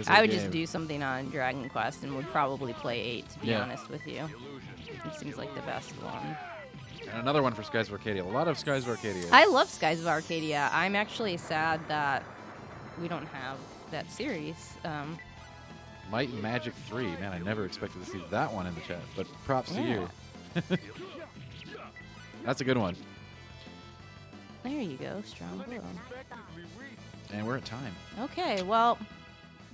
I would just do something on Dragon Quest and would probably play 8, to be honest with you. It seems like the best one. And another one for Skies of Arcadia. A lot of Skies of Arcadia. I love Skies of Arcadia. I'm actually sad that we don't have that series. Might and Magic 3. Man, I never expected to see that one in the chat, but props to you. That's a good one. There you go, Strong Blue. And we're at time. Okay, well,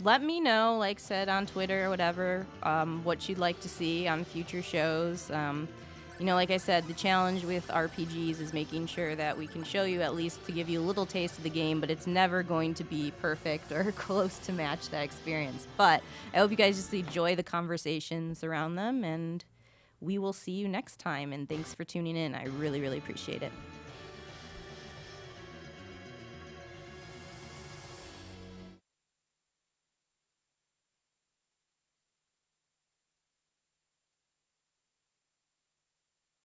let me know, like said on Twitter or whatever, what you'd like to see on future shows. You know, like I said, the challenge with RPGs is making sure that we can show you at least to give you a little taste of the game, but it's never going to be perfect or close to match that experience. But I hope you guys just enjoy the conversations around them, and we will see you next time. And thanks for tuning in. I really, really appreciate it.